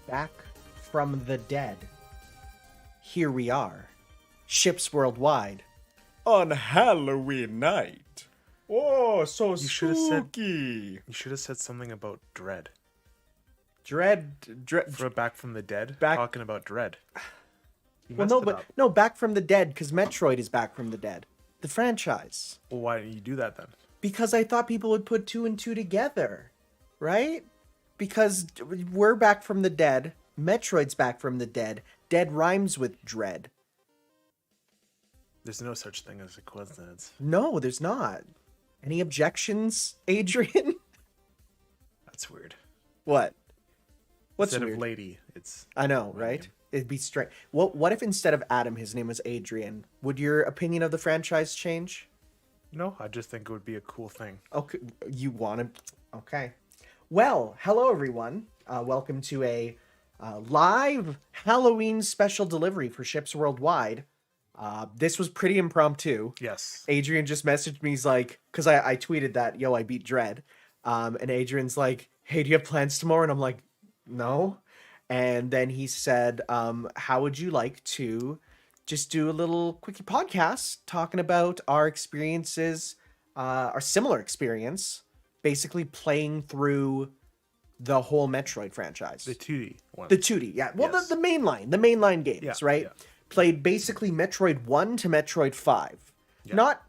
back from the dead. Here we are, ships worldwide, on Halloween night. Oh, so spooky. You should have said something about Dread. Dread. For Back from the Dead, Back... talking about Dread. No, Back from the Dead, because Metroid is Back from the Dead. The franchise. Well, why didn't you do that then? Because I thought people would put 2 and 2 together, right? Because we're back from the dead. Metroid's back from the dead. Dead rhymes with dread. There's no such thing as a coincidence. No, there's not. Any objections, Adrian? That's weird. What? What's instead weird? Of lady, it's... I know, right? Name. It'd be strange. What if instead of Adam, his name was Adrian? Would your opinion of the franchise change? No, I just think it would be a cool thing. Okay, you want to... Okay. Well, hello everyone. Welcome to a live Halloween special delivery for ships worldwide. This was pretty impromptu. Yes. Adrian just messaged me. He's like, because I tweeted that, yo, I beat Dread. And Adrian's like, hey, do you have plans tomorrow? And I'm like, no. And then he said, how would you like to just do a little quickie podcast talking about our experiences, our similar experience, basically playing through the whole Metroid franchise. The 2D one. The 2D, yeah. Well, yes. the mainline games, right? Yeah. Played basically Metroid 1 to Metroid 5. Yeah. Not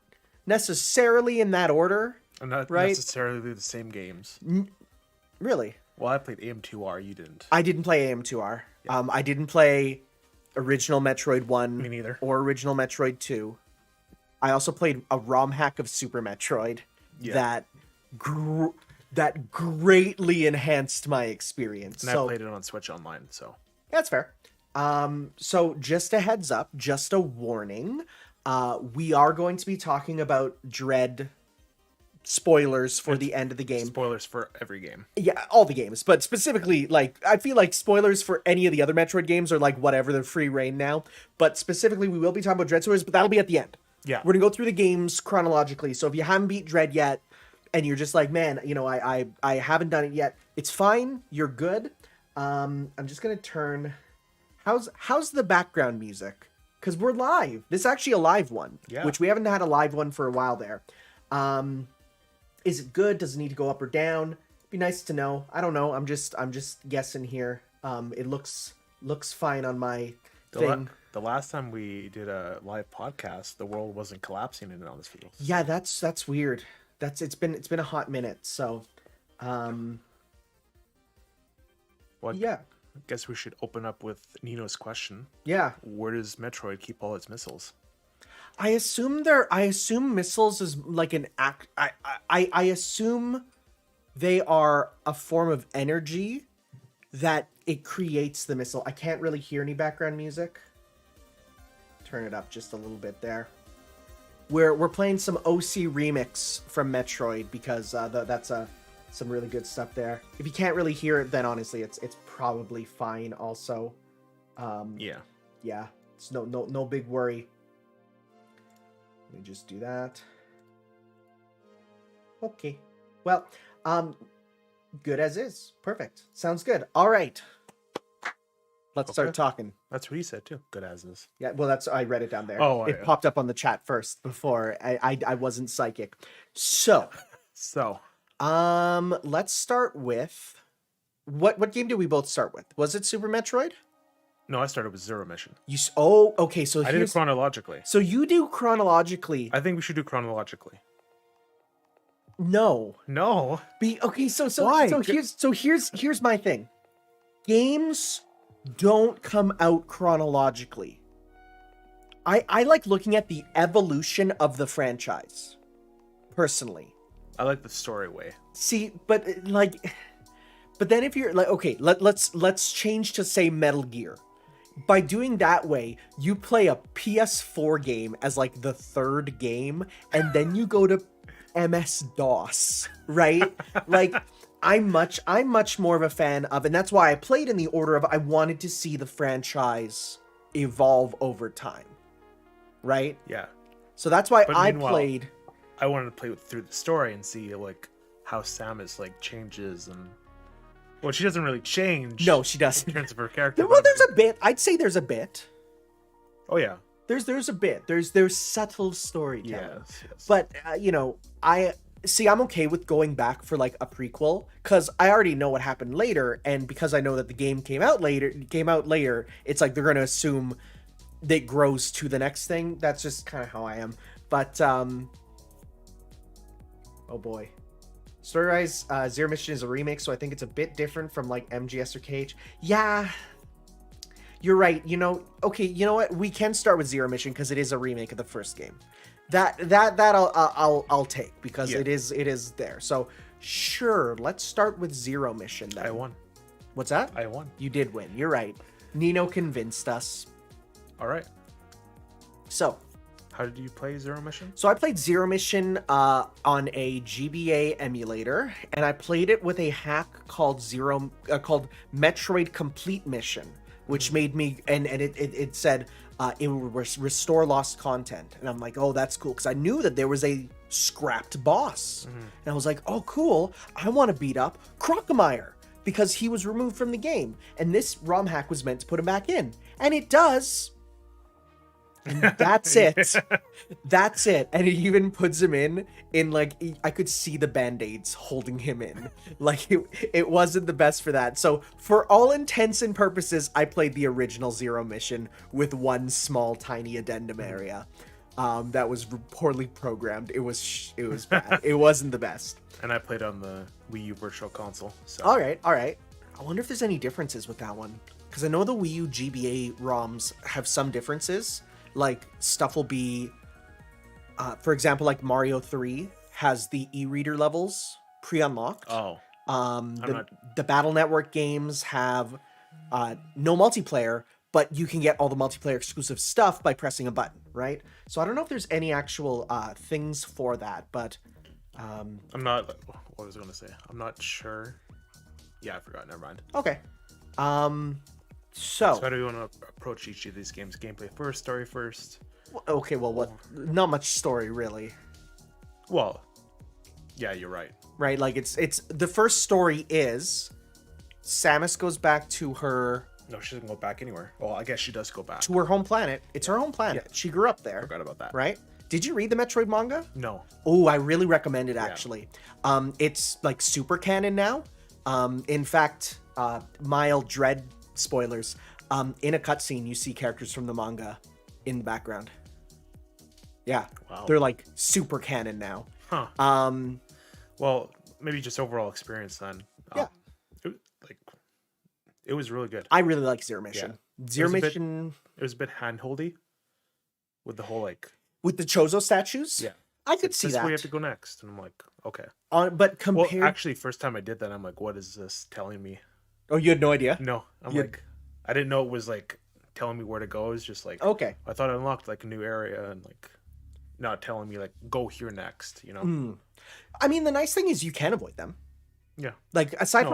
necessarily in that order. And not right? necessarily the same games. Really? Well, I played AM2R, you didn't. I didn't play AM2R. Yeah. I didn't play original Metroid 1. Me neither. Or original Metroid 2. I also played a ROM hack of Super Metroid that greatly enhanced my experience. And I played it on Switch Online, so. That's fair. So just a heads up, just a warning. We are going to be talking about Dread spoilers for the end of the game. Spoilers for every game. Yeah, all the games. But specifically, like, I feel like spoilers for any of the other Metroid games are like whatever, they're free reign now. But specifically, we will be talking about Dread spoilers, but that'll be at the end. Yeah. We're going to go through the games chronologically. So if you haven't beat Dread yet, and you're just like, man, you know, I haven't done it yet, it's fine. You're good. I'm just going to turn... How's the background music? Because we're live. This is actually a live one, which we haven't had a live one for a while there. Is it good? Does it need to go up or down? Be nice to know. I don't know. I'm just guessing here. It looks fine on my thing. The last time we did a live podcast, the world wasn't collapsing in on this field. Yeah, that's weird. It's been a hot minute. So, yeah. I guess we should open up with Nino's question. Yeah. Where does Metroid keep all its missiles? I assume missiles is like an act. I assume they are a form of energy that it creates the missile. I can't really hear any background music. Turn it up just a little bit there. We're playing some OC remix from Metroid because that's some really good stuff there. If you can't really hear it, then honestly, it's probably fine. Also, yeah, it's no big worry. Let me just do that. Okay, well, good as is. Perfect. Sounds good. All right, let's start talking. That's what he said too. Good as is. Yeah, well, I read it down there. Oh, it popped up on the chat first before I wasn't psychic. So. Let's start with what game did we both start with? Was it Super Metroid? No, I started with Zero Mission. Okay. So I did it chronologically. So you do chronologically. I think we should do chronologically. No. Okay. So why? So here's my thing. Games don't come out chronologically. I like looking at the evolution of the franchise. Personally. I like the story way. See, but then if you're like, okay, let's change to say Metal Gear. By doing that way, you play a PS4 game as like the third game, and then you go to MS-DOS, right? Like, I'm much more of a fan of, and that's why I played in the order of I wanted to see the franchise evolve over time, right? Yeah. So that's why I played. I wanted to play through the story and see like how Samus like changes and Well, she doesn't really change. No, she doesn't. In terms of her character. Well, there's a bit. I'd say there's a bit. Oh yeah. There's a bit. There's subtle storytelling. Yes. But you know, I'm okay with going back for like a prequel because I already know what happened later, and because I know that the game came out later, it's like they're gonna assume that it grows to the next thing. That's just kind of how I am. But oh boy. Story-wise, Zero Mission is a remake, so I think it's a bit different from like MGS or KH. Yeah, you're right. You know, okay, you know what? We can start with Zero Mission because it is a remake of the first game. That I'll take because it is there. So sure, let's start with Zero Mission then. I won. What's that? I won. You did win. You're right. Nino convinced us. All right. So. How did you play Zero Mission? So I played Zero Mission on a GBA emulator, and I played it with a hack called called Metroid Complete Mission, which made me and it said it would restore lost content, and I'm like, oh, that's cool, because I knew that there was a scrapped boss, and I was like, oh, cool, I want to beat up Crocomire because he was removed from the game, and this ROM hack was meant to put him back in, and it does. And that's it. That's it. And it even puts him in like, I could see the band-aids holding him in. Like, it wasn't the best for that. So for all intents and purposes, I played the original Zero Mission with one small tiny addendum area that was poorly programmed. It was bad. It wasn't the best. And I played on the Wii U Virtual Console. So. All right. I wonder if there's any differences with that one, because I know the Wii U GBA ROMs have some differences. Like, stuff will be, for example, like Mario 3 has the e-reader levels pre-unlocked. Oh. The Battle Network games have no multiplayer, but you can get all the multiplayer exclusive stuff by pressing a button, right? So I don't know if there's any actual things for that, but... I'm not... What was I going to say? I'm not sure. Yeah, I forgot. Never mind. Okay. So how do you want to approach each of these games? Gameplay first, story first? Okay, well, what? Not much story, really. Well, yeah, you're right. Right, like it's the first story is Samus goes back to her. No, she doesn't go back anywhere. Well, I guess she does go back to her home planet. It's her home planet. Yeah. She grew up there. Forgot about that. Right? Did you read the Metroid manga? No. Oh, I really recommend it actually. Yeah. It's like super canon now. In fact, mild dread. Spoilers. In a cutscene, you see characters from the manga in the background. Yeah, wow. They're like super canon now. Huh. Well, maybe just overall experience then. Yeah. It was really good. I really like Zero Mission. Yeah. Zero Mission. It was a bit handholdy with the whole like. With the Chozo statues. Yeah. I could see that. This is where you have to go next, and I'm like, okay. But compared. Well, actually, first time I did that, I'm like, what is this telling me? Oh, you had no idea? No, like, I didn't know it was like telling me where to go. It was just like, okay. I thought I unlocked like a new area and like not telling me like go here next, you know. I mean, the nice thing is you can avoid them. Yeah. Like aside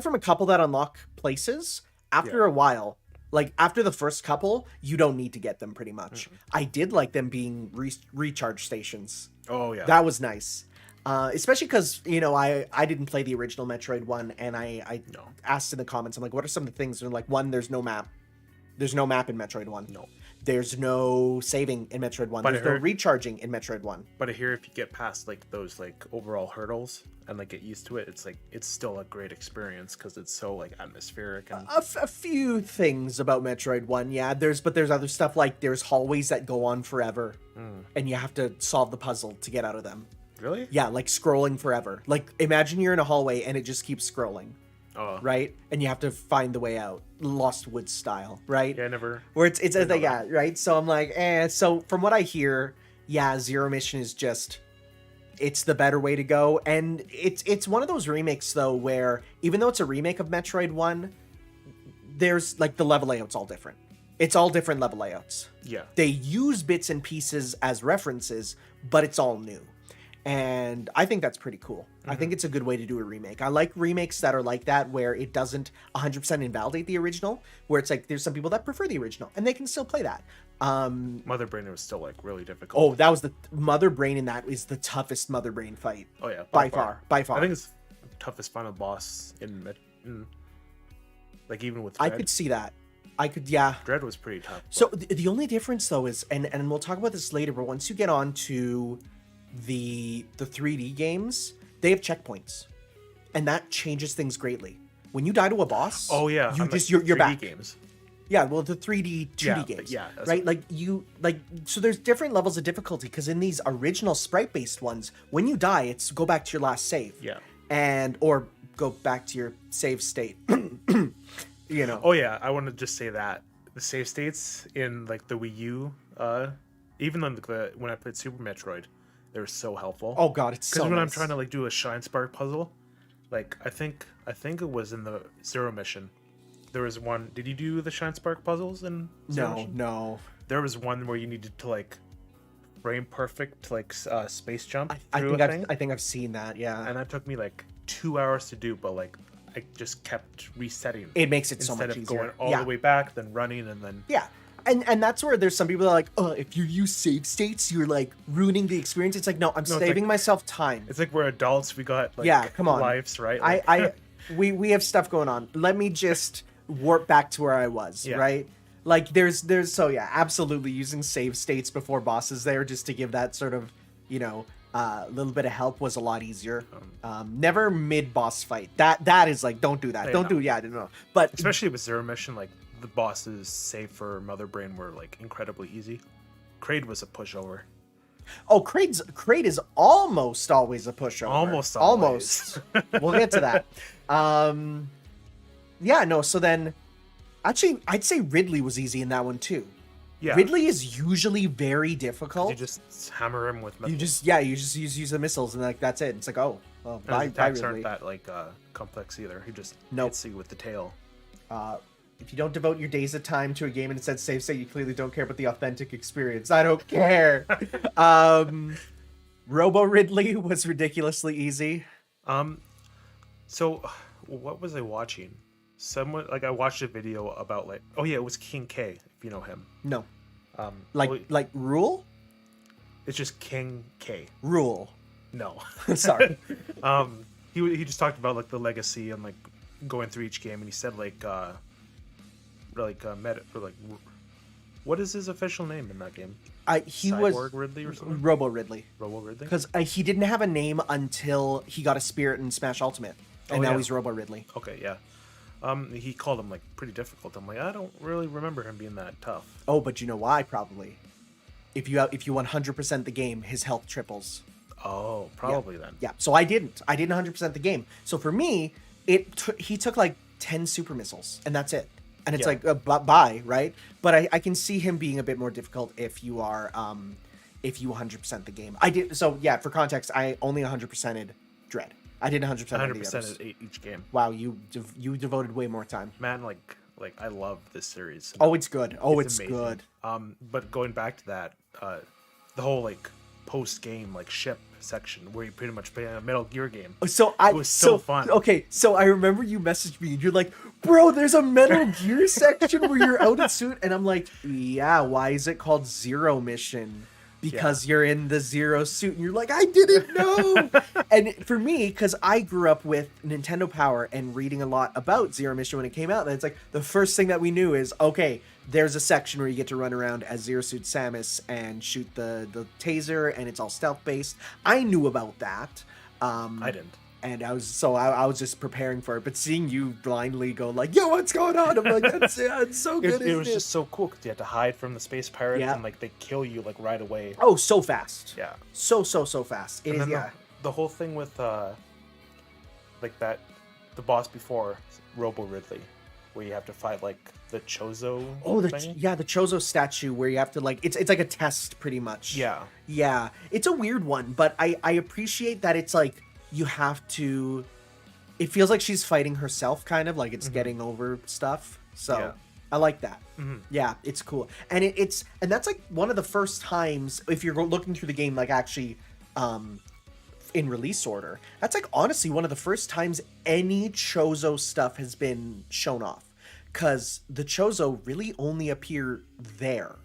from a couple that unlock places, after a while, like after the first couple, you don't need to get them pretty much. I did like them being recharge stations. Oh yeah. That was nice. Especially because, you know, I didn't play the original Metroid 1, and I asked in the comments, I'm like, what are some of the things? And they're like, one, there's no map. There's no map in Metroid 1. No. There's no saving in Metroid 1. There's no recharging in Metroid 1. But I hear if you get past like those like overall hurdles and like get used to it, it's like it's still a great experience because it's so like atmospheric. And a few things about Metroid 1, yeah. There's other stuff like there's hallways that go on forever, and you have to solve the puzzle to get out of them. Really? Yeah, like scrolling forever. Like imagine you're in a hallway and it just keeps scrolling. Oh. Right? And you have to find the way out. Lost Woods style, right? Yeah, I never. Where it's like, yeah, right? So I'm like, So from what I hear, yeah, Zero Mission is just it's the better way to go. And it's one of those remakes though where even though it's a remake of Metroid 1, there's like the level layout's all different. It's all different level layouts. Yeah. They use bits and pieces as references, but it's all new. And I think that's pretty cool. I think it's a good way to do a remake. I like remakes that are like that, where it doesn't 100% invalidate the original, where it's like there's some people that prefer the original and they can still play that. Mother Brain was still like really difficult. Oh, that was the Mother Brain, in that is the toughest Mother Brain fight. Oh yeah, by far. I think it's the toughest final boss in Like even with I Dread, could see that. I could, yeah. Dread was pretty tough. So the only difference though is, and we'll talk about this later, but once you get on to the 3D games, they have checkpoints, and that changes things greatly. When you die to a boss, you're back. Games. Yeah, well, the 3D, 2D games, right? Like so there's different levels of difficulty, because in these original sprite-based ones, when you die, it's go back to your last save. Yeah. Or go back to your save state. You know. Oh yeah, I want to just say that the save states in like the Wii U, even on when I played Super Metroid, they were so helpful. Oh god, it's so because when nice. I'm trying to like do a Shine Spark puzzle, like I think it was in the Zero mission. There was one. Did you do the Shine Spark puzzles in Zero mission? No. There was one where you needed to like frame perfect like space jump. I think I've seen that. Yeah. And that took me like 2 hours to do, but like I just kept resetting. It makes it so much easier. Instead of going all the way back, then running, and then... Yeah. And that's where there's some people that are like, oh, if you use save states, you're like ruining the experience. It's like, no, I'm saving myself time. It's like we're adults. We got like come on. lives, right? Like, we have stuff going on. Let me just warp back to where I was, right? Like there's absolutely using save states before bosses there just to give that sort of, little bit of help was a lot easier. Never mid boss fight. That is like, don't do that. No. But especially with Zero mission, like the bosses, save for Mother Brain, were like incredibly easy. Kraid was a pushover. Oh, Kraid is almost always a pushover. Almost. We'll get to that. So then, actually, I'd say Ridley was easy in that one too. Yeah. Ridley is usually very difficult. You just hammer him with missiles. You just use the missiles, and like that's it. It's like, bye, attacks Ridley. Aren't that like complex either. He just hits you with the tail. If you don't devote your days of time to a game and it says save state, you clearly don't care about the authentic experience. I don't care. Robo Ridley was ridiculously easy. So what was I watching? I watched a video about it was King K, if you know him. No. Like Rule? It's just King K. Rule. No. Sorry. He just talked about like the legacy and like going through each game, and he said what is his official name in that game? He Cyborg was Ridley or something? Robo Ridley. Because he didn't have a name until he got a spirit in Smash Ultimate, and now he's Robo Ridley. Okay, yeah. He called him like pretty difficult. I'm like, I don't really remember him being that tough. Oh, but you know why? Probably, if you 100% the game, his health triples. Oh, probably then. Yeah. So I didn't 100% the game. So for me, he took like 10 super missiles, and that's it. And it's like bye, right? But I can see him being a bit more difficult if you are if you 100% the game. I did so yeah. For context, I only 100%ed Dread. I did 100%. 100% each game. Wow, you devoted way more time. Man, like I love this series. Oh, it's good. It's amazing. Good. But going back to that, the whole like post game like ship section where you pretty much play a Metal Gear game. So it was so fun. Okay, so I remember you messaged me and you're like, bro, there's a Metal Gear section where you're out in suit, and I'm like, yeah. Why is it called Zero Mission? Because you're in the Zero suit, and you're like, I didn't know. And for me, because I grew up with Nintendo Power and reading a lot about Zero Mission when it came out, and it's like the first thing that we knew is, okay, there's a section where you get to run around as Zero Suit Samus and shoot the taser, and it's all stealth based. I knew about that. I didn't. And I was just preparing for it, but seeing you blindly go like, "Yo, what's going on?" I'm like, "That's it's so good." It was just so cool because you had to hide from the space pirates, and like they kill you like right away. Oh, so fast! Yeah, so fast. It is. The whole thing with like that, the boss before Robo Ridley, where you have to fight like the Chozo. Oh, the Chozo statue where you have to like it's like a test pretty much. Yeah. It's a weird one, but I appreciate that it's like. You have to. It feels like she's fighting herself, kind of like it's getting over stuff. So I like that. Yeah, it's cool, and it's that's like one of the first times if you're looking through the game, like actually, in release order. That's like honestly one of the first times any Chozo stuff has been shown off, because the Chozo really only appear there.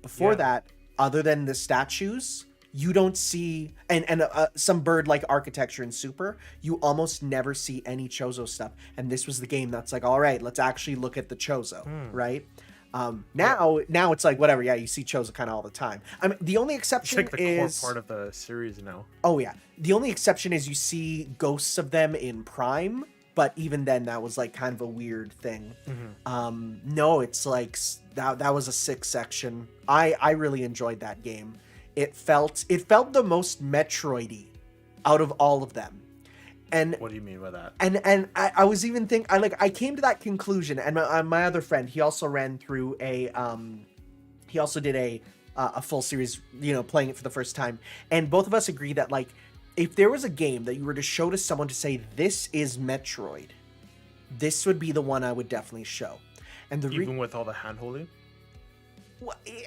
Before that, other than the statues, you don't see and some bird-like architecture in Super. You almost never see any Chozo stuff, and this was the game that's like, all right, let's actually look at the Chozo, right? Now it's like whatever. Yeah, you see Chozo kind of all the time. I mean, the only exception It's like the is core part of the series now. oh yeah, the only exception is you see ghosts of them in Prime, but even then that was like kind of a weird thing. No, it's like that was a sick section. I really enjoyed that game. It felt the most Metroid-y out of all of them. And What do you mean by that? and I was even I came to that conclusion, and my other friend, he also ran through he also did a full series, playing it for the first time, and both of us agreed that like if there was a game that you were to show to someone to say this is Metroid, this would be the one I would definitely show. And Even with all the hand-holding?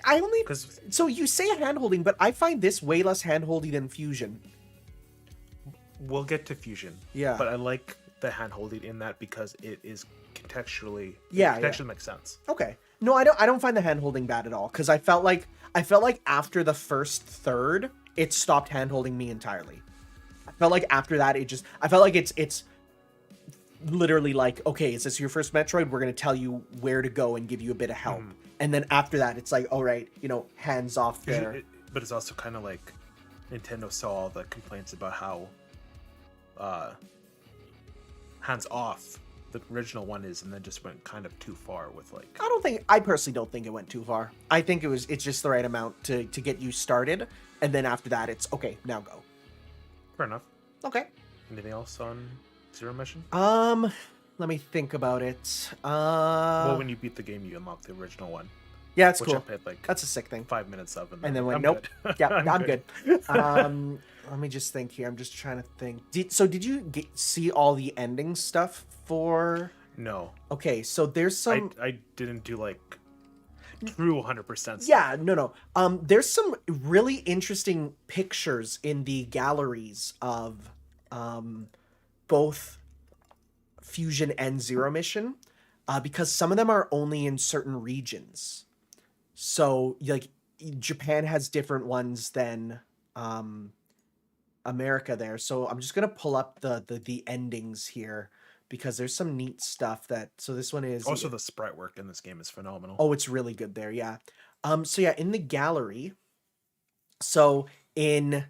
I only 'Cause- so you say hand-holding, but I find this way less hand-holdy than Fusion. We'll get to Fusion. Yeah. But I like the hand-holding in that because it is contextually... Yeah, it contextually makes sense. Okay. No, I don't find the hand-holding bad at all, because I felt like after the first third, it stopped hand-holding me entirely. I felt like after that, I felt like it's literally like, okay, is this your first Metroid? We're going to tell you where to go and give you a bit of help. And then after that, it's like, all right, hands off there. But it's also kind of like Nintendo saw all the complaints about how hands off the original one is, and then just went kind of too far with like... I personally don't think it went too far. I think it's just the right amount to get you started. And then after that, it's okay, now go. Fair enough. Okay. Anything else on Zero Mission? Let me think about it. Well, when you beat the game, you unlock the original one. Yeah, it's which cool. I played like That's a sick thing. 5 minutes of, And then went, I'm nope. good. Yeah, I'm good. Let me just think here. I'm just trying to think. Did you see all the ending stuff for? No. Okay, so there's some. I didn't do like true 100% stuff. Yeah, no. There's some really interesting pictures in the galleries of both Fusion and Zero Mission, because some of them are only in certain regions. So like Japan has different ones than America there. So I'm just gonna pull up the endings here because there's some neat stuff so this one is Also, the sprite work in this game is phenomenal. Oh, it's really good there, yeah. So yeah, in the gallery, so in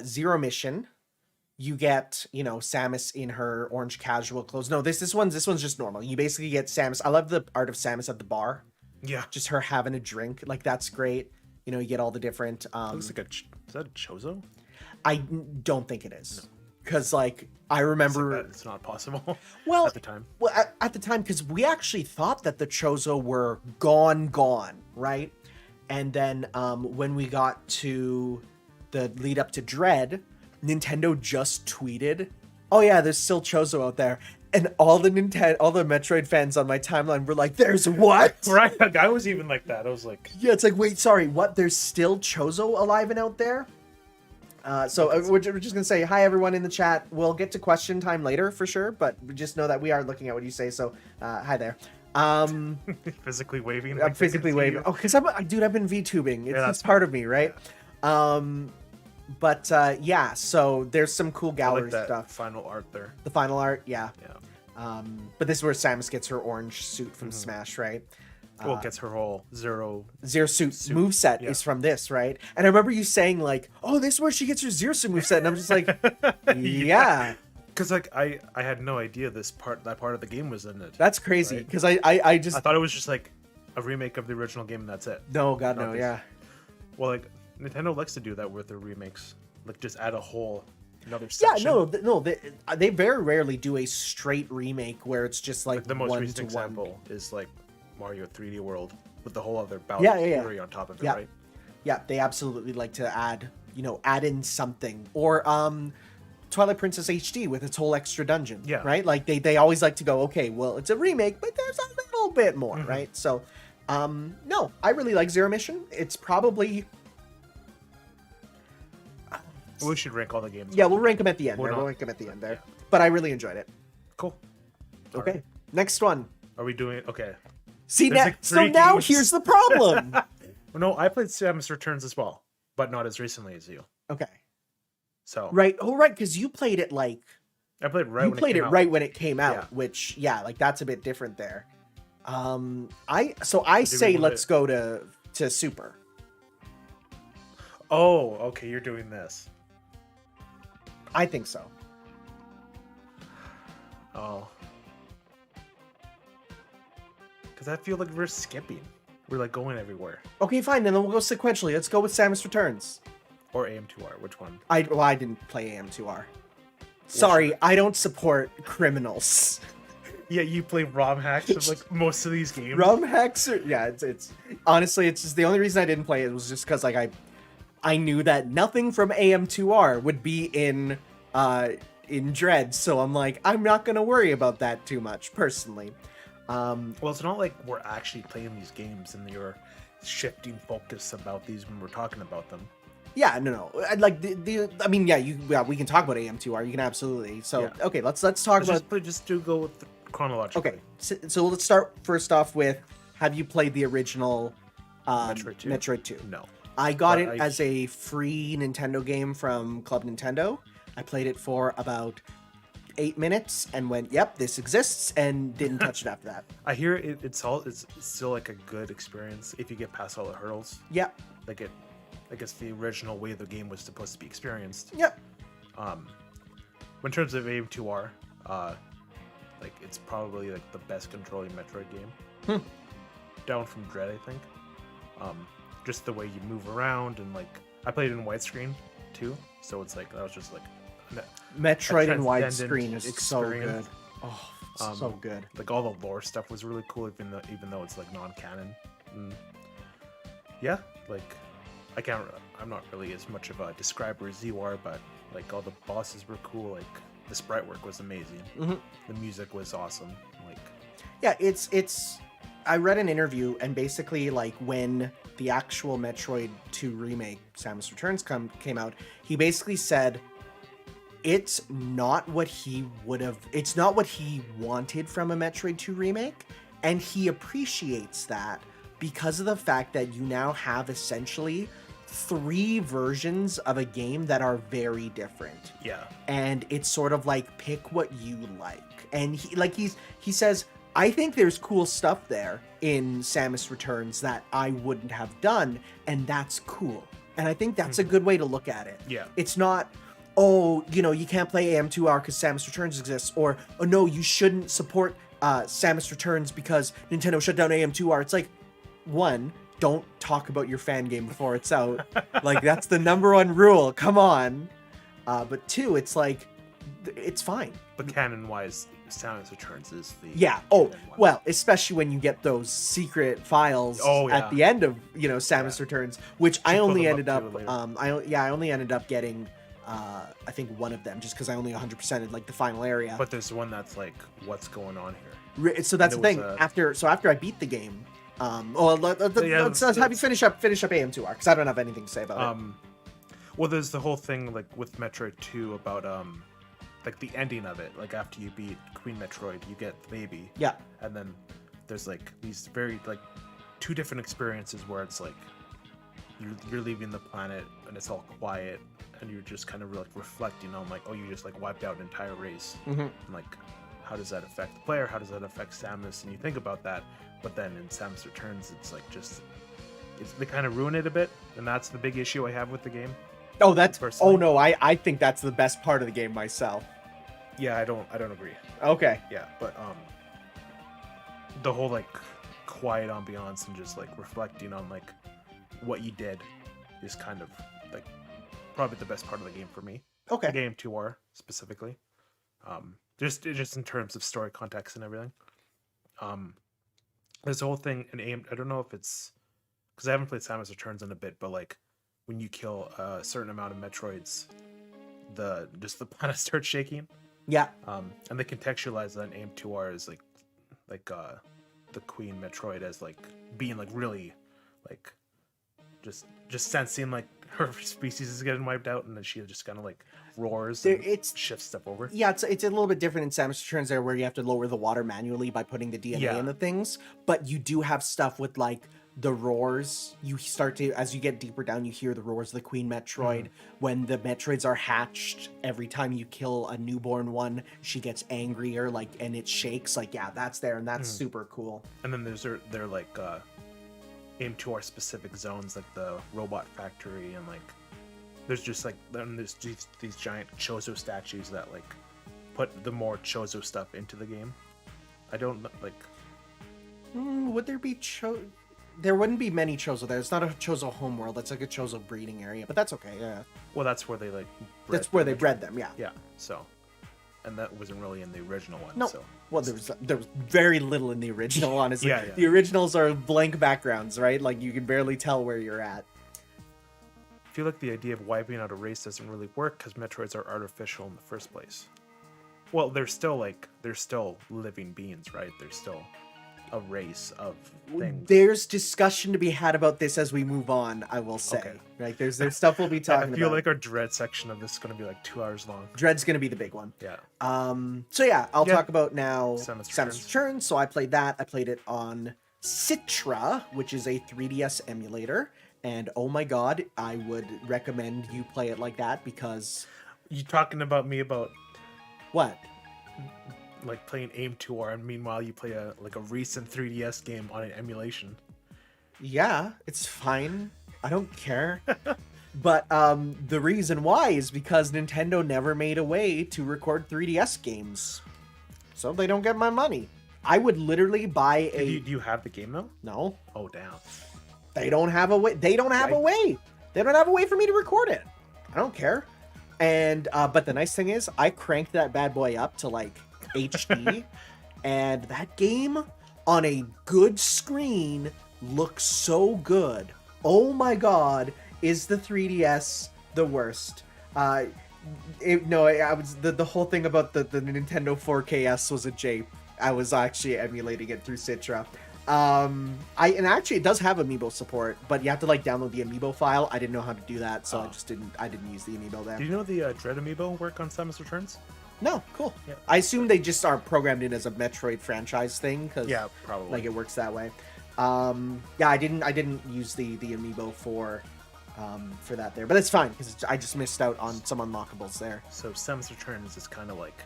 Zero Mission, you get, Samus in her orange casual clothes. No, this one's just normal. You basically get Samus. I love the art of Samus at the bar. Yeah. Just her having a drink. Like, that's great. You get all the different... Looks like is that a Chozo? I don't think it is. Because, I remember... It's not possible Well, at the time. Well, at the time, because we actually thought that the Chozo were gone, right? And then when we got to the lead up to Dread, Nintendo just tweeted, "Oh yeah, there's still Chozo out there," and all the Metroid fans on my timeline were like, "There's what?" Right? I was even like that. I was like, Yeah, it's like, wait, sorry, what? There's still Chozo alive and out there? So we're just gonna say hi everyone in the chat. We'll get to question time later for sure, but just know that we are looking at what you say. So hi there. physically waving. I'm physically waving. Oh, because I've been VTubing. It's part of me, right? But yeah, so there's some cool gallery I like that stuff. final art there. The final art, yeah. Yeah. But this is where Samus gets her orange suit from Smash, right? Well, gets her whole Zero Suit moveset is from this, right? And I remember you saying like, "Oh, this is where she gets her Zero Suit moveset," and I'm just like, "Yeah." Because I had no idea that part of the game was in it. That's crazy. Right? Because I thought it was just like a remake of the original game and that's it. No, God, no, yeah. Well, like Nintendo likes to do that with their remakes, like just add a whole another section. Yeah, no, they very rarely do a straight remake where it's just like the most one recent to example one. is like Mario 3D World with the whole other Bowser theory on top of it, right? Yeah, they absolutely like to add in something. Or Twilight Princess HD with its whole extra dungeon, right? Like they always like to go, okay, well, it's a remake, but there's a little bit more, right? So, no, I really like Zero Mission. It's probably... We should rank all the games. Yeah, we'll rank them at the end. We'll rank them at the end there. But I really enjoyed it. Cool. Okay, right. Next one. Are we doing... Okay. See, There's now, like so 3 now games. here's the problem. No, I played Samus Returns as well, but not as recently as you. Okay. So Right. Oh, right. Because you played it like I played right. you when played it it came out. right when it came out, Yeah. which like that's a bit different there. I So do we say wanna- let's go to Super. Oh, okay. You're doing this. I think so. Oh. Because I feel like we're skipping. We're like going everywhere. Okay, fine. Then we'll go sequentially. Let's go with Samus Returns. Or AM2R. Which one? I didn't play AM2R. Sorry, sure. I don't support criminals. Yeah, you play ROM hacks of like most of these games. ROM hacks are it's honestly it's just the only reason I didn't play it was just because like I knew that nothing from AM2R would be in Dread, so I'm like I'm not gonna worry about that too much personally. Well, it's not like we're actually playing these games and you're shifting focus about these when we're talking about them. Yeah, no. Like I mean, we can talk about AM2R. You can absolutely. So Yeah. okay, let's talk about. Just do go with the chronologically. Okay, so let's start first off with: have you played the original Metroid 2? Metroid 2? No. I got But it as a free Nintendo game from Club Nintendo. I played it for about 8 minutes and went, "Yep, this exists," and didn't touch it after that. I hear it's still like a good experience if you get past all the hurdles. Yep, Like I guess the original way the game was supposed to be experienced. yep. In terms of AM2R, like it's probably like the best controlling Metroid game. Down from Dread, I think. Just the way you move around and like I played it in widescreen too, so it's like that was just like Metroid in transcendent widescreen is so good. experience. Oh, so good. Like all the lore stuff was really cool, even though it's like non-canon. Yeah, like I'm not really as much of a describer as you are, but like all the bosses were cool. Like the sprite work was amazing. The music was awesome. Like Yeah, it's. I read an interview, and basically, like when the actual Metroid 2 remake, Samus Returns, came out, he basically said it's not what he would have. It's not what he wanted from a Metroid 2 remake, and he appreciates that because of the fact that you now have essentially 3 versions of a game that are very different. yeah, And it's sort of like pick what you like. And he says, I think there's cool stuff there in Samus Returns that I wouldn't have done, and that's cool. And I think that's a good way to look at it. Yeah. It's not, oh, you can't play AM2R because Samus Returns exists, or, oh no, you shouldn't support Samus Returns because Nintendo shut down AM2R. It's like, one, don't talk about your fan game before it's out. Like, that's the #1 rule. Come on. But 2, it's like, it's fine. but canon-wise, Samus Returns is the Yeah. Oh, canon one. well, especially when you get those secret files at the end of Samus Returns, which I pull only them up ended to up. it later. I only ended up getting. I think one of them just because I only 100%ed like the final area. But there's one that's like, what's going on here? So that's the there thing. was After I beat the game, let's have you finish up AM2R because I don't have anything to say about it. Well, there's the whole thing like with Metroid 2 about like the ending of it. Like after you beat Queen Metroid, you get the baby. Yeah. And then there's like these very like 2 different experiences where it's like you're leaving the planet and it's all quiet and you're just kind of like reflecting on like, oh, you just like wiped out an entire race. And like, how does that affect the player? How does that affect Samus? And you think about that, but then in Samus Returns, it's like they kind of ruin it a bit, and that's the big issue I have with the game. Oh, personally. Oh no, I think that's the best part of the game myself. Yeah, I don't agree. Okay. Yeah, but the whole like quiet ambiance and just like reflecting on like what you did is kind of like probably the best part of the game for me. Okay. The game 2R specifically. Just in terms of story context and everything. There's a whole thing in AM. I don't know if it's because I haven't played Samus Returns in a bit, but like when you kill a certain amount of Metroids, the planet starts shaking. Yeah. And they contextualize that in AM2R as like the Queen Metroid as like being like really like just sensing like her species is getting wiped out, and then she just kind of like roars and shifts stuff over. Yeah, it's a little bit different in Samus Returns there, where you have to lower the water manually by putting the DNA in the things, but you do have stuff with like the roars. You start to, as you get deeper down, you hear the roars of the Queen Metroid. When the Metroids are hatched, every time you kill a newborn one, she gets angrier, like, and it shakes. Like, yeah, that's there, and that's super cool. And then they're like aimed to our specific zones, like the robot factory, and like there's just like then there's these giant Chozo statues that like put the more Chozo stuff into the game. I don't like. Would there be There wouldn't be many Chozo there. It's not a Chozo homeworld. It's like a Chozo breeding area, but that's okay. Yeah. Well, that's where they like. That's where they bred them. Yeah. Yeah. So, and that wasn't really in the original one. No. So. Well, there was very little in the original, honestly. Yeah. The originals are blank backgrounds, right? Like you can barely tell where you're at. I feel like the idea of wiping out a race doesn't really work because Metroids are artificial in the first place. Well, they're still living beings, right? They're still a race of things. There's discussion to be had about this as we move on, I will say. Okay. Right? There's stuff we'll be talking about. I feel like our Dread section of this is going to be like 2 hours long. Dread's going to be the big one. Yeah. So yeah, I'll talk about now Samus Returns. So I played that. I played it on Citra, which is a 3DS emulator. And oh my god, I would recommend you play it like that because... You talking about me about... What? Like playing Aim 2R, and meanwhile you play a recent 3DS game on an emulation. Yeah, it's fine. I don't care. But the reason why is because Nintendo never made a way to record 3DS games. So they don't get my money. I would literally buy Do you have the game though? No. Oh damn. They don't have a way. They don't have a way. They don't have a way for me to record it. I don't care. And but the nice thing is I cranked that bad boy up to like HD and that game on a good screen looks so good. Oh my god, is the 3DS the worst? I was the whole thing about the Nintendo 4KS was a jape. I was actually emulating it through Citra. And actually it does have amiibo support, but you have to like download the amiibo file. I didn't know how to do that, so I didn't use the amiibo there. Do you know the Dread amiibo work on Samus Returns? No, cool. Yeah. I assume they just are programmed in as a Metroid franchise thing, because yeah, probably like it works that way. Yeah, I didn't use the amiibo for that there, but it's fine because I just missed out on some unlockables there. So Samus Returns is kind of like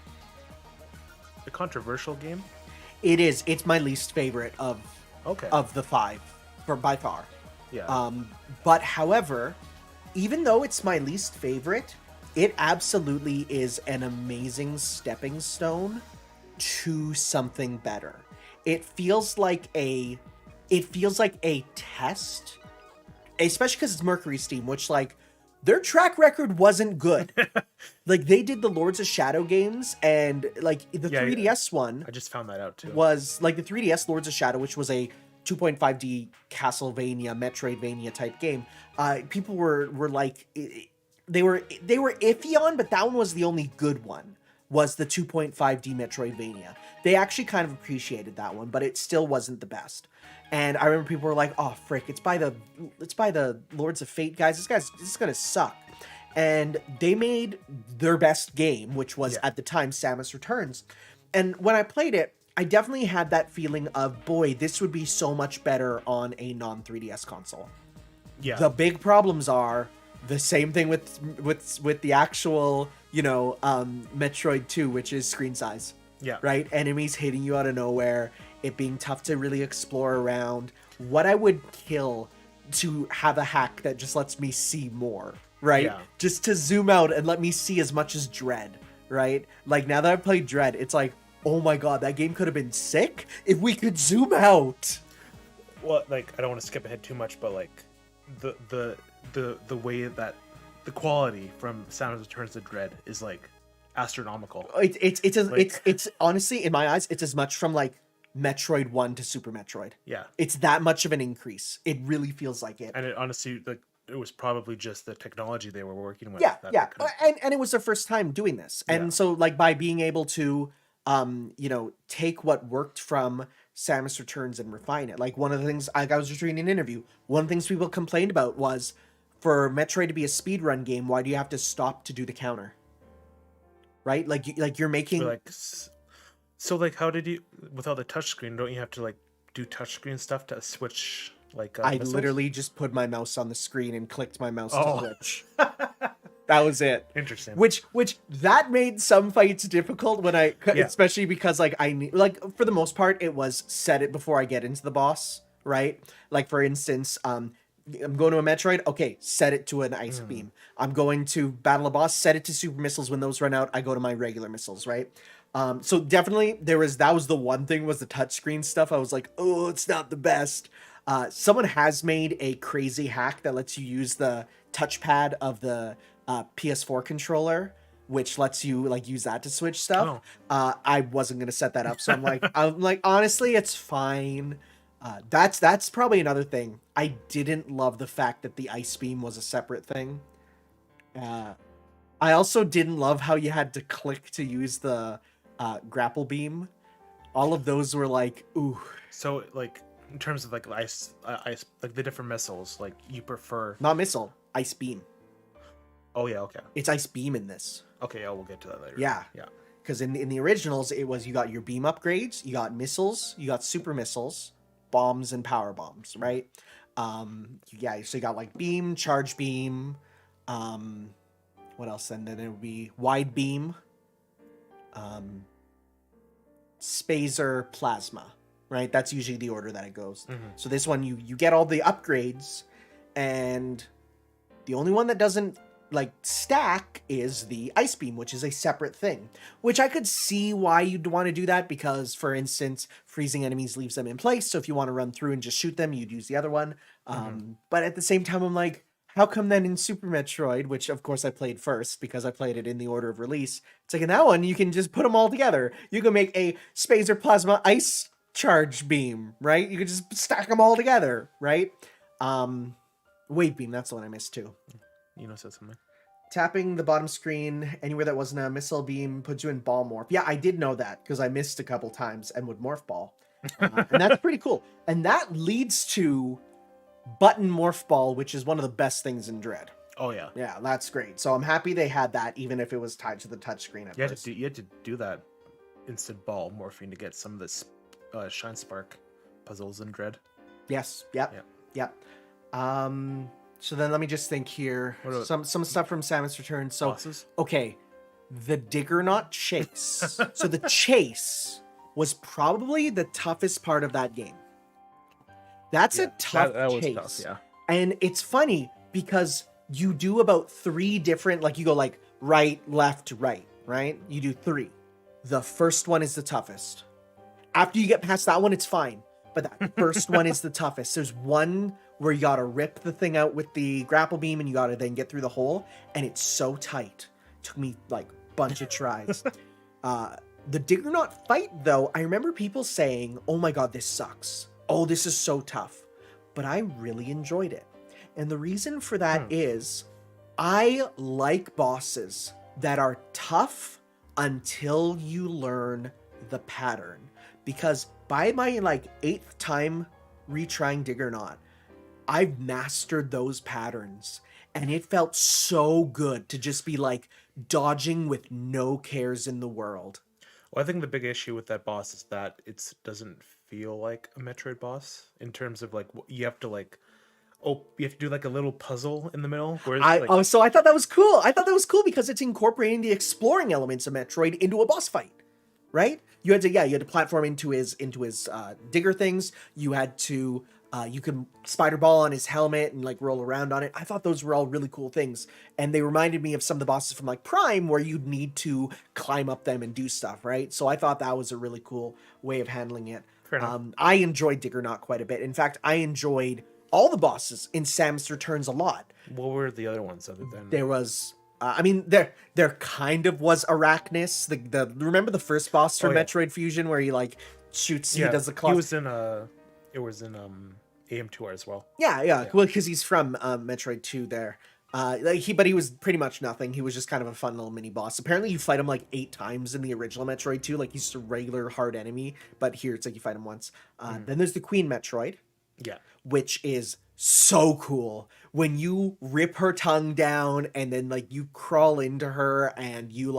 a controversial game. It is. It's my least favorite of the 5, by far. Yeah. But however, even though it's my least favorite, it absolutely is an amazing stepping stone to something better. It feels like a test, especially because it's Mercury Steam, which like their track record wasn't good. Like they did the Lords of Shadow games, and like the 3DS one. I just found that out too. Was like the 3DS Lords of Shadow, which was a 2.5D Castlevania, Metroidvania type game. People were like, they were iffy on, but that one was the only good one. Was the 2.5D Metroidvania. They actually kind of appreciated that one, but it still wasn't the best. And I remember people were like, "Oh frick, it's by the Lords of Fate guys. This is gonna suck." And they made their best game, which was at the time Samus Returns. And when I played it, I definitely had that feeling of, boy, this would be so much better on a non-3DS console. Yeah. The big problems are the same thing with the actual, Metroid 2, which is screen size. Yeah. Right? Enemies hitting you out of nowhere, it being tough to really explore around. What I would kill to have a hack that just lets me see more, right? Yeah. Just to zoom out and let me see as much as Dread, right? Like now that I've played Dread, it's like, oh my god, that game could have been sick if we could zoom out. Well, like I don't want to skip ahead too much, but like the way that the quality from Samus Returns to Dread is like astronomical. It's honestly in my eyes, it's as much from like Metroid 1 to Super Metroid. Yeah. It's that much of an increase. It really feels like it. And it honestly, like, it was probably just the technology they were working with. Yeah. And it was their first time doing this. And so like by being able to take what worked from Samus Returns and refine it. Like one of the things I was just reading an interview, one of the things people complained about was for Metroid to be a speedrun game, why do you have to stop to do the counter? Right? Like you're making So like how did you, without the touchscreen, don't you have to like do touchscreen stuff to switch Like I missiles? literally just put my mouse on the screen and clicked my mouse Oh. to switch. That was it. Interesting. Which that made some fights difficult when Yeah. especially because like I need, like for the most part it was set it before I get into the boss, right? Like for instance, I'm going to a Metroid, okay, set it to an ice beam. I'm going to battle a boss, set it to super missiles. When those run out, I go to my regular missiles, right? So definitely that was the one thing was the touchscreen stuff. I was like, oh, it's not the best. Someone has made a crazy hack that lets you use the touchpad of the PS4 controller, which lets you like use that to switch stuff. I wasn't gonna set that up, so I'm like honestly, it's fine. That's probably another thing. I didn't love the fact that the ice beam was a separate thing. I also didn't love how you had to click to use the grapple beam. All of those were like, ooh. So like in terms of like ice, like the different missiles, like you prefer? Not missile, ice beam. Oh yeah, okay. It's ice beam in this. Okay, yeah, we'll get to that later. Yeah. Yeah. Because in the originals, it was you got your beam upgrades, you got missiles, you got super missiles, bombs, and power bombs, right? Yeah, so you got like beam, charge beam, what else? And then it would be wide beam, spazer, plasma, right? That's usually the order that it goes. So this one, you get all the upgrades, and the only one that doesn't like stack is the ice beam, which is a separate thing, which I could see why you'd want to do that, because for instance freezing enemies leaves them in place, so if you want to run through and just shoot them, you'd use the other one. But at the same time I'm like, how come then in Super Metroid, which of course I played first because I played it in the order of release, it's like in that one you can just put them all together. You can make a spacer plasma ice charge beam, right? You could just stack them all together, right? Wave beam, that's the one I missed too. You know, said something. Tapping the bottom screen anywhere that wasn't a missile beam puts you in ball morph. Yeah, I did know that because I missed a couple times and would morph ball. And that's pretty cool. And that leads to button morph ball, which is one of the best things in Dread. Oh yeah. Yeah, that's great. So I'm happy they had that, even if it was tied to the touchscreen at first. You had to do that instant ball morphing to get some of this Shine Spark puzzles in Dread. Yes. Yep. So then let me just think here. Some stuff from Samus Return. So Bosses? Okay, the Diggernaut chase. So the chase was probably the toughest part of that game. That's a tough that chase. Was tough, yeah. And it's funny because you do about 3 different, like you go like right, left, right? You do 3. The first one is the toughest. After you get past that one, it's fine. But that first one is the toughest. There's one where you gotta rip the thing out with the grapple beam and you gotta then get through the hole, and it's so tight. Took me like a bunch of tries. The Diggernaut fight though, I remember people saying, oh my god, this sucks. Oh, this is so tough. But I really enjoyed it. And the reason for that is I like bosses that are tough until you learn the pattern. Because by my like 8th time retrying Diggernaut, I've mastered those patterns, and it felt so good to just be like dodging with no cares in the world. Well, I think the big issue with that boss is that it doesn't feel like a Metroid boss in terms of like you have to do like a little puzzle in the middle. So I thought that was cool. I thought that was cool because it's incorporating the exploring elements of Metroid into a boss fight, right? You had to platform into his digger things. You had to you could spider ball on his helmet and like roll around on it. I thought those were all really cool things, and they reminded me of some of the bosses from like Prime, where you'd need to climb up them and do stuff, right? So I thought that was a really cool way of handling it. I enjoyed Diggernaut quite a bit. In fact, I enjoyed all the bosses in Samus Returns a lot. What were the other ones other than there was? There kind of was Arachnus. Remember the first boss from Metroid Fusion where he like shoots, he does the claw. He was in AM2R as well. Yeah. Well, because he's from Metroid 2 there. But he was pretty much nothing. He was just kind of a fun little mini boss. Apparently you fight him like 8 times in the original Metroid 2. Like he's just a regular hard enemy, but here it's like you fight him once. Then there's the Queen Metroid. Yeah. Which is so cool, when you rip her tongue down and then like you crawl into her and you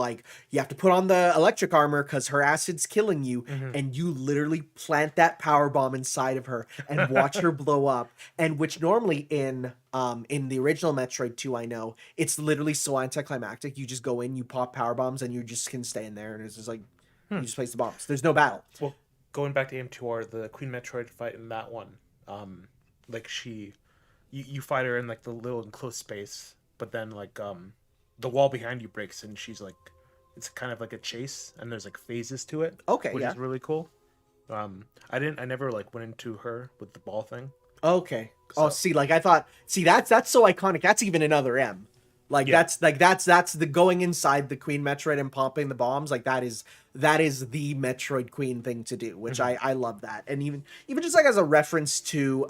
have to put on the electric armor because her acid's killing you, and you literally plant that power bomb inside of her and watch her blow up, and which normally in the original Metroid 2, I know it's literally so anticlimactic. You just go in, you pop power bombs, and you just can stay in there, and it's just like you just place the bombs. There's no battle. Well, going back to AM2R, the Queen Metroid fight in that one, like you fight her in like the little enclosed space, but then like the wall behind you breaks and she's like, it's kind of like a chase and there's like phases to it. Okay, which yeah. is really cool. I never like went into her with the ball thing. Okay. So, see, like I thought, that's so iconic. That's even another M. Like that's the going inside the Queen Metroid and popping the bombs. Like that is the Metroid Queen thing to do, which I love that. And even just like as a reference to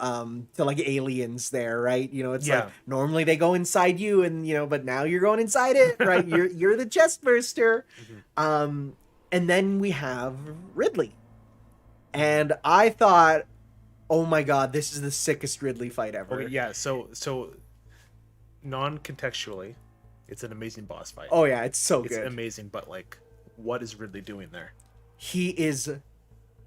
like aliens there, right? You know, it's like normally they go inside you and but now you're going inside it, right? you're the chest burster. And then we have Ridley. And I thought, oh my god, this is the sickest Ridley fight ever. Okay, yeah, so non-contextually, it's an amazing boss fight. Oh yeah, it's so good. It's amazing, but like, what is Ridley doing there? He is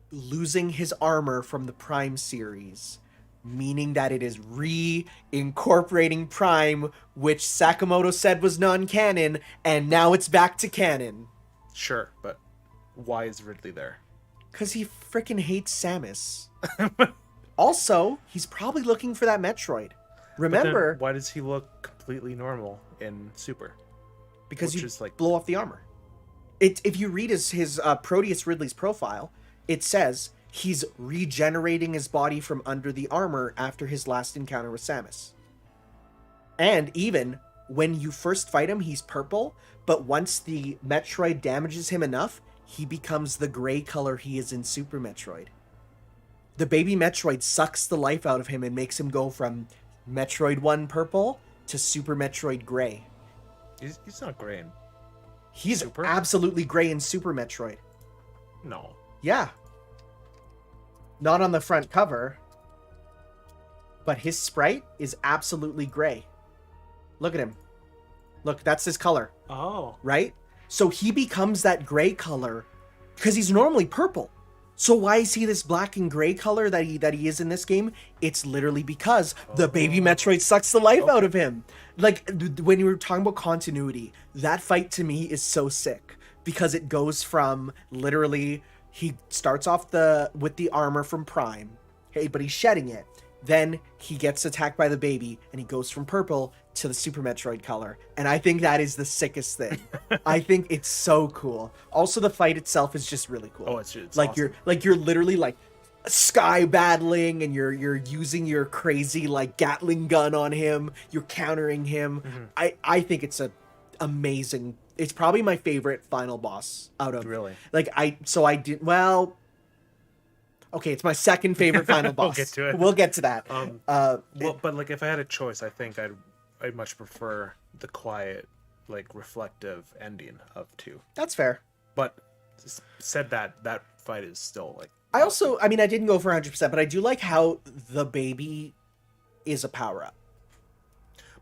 losing his armor from the Prime series, meaning that it is re-incorporating Prime, which Sakamoto said was non-canon, and now it's back to canon. Sure, but why is Ridley there? Because he freaking hates Samus. Also, he's probably looking for that Metroid. Remember, why does he look completely normal in Super? Because you blow off the armor. If you read his Proteus Ridley's profile, it says he's regenerating his body from under the armor after his last encounter with Samus. And even when you first fight him, he's purple, but once the Metroid damages him enough, he becomes the gray color he is in Super Metroid. The baby Metroid sucks the life out of him and makes him go from Metroid 1 purple to Super Metroid gray. He's not gray in He's Super? Absolutely gray in Super Metroid. No. Yeah. Not on the front cover, but his sprite is absolutely gray. Look at him. Look, that's his color. Oh. Right? So he becomes that gray color because he's normally purple. So why is he this black and gray color that he is in this game? It's literally because the baby Metroid sucks the life out of him. Like when you were talking about continuity, that fight to me is so sick because it goes from literally he starts off with the armor from Prime, hey, but he's shedding it. Then he gets attacked by the baby and he goes from purple to the Super Metroid color. And I think that is the sickest thing. I think it's so cool. Also, the fight itself is just really cool. Oh, it's like awesome. you're literally like sky battling and you're using your crazy like Gatling gun on him. You're countering him. I think it's amazing. It's probably my favorite final boss out of really. Okay, it's my second favorite final boss. We'll get to it. We'll get to that. But like, if I had a choice, I think I'd much prefer the quiet, like reflective ending of 2. That's fair. But said that fight is still like. I didn't go for 100%, but I do like how the baby is a power up.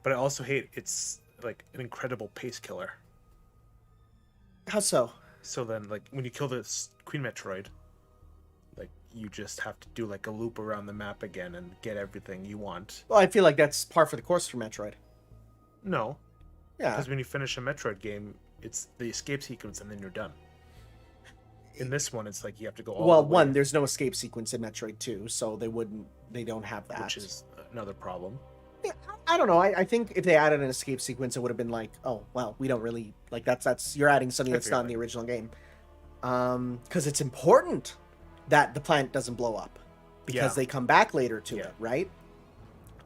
But I also hate it's like an incredible pace killer. How so? So then, like when you kill this Queen Metroid. You just have to do like a loop around the map again and get everything you want. Well, I feel like that's par for the course for Metroid. No. Yeah. Because when you finish a Metroid game, it's the escape sequence and then you're done. In this one, it's like you have to go all the way. One, there's no escape sequence in Metroid 2, so they don't have that. Which is another problem. Yeah, I don't know. I think if they added an escape sequence, it would have been like, oh, well, we don't really... Like, that's you're adding something that's not in the original game. Because it's important that the planet doesn't blow up because they come back later to it, right?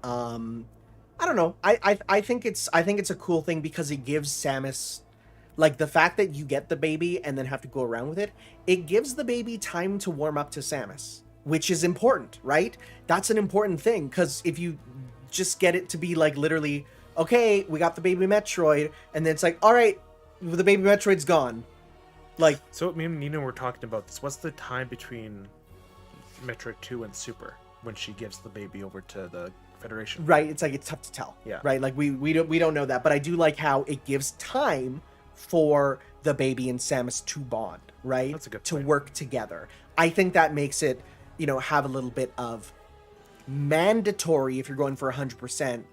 I don't know. I think it's a cool thing because it gives Samus, like the fact that you get the baby and then have to go around with it, it gives the baby time to warm up to Samus, which is important, right? That's an important thing because if you just get it to be like literally, okay, we got the baby Metroid, and then it's like, all right, the baby Metroid's gone. Like, so me and Nina were talking about this. What's the time between Metroid 2 and Super when she gives the baby over to the Federation. Right, it's like it's tough to tell. Yeah. Right, like we don't know that, but I do like how it gives time for the baby and Samus to bond, right? That's a good to point. work together. I think that makes it, have a little bit of mandatory if you're going for 100%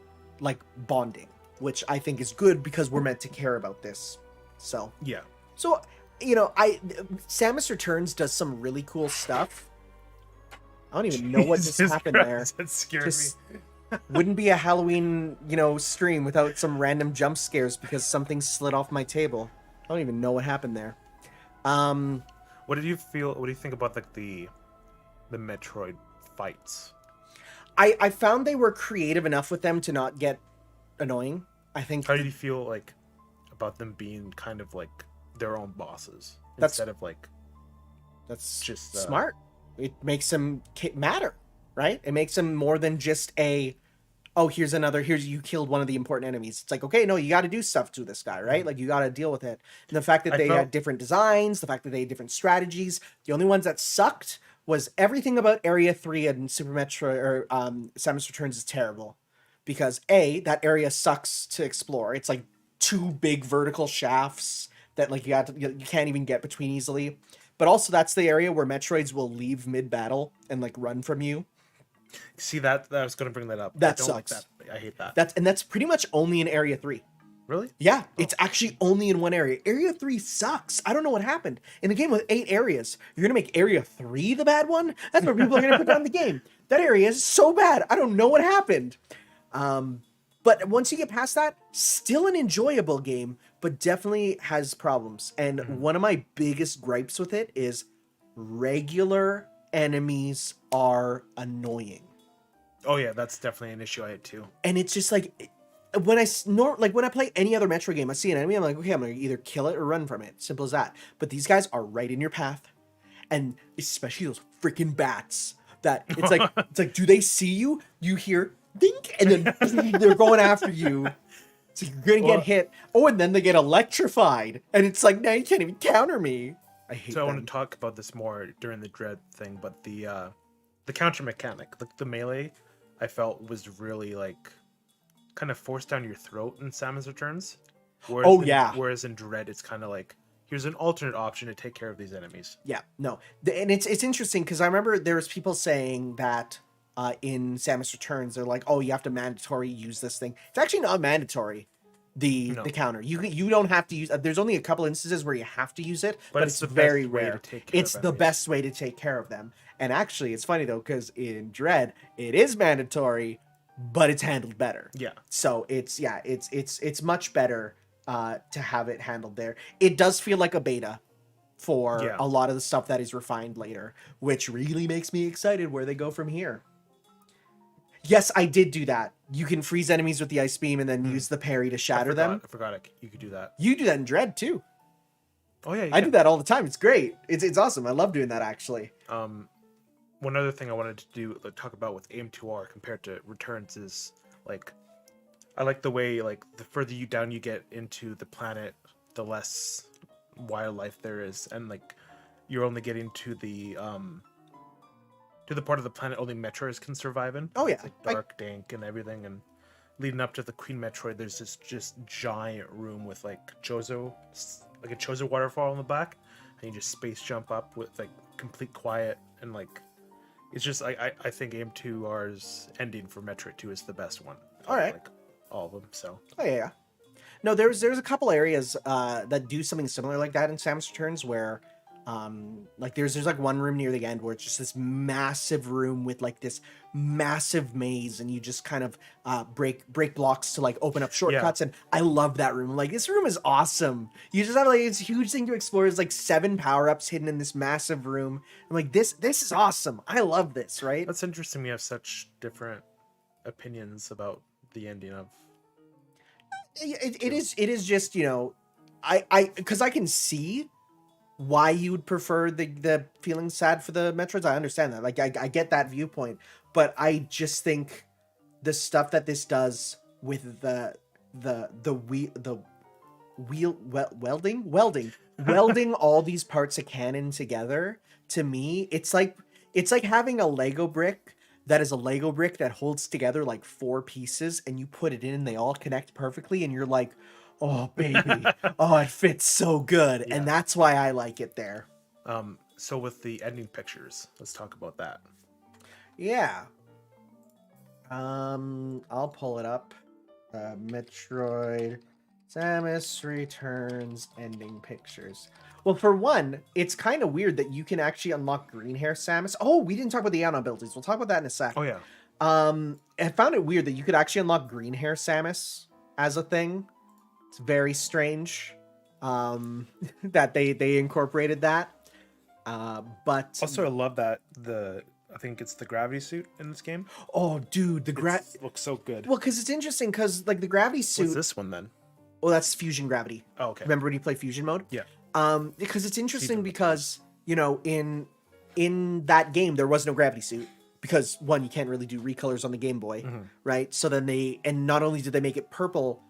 like bonding, which I think is good because we're meant to care about this. So Yeah. Samus Returns does some really cool stuff. I don't even know what just happened there. That scared me. Wouldn't be a Halloween, stream without some random jump scares because something slid off my table. I don't even know what happened there. What do you think about like the Metroid fights? I found they were creative enough with them to not get annoying. I think. How did you feel like about them being kind of like their own bosses instead of like? That's just smart. It makes them matter, right? It makes them more than just here's you killed one of the important enemies. It's like, okay, no, you got to do stuff to this guy, right? Like you got to deal with it. And the fact that they had different designs, the fact that they had different strategies. The only ones that sucked was everything about Area 3 and Super Metroid or Samus Returns is terrible. Because that area sucks to explore. It's like 2 big vertical shafts that like you can't even get between easily. But also that's the area where Metroids will leave mid-battle and like run from you. See that I was going to bring that up. That I don't sucks. Like that. I hate that. That's pretty much only in Area 3. Really? Yeah, it's actually only in one area. Area 3 sucks. I don't know what happened. In a game with 8 areas, you're going to make Area 3 the bad one? That's what people are going to put down the game. That area is so bad. I don't know what happened. But once you get past that, still an enjoyable game, but definitely has problems. And one of my biggest gripes with it is regular enemies are annoying. Oh yeah, that's definitely an issue I had too. And it's just like when I play any other Metro game, I see an enemy, I'm like, okay, I'm gonna either kill it or run from it. Simple as that. But these guys are right in your path, and especially those freaking bats. That it's like, do they see you? You hear dink, and then they're going after you. So you're gonna get hit. Oh, and then they get electrified, and it's like now you can't even counter me. I hate. So I want to talk about this more during the Dread thing, but the counter mechanic, the melee, I felt was really like kind of forced down your throat in Samus Returns. Whereas in Dread, it's kind of like here's an alternate option to take care of these enemies. Yeah, no, and it's interesting because I remember there was people saying that in Samus Returns they're like, oh, you have to mandatory use this thing. It's actually not mandatory. The counter you don't have to use. There's only a couple instances where you have to use it, but it's very rare. It's the best way to take care of them. And actually, it's funny though because in Dread it is mandatory, but it's handled better. Yeah. So it's much better to have it handled there. It does feel like a beta for a lot of the stuff that is refined later, which really makes me excited where they go from here. Yes, I did do that. You can freeze enemies with the ice beam and then use the parry to shatter them. I forgot you could do that. You do that in Dread too. Oh yeah, I do that all the time. It's great. It's awesome. I love doing that actually. One other thing I wanted to talk about with Aim2R compared to Returns is like I like the way like the further down you get into the planet, the less wildlife there is, and like you're only getting to the part of the planet only Metroids can survive in. Oh yeah, it's like dark, dank, and everything. And leading up to the Queen Metroid, there's this just giant room with like a Chozo waterfall in the back, and you just space jump up with like complete quiet and like it's just I think Aim2R's ending for Metroid 2 is the best one. All right, like all of them. So yeah. No, there's a couple areas that do something similar like that in Samus Returns where. Like there's like one room near the end where it's just this massive room with like this massive maze and you just kind of break blocks to like open up shortcuts. And I love that room. Like this room is awesome. You just have like it's a huge thing to explore. There's like 7 power-ups hidden in this massive room. I'm like this is awesome. I love this, right? That's interesting. We have such different opinions about the ending of it is just, I because I can see why you would prefer the feeling sad for the Metroids. I understand that. Like I get that viewpoint, but I just think the stuff that this does with welding all these parts of canon together, to me, it's like having a Lego brick that is a Lego brick that holds together like 4 pieces, and you put it in and they all connect perfectly, and you're like, oh baby, oh, it fits so good. Yeah. And that's why I like it there. So with the ending pictures, let's talk about that. Yeah. I'll pull it up. Metroid Samus Returns ending pictures. Well, for one, it's kind of weird that you can actually unlock green hair Samus. Oh, we didn't talk about the add-on abilities. We'll talk about that in a sec. Oh yeah. I found it weird that you could actually unlock green hair Samus as a thing. It's very strange that they incorporated that. But Also, I love that I think it's the gravity suit in this game. oh, dude, the looks so good. well, because it's interesting because like the gravity suit. What's this one then? Oh, that's fusion gravity. Oh, okay. Remember when you play fusion mode? Yeah. Because it's interesting Stevem. because you know in that game there was no gravity suit because one, you can't really do recolors on the Game Boy, right? So then not only did they make it purple,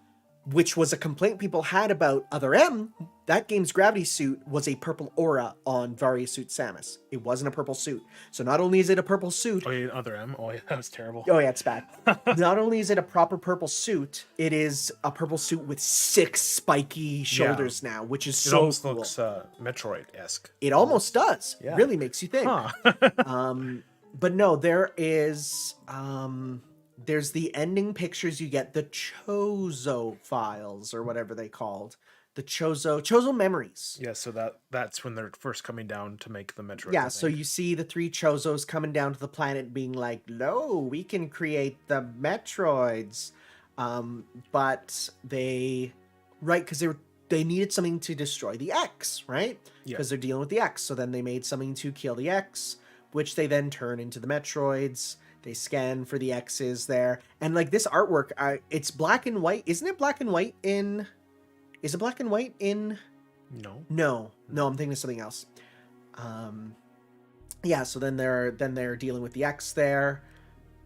which was a complaint people had about Other M, that game's gravity suit was a purple aura on Varia Suit Samus. It wasn't a purple suit. So not only is it a purple suit... Oh, yeah, Other M? Oh, yeah, that was terrible. Oh, yeah, it's bad. Not only is it a proper purple suit, it is a purple suit with 6 spiky shoulders now, which is It so almost cool. looks Metroid-esque. It almost does. Yeah. Really makes you think. Huh. But no, there is... there's the ending pictures. You get the Chozo files or whatever they called. The Chozo memories. Yeah, so that's when they're first coming down to make the Metroid. Yeah, so you see the 3 Chozos coming down to the planet being like, no, we can create the Metroids. But they... Right, because they needed something to destroy the X, right? Because they're dealing with the X. So then they made something to kill the X, which they then turn into the Metroids. They scan for the X's there. And like this artwork, it's black and white. Isn't it black and white in... Is it black and white in... No. No, I'm thinking of something else. Yeah, so then they're dealing with the X there.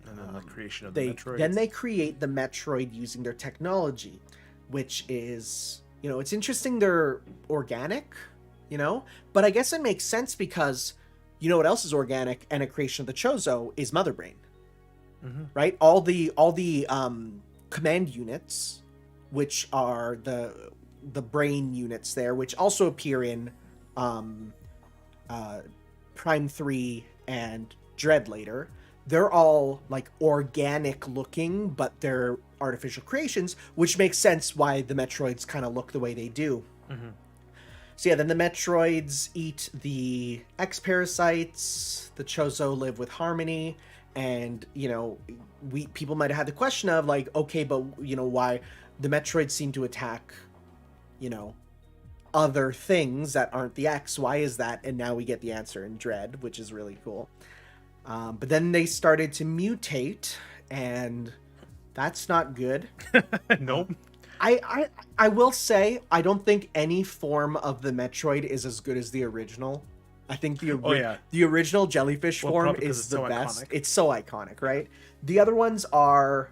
And then the creation of the Metroid. Then they create the Metroid using their technology, which is, you know, it's interesting they're organic, you know? But I guess it makes sense because, you know what else is organic and a creation of the Chozo is Mother Brain. Right? All the command units, which are the brain units there, which also appear in Prime 3 and Dread later, they're all like organic looking, but they're artificial creations, which makes sense why the Metroids kind of look the way they do. So yeah, then the Metroids eat the X-Parasites, the Chozo live with harmony, and, you know, people might have had the question of like, okay, but, you know, why the Metroids seem to attack, you know, other things that aren't the X. Why is that? And now we get the answer in Dread, which is really cool. But then they started to mutate, and that's not good. Nope. I will say, I don't think any form of the Metroid is as good as the original. I think the original jellyfish form is the best. Iconic. It's so iconic, right? The other ones are,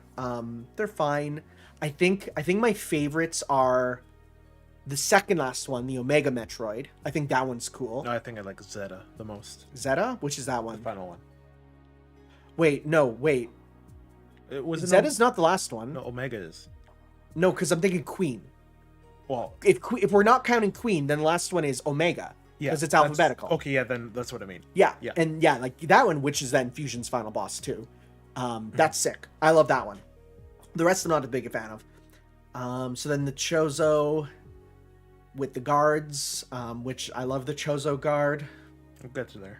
they're fine. I think my favorites are the second last one, the Omega Metroid. I think that one's cool. No, I think I like Zeta the most. Zeta? Which is that one? The final one. Wait. Zeta's not the last one. No, Omega is. No, because I'm thinking Queen. Well, if we're not counting Queen, then the last one is Omega. Yeah, because it's alphabetical. Okay, yeah, then that's what I mean. Yeah, and yeah, like that one, which is then Fusion's final boss too. That's sick. I love that one. The rest I'm not a big fan of. So then the Chozo with the guards, which I love the Chozo guard.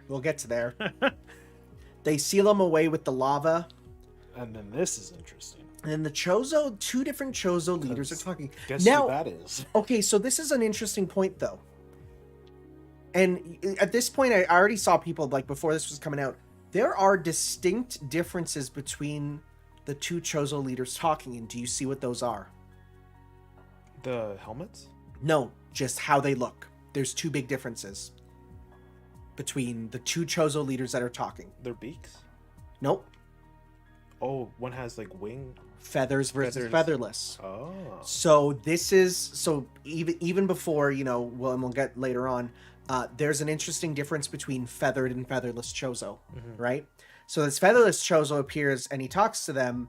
We'll get to there. They seal them away with the lava. And then this is interesting. And then the Chozo, 2 different Chozo leaders are talking. Guess who that is? Okay, so this is an interesting point though. And at this point, I already saw people, like, before this was coming out, there are distinct differences between the 2 Chozo leaders talking, and do you see what those are? The helmets? No, just how they look. There's 2 big differences between the 2 Chozo leaders that are talking. Their beaks? Nope. Oh, one has, like, wing... Feathers versus featherless. Oh. So this is... So even before, you know, well, and we'll get later on... there's an interesting difference between feathered and featherless Chozo, right? So this featherless Chozo appears and he talks to them,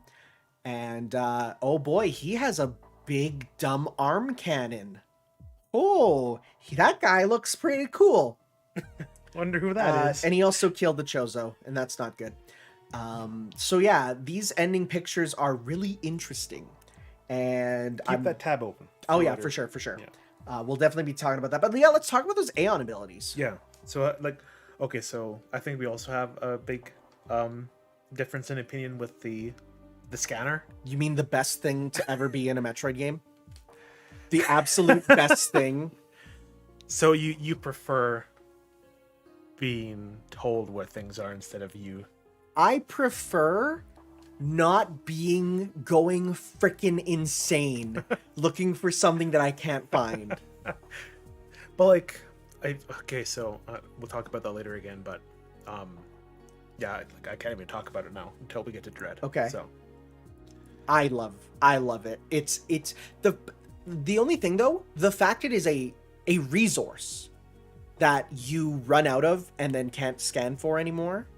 and oh boy, he has a big dumb arm cannon. Oh, that guy looks pretty cool. Wonder who that is. And he also killed the Chozo, and that's not good. So yeah, these ending pictures are really interesting, and Keep that tab open. Oh yeah, for sure. Yeah. We'll definitely be talking about that. But yeah, let's talk about those Aeon abilities. Yeah. So okay, so I think we also have a big difference in opinion with the scanner. You mean the best thing to ever be in a Metroid game? The absolute best thing. So you prefer being told where things are instead of you? I prefer not going freaking insane looking for something that I can't find. But okay, so we'll talk about that later again, but yeah, I can't even talk about it now until we get to Dread. Okay. So I love it. It's the only thing though, the fact it is a resource that you run out of and then can't scan for anymore.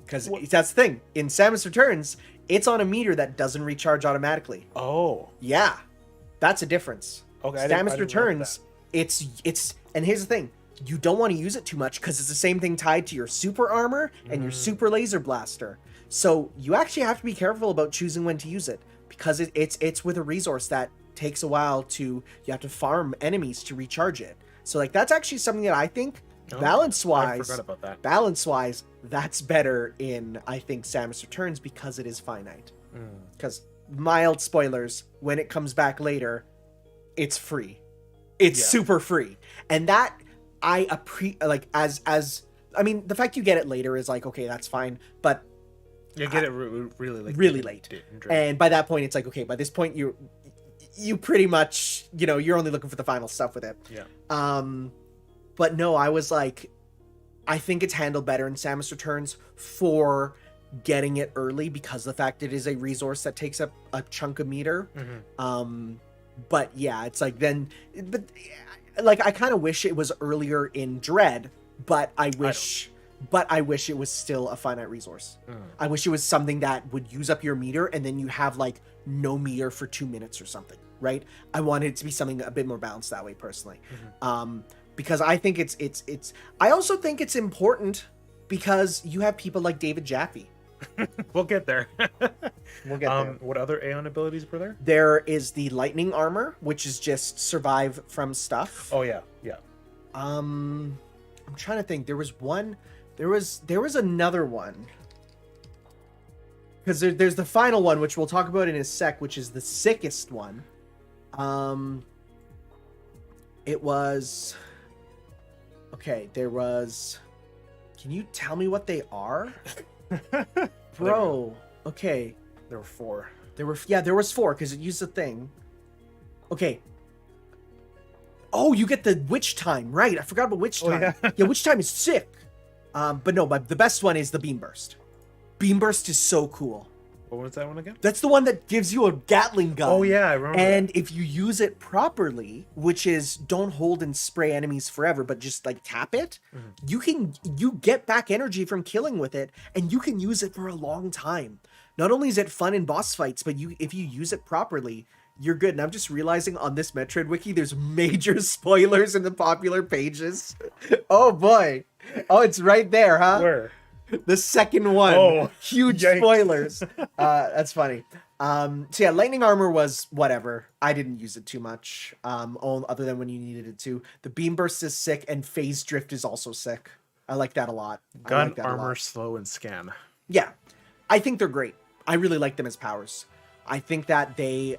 Because that's the thing. In Samus Returns, it's on a meter that doesn't recharge automatically. Oh. Yeah. That's a difference. Okay. Samus Returns, it's and here's the thing. You don't want to use it too much because it's the same thing tied to your super armor and your super laser blaster. So you actually have to be careful about choosing when to use it, because it's with a resource that takes a while you have to farm enemies to recharge it. So that's actually something that I think balance-wise, I forgot about that. Balance-wise, that's better in, I think, Samus Returns because it is finite. Because mild spoilers, when it comes back later, it's free. It's super free. And that I mean, the fact you get it later is okay, that's fine. But you get it really late. And by that point, it's okay, by this point, you pretty much, you're only looking for the final stuff with it. Yeah. But no, I was I think it's handled better in Samus Returns for getting it early because the fact it is a resource that takes up a chunk of meter. But yeah, it's I kind of wish it was earlier in Dread, but I wish it was still a finite resource. I wish it was something that would use up your meter and then you have no meter for 2 minutes or something, right? I wanted it to be something a bit more balanced that way personally. Because I think I also think it's important because you have people like David Jaffe. We'll get there. We'll get there. What other Aeon abilities were there? There is the lightning armor, which is just survive from stuff. Oh yeah. I'm trying to think. There was another one. Because there's the final one, which we'll talk about in a sec, which is the sickest one. It was... Okay, there was... Can you tell me what they are? Bro, okay. There were 4. There was 4, because it used the thing. Okay. Oh, you get the Witch Time, right. I forgot about Witch Time. Oh, yeah. Yeah, Witch Time is sick. But no, the best one is the Beam Burst. Beam Burst is so cool. What was that one again? That's the one that gives you a Gatling gun. Oh yeah, I remember. And if you use it properly, which is don't hold and spray enemies forever, but just tap it, you get back energy from killing with it, and you can use it for a long time. Not only is it fun in boss fights, but if you use it properly, you're good. And I'm just realizing on this Metroid wiki, there's major spoilers in the popular pages. Oh boy. Oh, it's right there, huh? Where? The second one. Oh, huge yikes. Spoilers. That's funny. So yeah, lightning armor was whatever. I didn't use it too much. Other than when you needed it to. The beam burst is sick, and phase drift is also sick. I like that a lot. Gun, armor, slow, and scan. Yeah, I think they're great. I really like them as powers. I think that they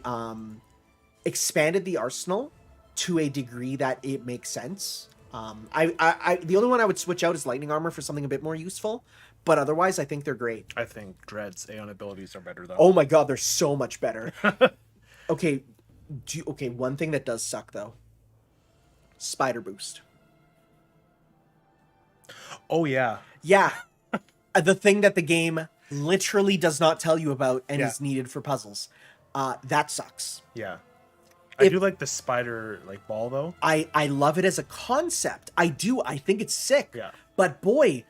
expanded the arsenal to a degree that it makes sense. The only one I would switch out is lightning armor for something a bit more useful, but otherwise I think they're great. I think Dread's Aeon abilities are better though. Oh my god, they're so much better. Okay, one thing that does suck though. Spider boost. Oh yeah. Yeah. The thing that the game literally does not tell you about and is needed for puzzles. That sucks. Yeah. I do like the spider ball though. I love it as a concept. I do. I think it's sick. Yeah. But boy,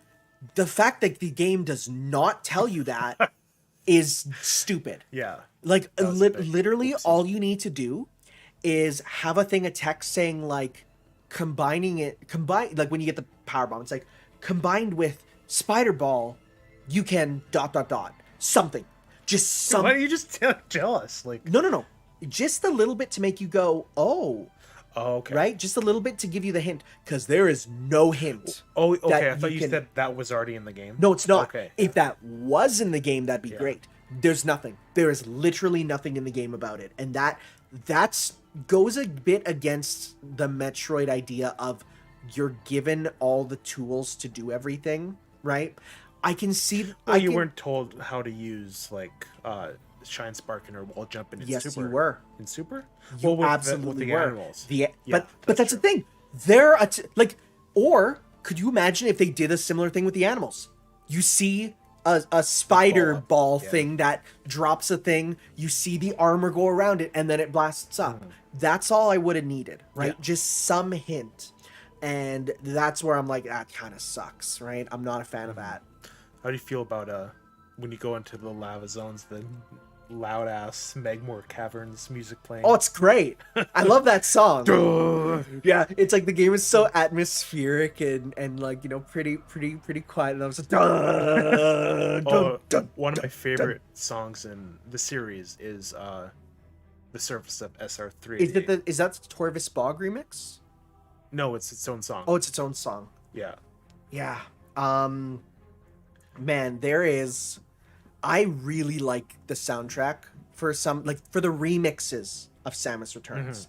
The fact that the game does not tell you that is stupid. Yeah. Like That was a big literally oopsie. all you need to do is have a thing of text saying like like when you get the power bomb, it's like combined with spider ball, you can ... something. Just something. Why don't you just tell us? Like, No. Just a little bit to make you go, oh, okay. right? Just a little bit to give you the hint, because there is no hint. Oh, okay. that I thought you you can- said that was already in the game. No, it's not. Okay. If that was in the game, that'd be Yeah. great. There's nothing. There is literally nothing in the game about it, and that's goes a bit against the Metroid idea of you're given all the tools to do everything, right? I can see. Well, you weren't told how to use like shine sparking or wall jumping in Yes, Super. you were. In Super? You with absolutely with the were. animals. Yeah, Yeah, but that's the true. thing. They're like, or could you imagine if they did a similar thing with the animals? You see a spider ball yeah. thing that drops a thing. You see the armor go around it, and then it blasts up. That's all I would have needed, right? Yeah. Just some hint, and that's where I'm like, that kind of sucks, right? I'm not a fan of that. How do you feel about when you go into the lava zones, the loud ass Megmore Caverns music playing? Oh, it's great. I love that song. Yeah, it's like the game is so atmospheric and like, you know, pretty quiet, and I was like, one of my favorite songs in the series is The Surface of SR3. is that Torvis Bog remix? No, it's its own song. Oh, it's its own song. Yeah. Yeah. Man, I really like the soundtrack for for the remixes of Samus Returns.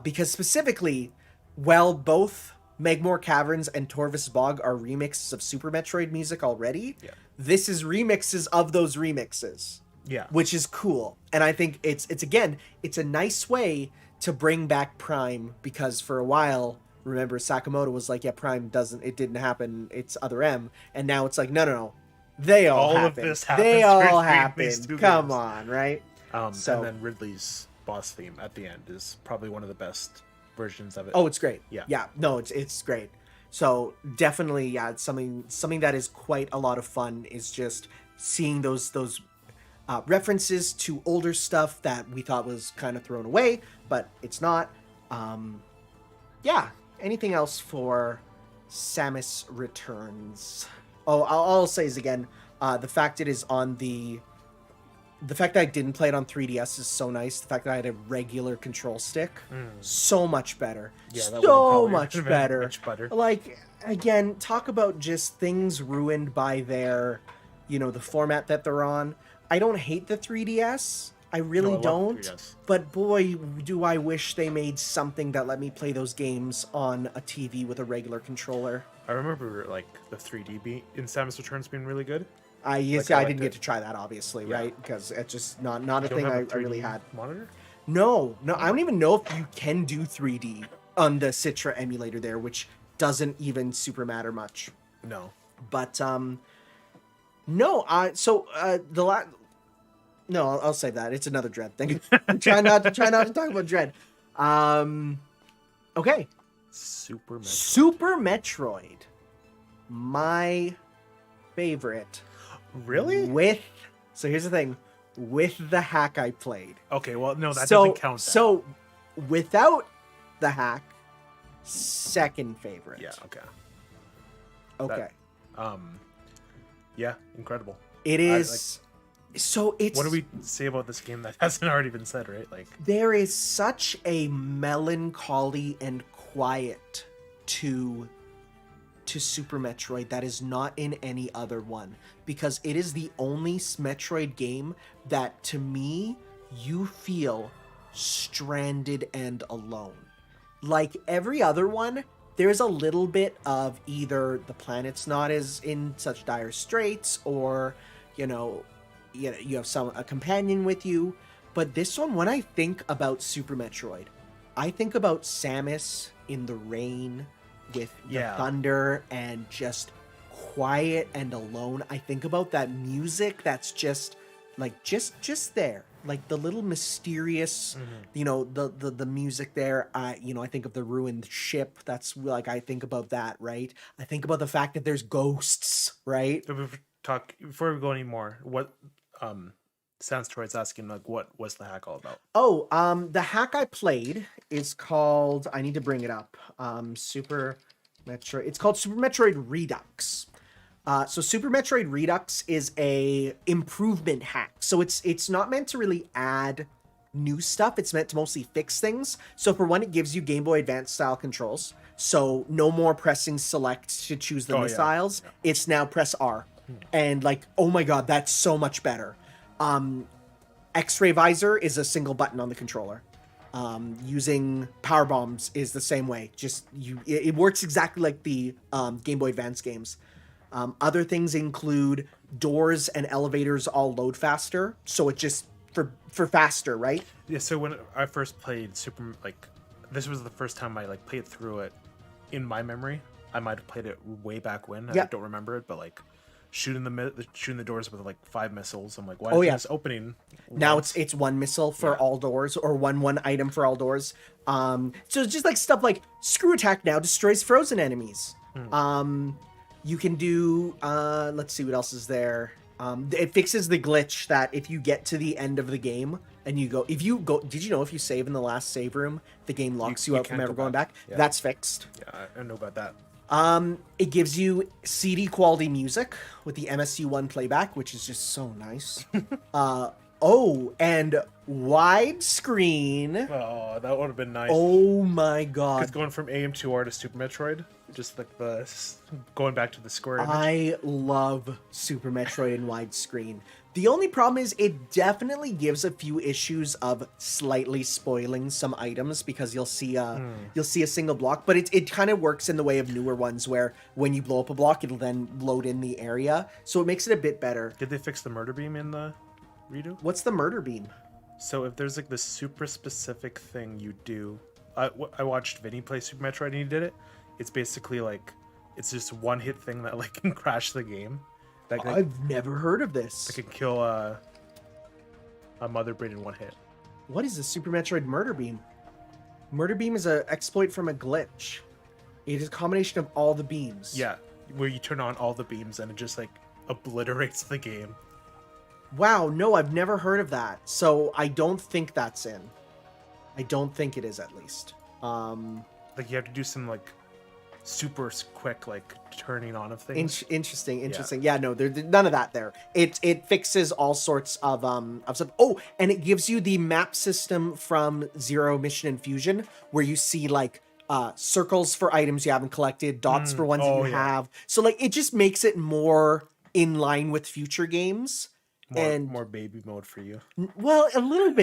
Because specifically, while both Megmore Caverns and Torvis Bog are remixes of Super Metroid music already, this is remixes of those remixes. Yeah. Which is cool. And I think it's a nice way to bring back Prime, because for a while, remember, Sakamoto was like, yeah, Prime didn't happen, it's Other M, and now it's like, no. They all happen. Of this happens. They all between happen. these two Come games. on, right? So- and then Ridley's boss theme at the end is probably one of the best versions of it. Oh, it's great. Yeah. Yeah. No, it's great. So definitely, yeah, it's something that is quite a lot of fun, is just seeing those references to older stuff that we thought was kind of thrown away, but it's not. Yeah. Anything else for Samus Returns? Oh, I'll say is again, the fact it is on the fact that I didn't play it on 3DS is so nice. The fact that I had a regular control stick, so much better. Yeah, that So would've much been better. much better. Like, again, talk about just things ruined by their, the format that they're on. I don't hate the 3DS. I really No, I love don't. 3DS. But boy, do I wish they made something that let me play those games on a TV with a regular controller. I remember like the 3D in Samus Returns being really good. I Like, I I didn't liked get it. to try that, obviously, Yeah. right? Because it's just not a You don't thing have I a 3D really had. monitor. No, I don't even know if you can do 3D on the Citra emulator there, which doesn't even super matter much. No. But no, no, I'll save that. It's another Dread thing. try not to talk about Dread. Okay, Super Metroid. Super Metroid, my favorite. Really? So here's the thing, with the hack I played. Okay, well, no, that doesn't count. Then. So without the hack, second favorite. Yeah. Okay. Okay. Yeah, incredible. It is. So it's. What do we say about this game that hasn't already been said? Right? Like, There is such a melancholy and quiet to Super Metroid that is not in any other one, because it is the only Metroid game that, to me, you feel stranded and alone. Like every other one, there's a little bit of either the planet's not as in such dire straits, or you have a companion with you. But this one, when I think about Super Metroid, I think about Samus in the rain with the thunder and just quiet and alone. I think about that music that's just like just there, like the little mysterious, the music there. I think of the ruined ship. That's like, I think about that, right? I think about the fact that there's ghosts right? Before we go any more, what Sandstroid's asking, like, what was the hack all about? Oh, the hack I played is called, I need to bring it up. Super Metroid. It's called Super Metroid Redux. So Super Metroid Redux is a improvement hack. So it's not meant to really add new stuff. It's meant to mostly fix things. So for one, it gives you Game Boy Advance style controls. So no more pressing select to choose the missiles. Yeah. It's now press R. And like, oh my god, that's so much better. X-ray visor is a single button on the controller. Using power bombs is the same way. It works exactly like the Game Boy Advance games. Other things include doors and elevators all load faster, so it just for faster, right? Yeah. So when I first played this was the first time I like played through it. In my memory, I might have played it way back when. I don't remember it, but like shooting the doors with like 5 missiles. I'm like, why is this opening? Now it's 1 missile for all doors, or one item for all doors. So it's just like stuff like screw attack now destroys frozen enemies. You can do let's see what else is there. It fixes the glitch that if you get to the end of the game and did you know if you save in the last save room, the game locks you out from ever going back? Yeah. That's fixed. Yeah, I know about that. It gives you CD quality music with the MSU1 playback, which is just so nice. And widescreen. Oh, that would have been nice. Oh my god. It's going from AM2R to Super Metroid, just like going back to the square image. I love Super Metroid in widescreen. The only problem is it definitely gives a few issues of slightly spoiling some items because you'll see a single block, but it kind of works in the way of newer ones where when you blow up a block, it'll then load in the area, so it makes it a bit better. Did they fix the murder beam in the redo? What's the murder beam? So if there's like this super specific thing you do, I watched Vinny play Super Metroid and he did it. It's basically like it's just one hit thing that like can crash the game. I've never heard of this. I can kill a Mother Brain in one hit. What is the Super Metroid Murder Beam? Murder Beam is an exploit from a glitch. It is a combination of all the beams. Yeah, where you turn on all the beams and it just like obliterates the game. Wow, no, I've never heard of that. So I don't think that's in. I don't think it is, at least. Like you have to do some like super quick like turning on of things. Interesting. Yeah, no, there's none of that there. It fixes all sorts of stuff. Oh, and it gives you the map system from Zero Mission Infusion where you see like circles for items you haven't collected, dots for ones you have. So like it just makes it more in line with future games. More baby mode for you. Well, a little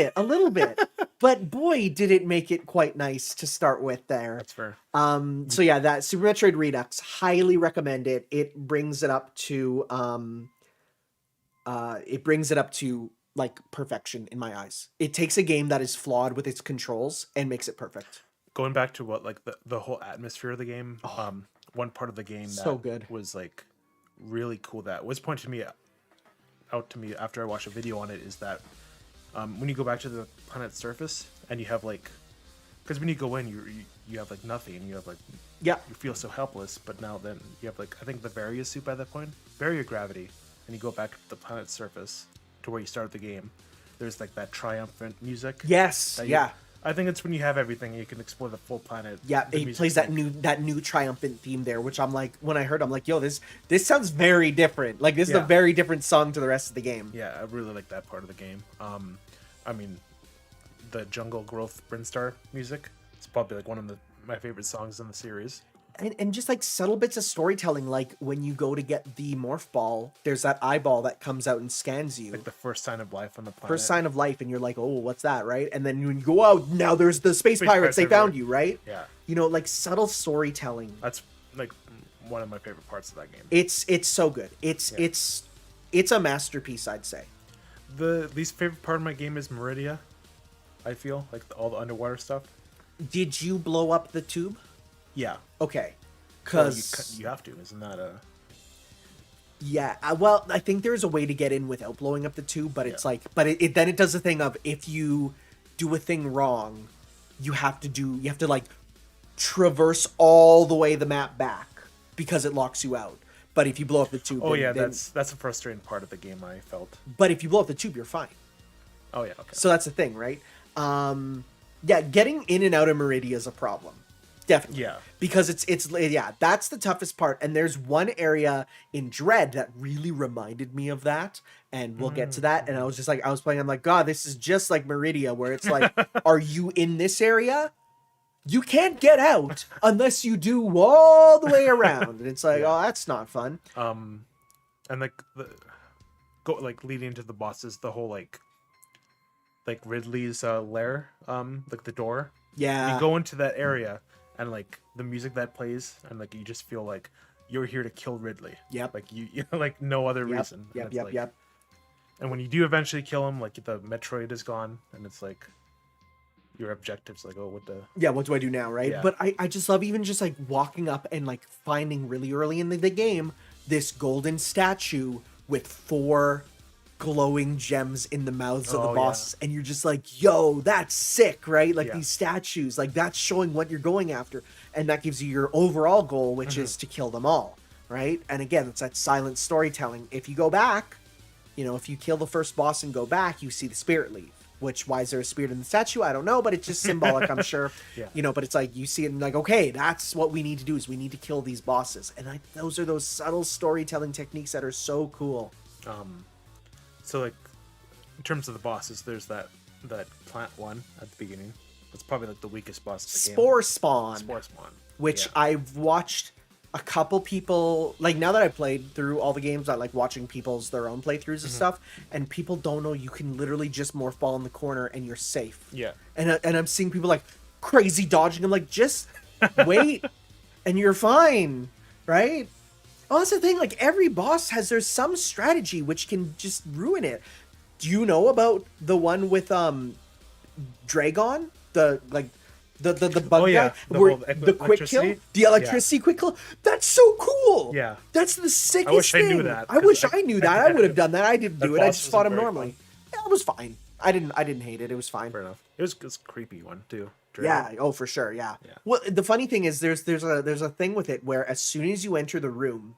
bit. But boy, did it make it quite nice to start with there. That's fair. So yeah, that Super Metroid Redux, highly recommend it. It brings it up to like perfection in my eyes. It takes a game that is flawed with its controls and makes it perfect. Going back to what like the whole atmosphere of the game, one part of the game that was like really cool that was pointed out to me after I watched a video on it is that when you go back to the planet's surface and you have like, because when you go in you have like nothing, you have like you feel so helpless, but now then you have like I think the Varia suit by that point, Varia gravity, and you go back to the planet's surface to where you start the game. There's like that triumphant music. Yes. I think it's when you have everything you can explore the full planet. Yeah, he plays that new triumphant theme there, which I'm like, when I heard, I'm like, yo, this sounds very different. Like this is a very different song to the rest of the game. Yeah, I really like that part of the game. I mean, the Jungle Growth Brinstar music. It's probably like one of my favorite songs in the series. And just like subtle bits of storytelling, like when you go to get the morph ball, there's that eyeball that comes out and scans you. Like the first sign of life on the planet. First sign of life, and you're like, oh, what's that, right? And then when you go out, now there's the space pirates, they found you, right? Yeah. You know, like subtle storytelling. That's like one of my favorite parts of that game. It's so good. It's a masterpiece, I'd say. The least favorite part of my game is Meridia, I feel, like all the underwater stuff. Did you blow up the tube? Yeah. Okay. Because you have to, isn't that a... Yeah, well, I think there's a way to get in without blowing up the tube, but it's like... But then it does the thing of, if you do a thing wrong, you have to like, traverse all the way the map back, because it locks you out. But if you blow up the tube, Oh then- yeah, then- that's a frustrating part of the game. I felt. But if you blow up the tube, you're fine. Oh yeah, okay. So that's the thing, right? Yeah, getting in and out of Meridia is a problem. Definitely. Yeah. Because it's that's the toughest part. And there's one area in Dread that really reminded me of that. And we'll get to that. And I was just like, I was playing, I'm like, God, this is just like Meridia, where it's like, are you in this area? You can't get out unless you do all the way around. And it's like, oh, that's not fun. And like leading to the bosses, the whole like Ridley's lair, like the door. Yeah. You go into that area and like the music that plays and like you just feel like you're here to kill Ridley. Yep. Like you like no other reason. And it's like, And when you do eventually kill him, like the Metroid is gone and it's like your objective's like, oh, what the... Yeah, what do I do now, right? Yeah. But I just love even just like walking up and like finding really early in the game this golden statue with 4 glowing gems in the mouths of the bosses, and you're just like, yo, that's sick, right? Like these statues, like that's showing what you're going after, and that gives you your overall goal, which is to kill them all, right? And again, it's that silent storytelling. If you go back, you know, if you kill the first boss and go back, you see the spirit leave. Which, why is there a spirit in the statue? I don't know, but it's just symbolic, I'm sure. You know, but it's like, you see it and like, okay, that's what we need to do, is we need to kill these bosses. And those are those subtle storytelling techniques that are so cool. So like, in terms of the bosses, there's that plant one at the beginning. That's probably like the weakest boss of the game. Spore Spawn. Which I've watched a couple people, like now that I played through all the games, I like watching their own playthroughs and stuff, and people don't know you can literally just morph ball in the corner and you're safe. Yeah. And I'm seeing people like crazy dodging. I'm like, just wait and you're fine, right? Oh, that's the thing. Like every boss there's some strategy which can just ruin it. Do you know about the one with Dragon? The bug guy, the quick kill, the electricity quick kill. That's so cool. Yeah, that's the sickest. I wish thing. I knew that. I wish I knew that. I would have done that. I didn't do it. I just fought him normally. Fun. Yeah, it was fine. I didn't hate it. It was fine. Fair enough. It was a creepy one too. Yeah. Oh, for sure. Yeah. Well, the funny thing is, there's a thing with it where as soon as you enter the room,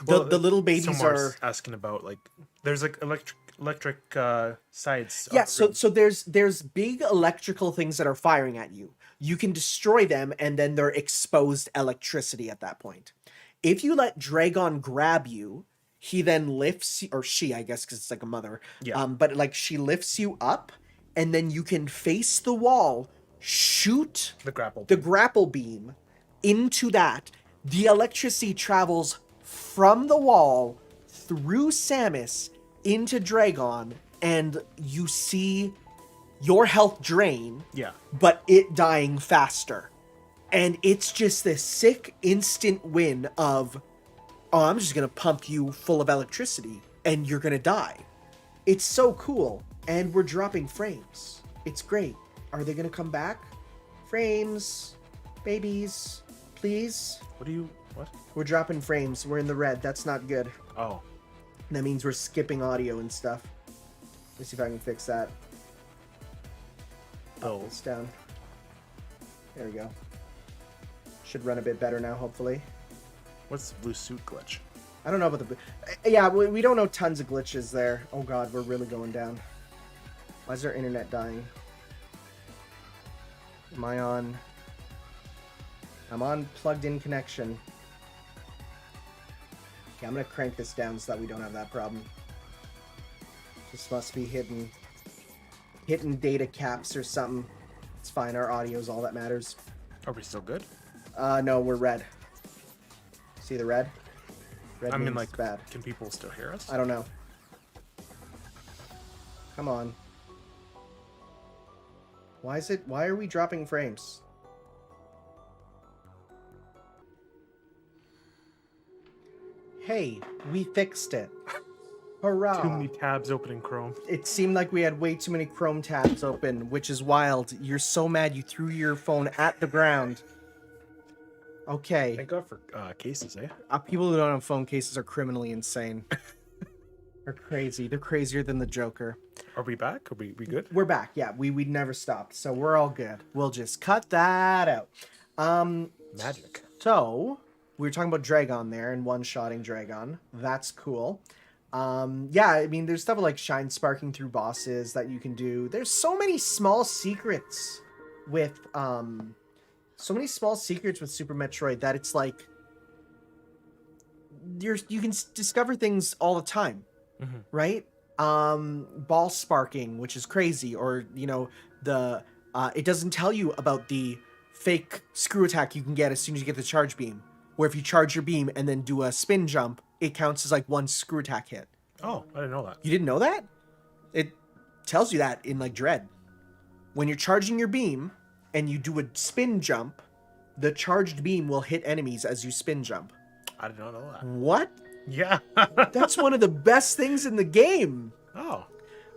the little babies are asking about like there's like electric sides. Yeah, so there's big electrical things that are firing at you. You can destroy them, and then they're exposed electricity at that point. If you let Dragon grab you, he then lifts, or she, I guess, because it's like a mother. Yeah. But like she lifts you up, and then you can face the wall, shoot the grapple beam into that. The electricity travels from the wall through Samus into Dragon, and you see your health drain, but it dying faster. And it's just this sick instant win of, oh, I'm just gonna pump you full of electricity and you're gonna die. It's so cool. And we're dropping frames. It's great. Are they gonna come back? Frames, babies, please. What? We're dropping frames. We're in the red. That's not good. Oh. That means we're skipping audio and stuff. Let's see if I can fix that. Oh, it's down. There we go. Should run a bit better now, hopefully. What's the blue suit glitch? I don't know about the... Yeah, we don't know tons of glitches there. Oh god, we're really going down. Why is our internet dying? Am I on... I'm on plugged-in connection. Okay, I'm gonna crank this down so that we don't have that problem. This must be hitting data caps or something. It's fine, our audio is all that matters. Are we still good? No, we're red. See the red? Red means like, bad. Can people still hear us? I don't know. Come on. Why are we dropping frames? Hey, we fixed it. Hurrah. Too many tabs open in Chrome. It seemed like we had way too many Chrome tabs open, which is wild. You're so mad you threw your phone at the ground. Okay. Thank God for cases, eh? People who don't have phone cases are criminally insane. They're crazy. They're crazier than the Joker. Are we back? Are we good? We're back. Yeah, we never stopped, so we're all good. We'll just cut that out. Magic. So we were talking about Dragon there and one-shotting Dragon. That's cool. Yeah, I mean, there's stuff like shine sparking through bosses that you can do. There's so many small secrets with Super Metroid that it's like you can discover things all the time, right? Ball sparking, which is crazy, or the it doesn't tell you about the fake screw attack you can get as soon as you get the charge beam, where if you charge your beam and then do a spin jump, it counts as like one screw attack hit. Oh, I didn't know that. You didn't know that? It tells you that in like Dread. When you're charging your beam and you do a spin jump, the charged beam will hit enemies as you spin jump. I did not know that. What? Yeah. That's one of the best things in the game. Oh.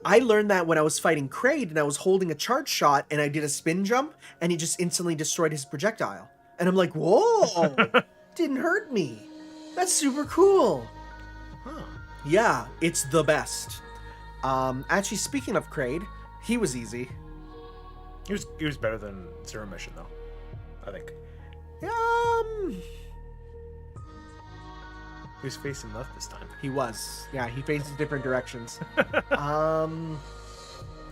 I learned that when I was fighting Kraid and I was holding a charge shot and I did a spin jump and he just instantly destroyed his projectile. And I'm like, whoa, didn't hurt me. That's super cool. Huh. Yeah, it's the best. Actually, speaking of Kraid, he was easy. He was better than Zero Mission though, I think. He was facing left this time. He was. Yeah, he faces different directions.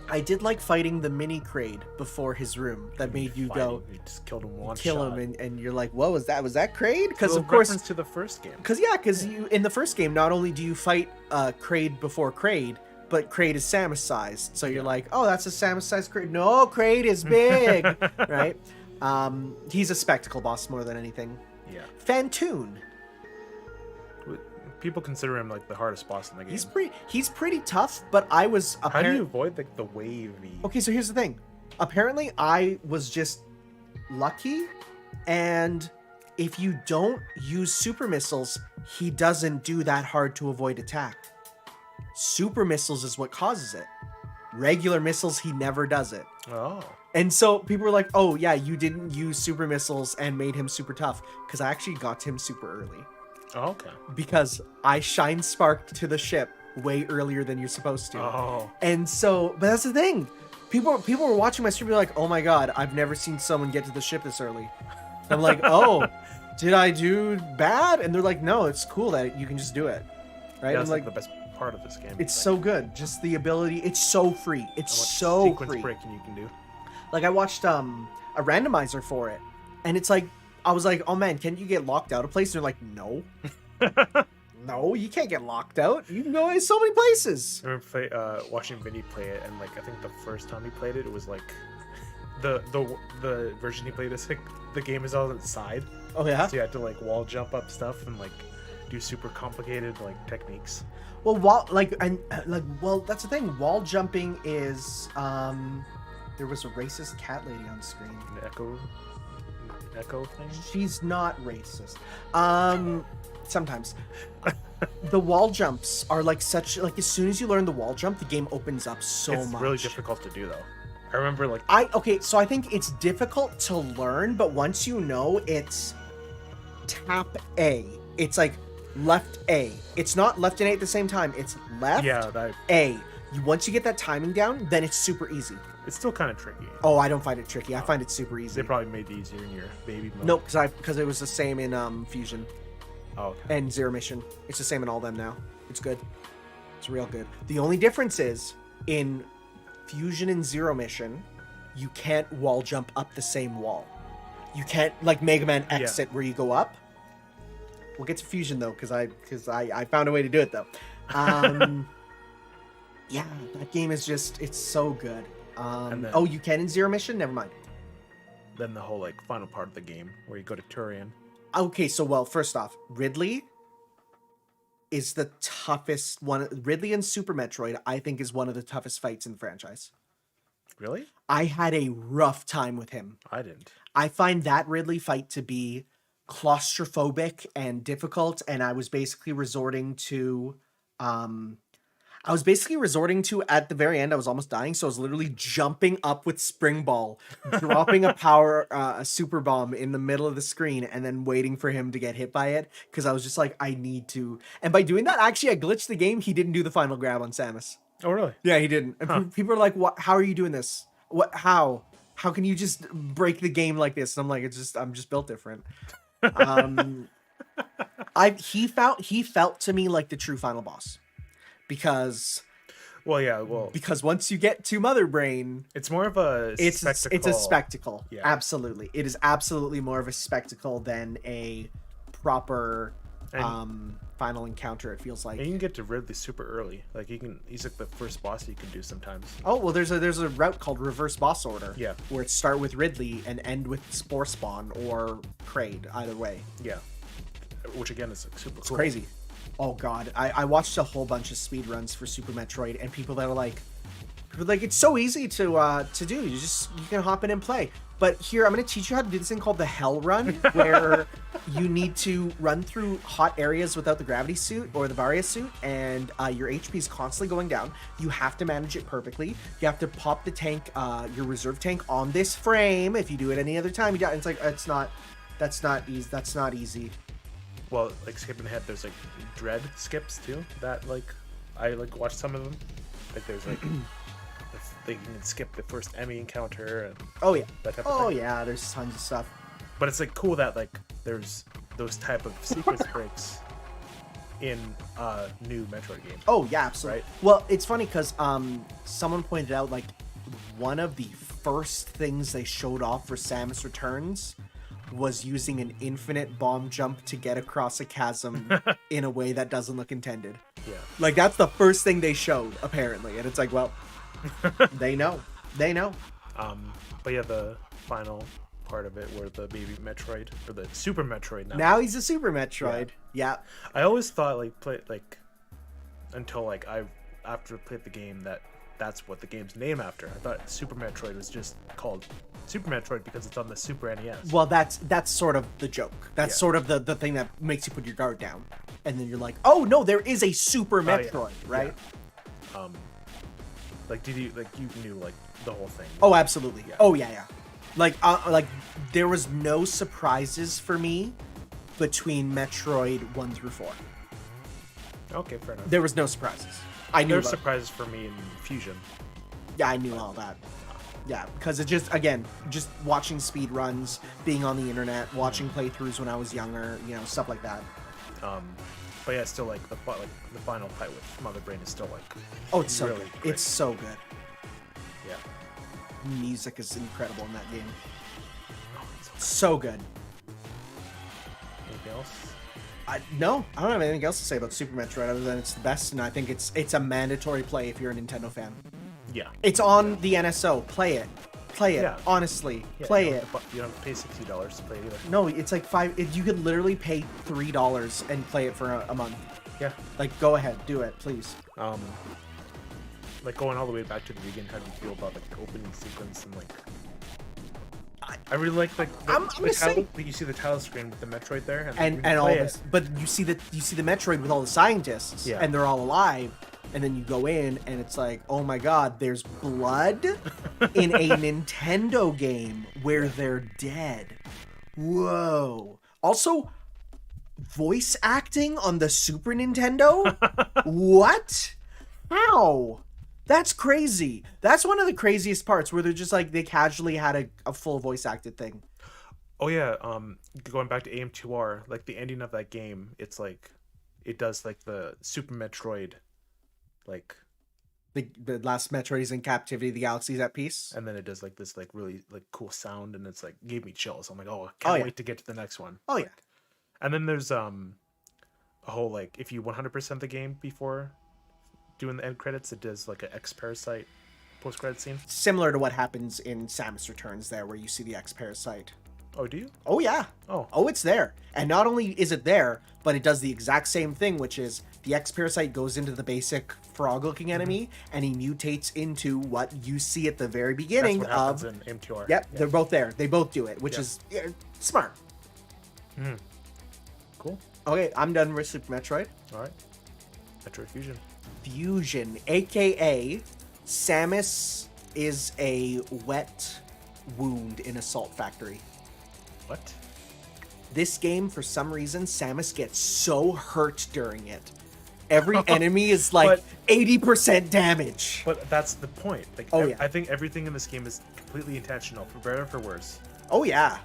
I did like fighting the mini Kraid before his room that made you go. You just killed him one kill shot. him and you're like, what was that? Was that Kraid? Because of reference course, to the first game. because you in the first game, not only do you fight Kraid before Kraid, but Kraid is Samus sized. So you're like, oh, that's a Samus sized Kraid. No, Kraid is big, right? He's a spectacle boss more than anything. Yeah. Fantoon. People consider him like the hardest boss in the game. He's pretty tough, but I was How do you avoid the wavy? Okay, so here's the thing. Apparently, I was just lucky, and if you don't use super missiles, he doesn't do that hard to avoid attack. Super missiles is what causes it. Regular missiles, he never does it. Oh. And so people were like, oh yeah, you didn't use super missiles and made him super tough, because I actually got to him super early. Oh, okay. Because I shine sparked to the ship way earlier than you're supposed to. Oh. And so, but that's the thing. People were watching my stream and be like, oh my god, I've never seen someone get to the ship this early. And I'm like, oh, did I do bad? And they're like, no, it's cool that you can just do it. Right? Yeah, that's like the best part of this game. It's so good. Just the ability. It's so free. It's How much so sequence free. breaking you can do. Like I watched a randomizer for it. And it's like, I was like, oh man, can you get locked out of place? And they're like, no. No, you can't get locked out. You can go in so many places. I remember watching Vinny play it, and like I think the first time he played it, it was like the version he played is like the game is all on its side. Oh yeah. So you had to like wall jump up stuff and like do super complicated like techniques. Well, that's the thing. Wall jumping is there was a racist cat lady on screen. An echo thing. She's not racist. Sometimes. The wall jumps are like such like as soon as you learn the wall jump, the game opens up so It's much. really difficult to do though. I remember like so I think it's difficult to learn, but once you know, it's tap A. It's like left A. It's not left and A at the same time. It's left A. Once you get that timing down, then it's super easy. It's still kind of tricky. Oh, I don't find it tricky. I find it super easy. They probably made it easier in your baby mode. Nope, because it was the same in Fusion. Oh, okay. And Zero Mission. It's the same in all them now. It's good. It's real good. The only difference is in Fusion and Zero Mission, you can't wall jump up the same wall. You can't like Mega Man exit where you go up. We'll get to Fusion though, because I found a way to do it though. Yeah, that game is just it's so good. You can in Zero Mission? Never mind. Then the whole like final part of the game where you go to Turian. Okay, so first off, Ridley is the toughest one. Ridley in Super Metroid, I think, is one of the toughest fights in the franchise. Really? I had a rough time with him. I didn't. I find that Ridley fight to be claustrophobic and difficult, and I was basically resorting to at the very end, I was almost dying, so I was literally jumping up with Spring Ball, dropping a super bomb in the middle of the screen, and then waiting for him to get hit by it, because I was just like, I need to. And by doing that, actually, I glitched the game. He didn't do the final grab on Samus. Oh, really? Yeah, he didn't. And people are like, "What? How are you doing this? What? How can you just break the game like this?" And I'm like, I'm just built different. He felt to me like the true final boss, because once you get to Mother Brain, it's more of a spectacle. It's a spectacle. Yeah. Absolutely, it is absolutely more of a spectacle than a proper final encounter. It feels like. And you can get to Ridley super early. Like he's like the first boss you can do sometimes. Oh well, there's a route called Reverse Boss Order. Yeah. Where it start with Ridley and end with Spore Spawn or Kraid. Either way. Yeah. Which again is like super cool. It's crazy. Oh god, I watched a whole bunch of speed runs for Super Metroid, and people that are like it's so easy to do. You can hop in and play. But here, I'm going to teach you how to do this thing called the Hell Run, where you need to run through hot areas without the gravity suit or the Varia suit, and your HP is constantly going down. You have to manage it perfectly. You have to pop the tank, your reserve tank, on this frame. If you do it any other time, it's like that's not easy. Well, like skipping ahead, there's like dread skips too. That like I like watch some of them. Like there's like. They can skip the first Emmy encounter and that type of thing. Yeah, there's tons of stuff. But it's like cool that like there's those type of sequence breaks in new Metroid games. Oh yeah, absolutely. Right? Well, it's funny because someone pointed out like one of the first things they showed off for Samus Returns was using an infinite bomb jump to get across a chasm in a way that doesn't look intended. Yeah. Like that's the first thing they showed apparently, and it's like, well, they know. But yeah, the final part of it where the baby Metroid or the Super Metroid now he's a Super Metroid. Yeah. I always thought until I after played the game that's what the game's named after. I thought Super Metroid was just called Super Metroid because it's on the Super NES. Well, that's sort of the joke. That's sort of the thing that makes you put your guard down, and then you're like, oh no, there is a Super Metroid, right? Yeah. Did you you knew the whole thing? Oh, absolutely. Yeah. Oh yeah. Like there was no surprises for me between Metroid 1 through 4. Okay, fair enough. There was no surprises. I knew there were surprises for me in Fusion. Yeah, I knew all that. Yeah, because it just watching speed runs, being on the internet, watching playthroughs when I was younger, stuff like that. But yeah, still the final fight with Mother Brain is still it's so really good. Great. It's so good. Yeah. Music is incredible in that game. So good. Anything else? No, I don't have anything else to say about Super Metroid other than it's the best, and I think it's a mandatory play if you're a Nintendo fan. Yeah. It's on the NSO. Play it. Yeah. Honestly, play it. You don't have to pay $60 to play it either. No, it's like you could literally pay $3 and play it for a month. Yeah. Go ahead, do it, please. Going all the way back to the beginning, how do you feel about the opening sequence and I really like the title. You see the title screen with the Metroid there, and all this. But you see the Metroid with all the scientists, and they're all alive. And then you go in, and it's like, oh my god, there's blood in a Nintendo game where they're dead. Whoa. Also, voice acting on the Super Nintendo? What? How? That's crazy. That's one of the craziest parts where they're just they casually had a full voice acted thing. Oh yeah, going back to AM2R, the ending of that game, it's it does the Super Metroid. The last Metroid is in captivity, the galaxy's at peace, and then it does this really cool sound, and it's gave me chills. I'm I can't wait to get to the next one. Oh yeah. And then there's a whole if you 100% the game before doing the end credits, it does an X Parasite post credit scene, similar to what happens in Samus Returns there, where you see the X Parasite. Oh, do you? Oh yeah. Oh, it's there. And not only is it there, but it does the exact same thing, which is the X Parasite goes into the basic frog-looking enemy, and he mutates into what you see at the very beginning. That's what happens in MTR. Yep, they're both there. They both do it, which is smart. Cool. Okay, I'm done with Super Metroid. All right. Metroid Fusion. Fusion, aka Samus is a wet wound in a salt factory. What? This game, for some reason, Samus gets so hurt during it. Every enemy is 80% damage. But that's the point. I think everything in this game is completely intentional, for better or for worse. Oh yeah.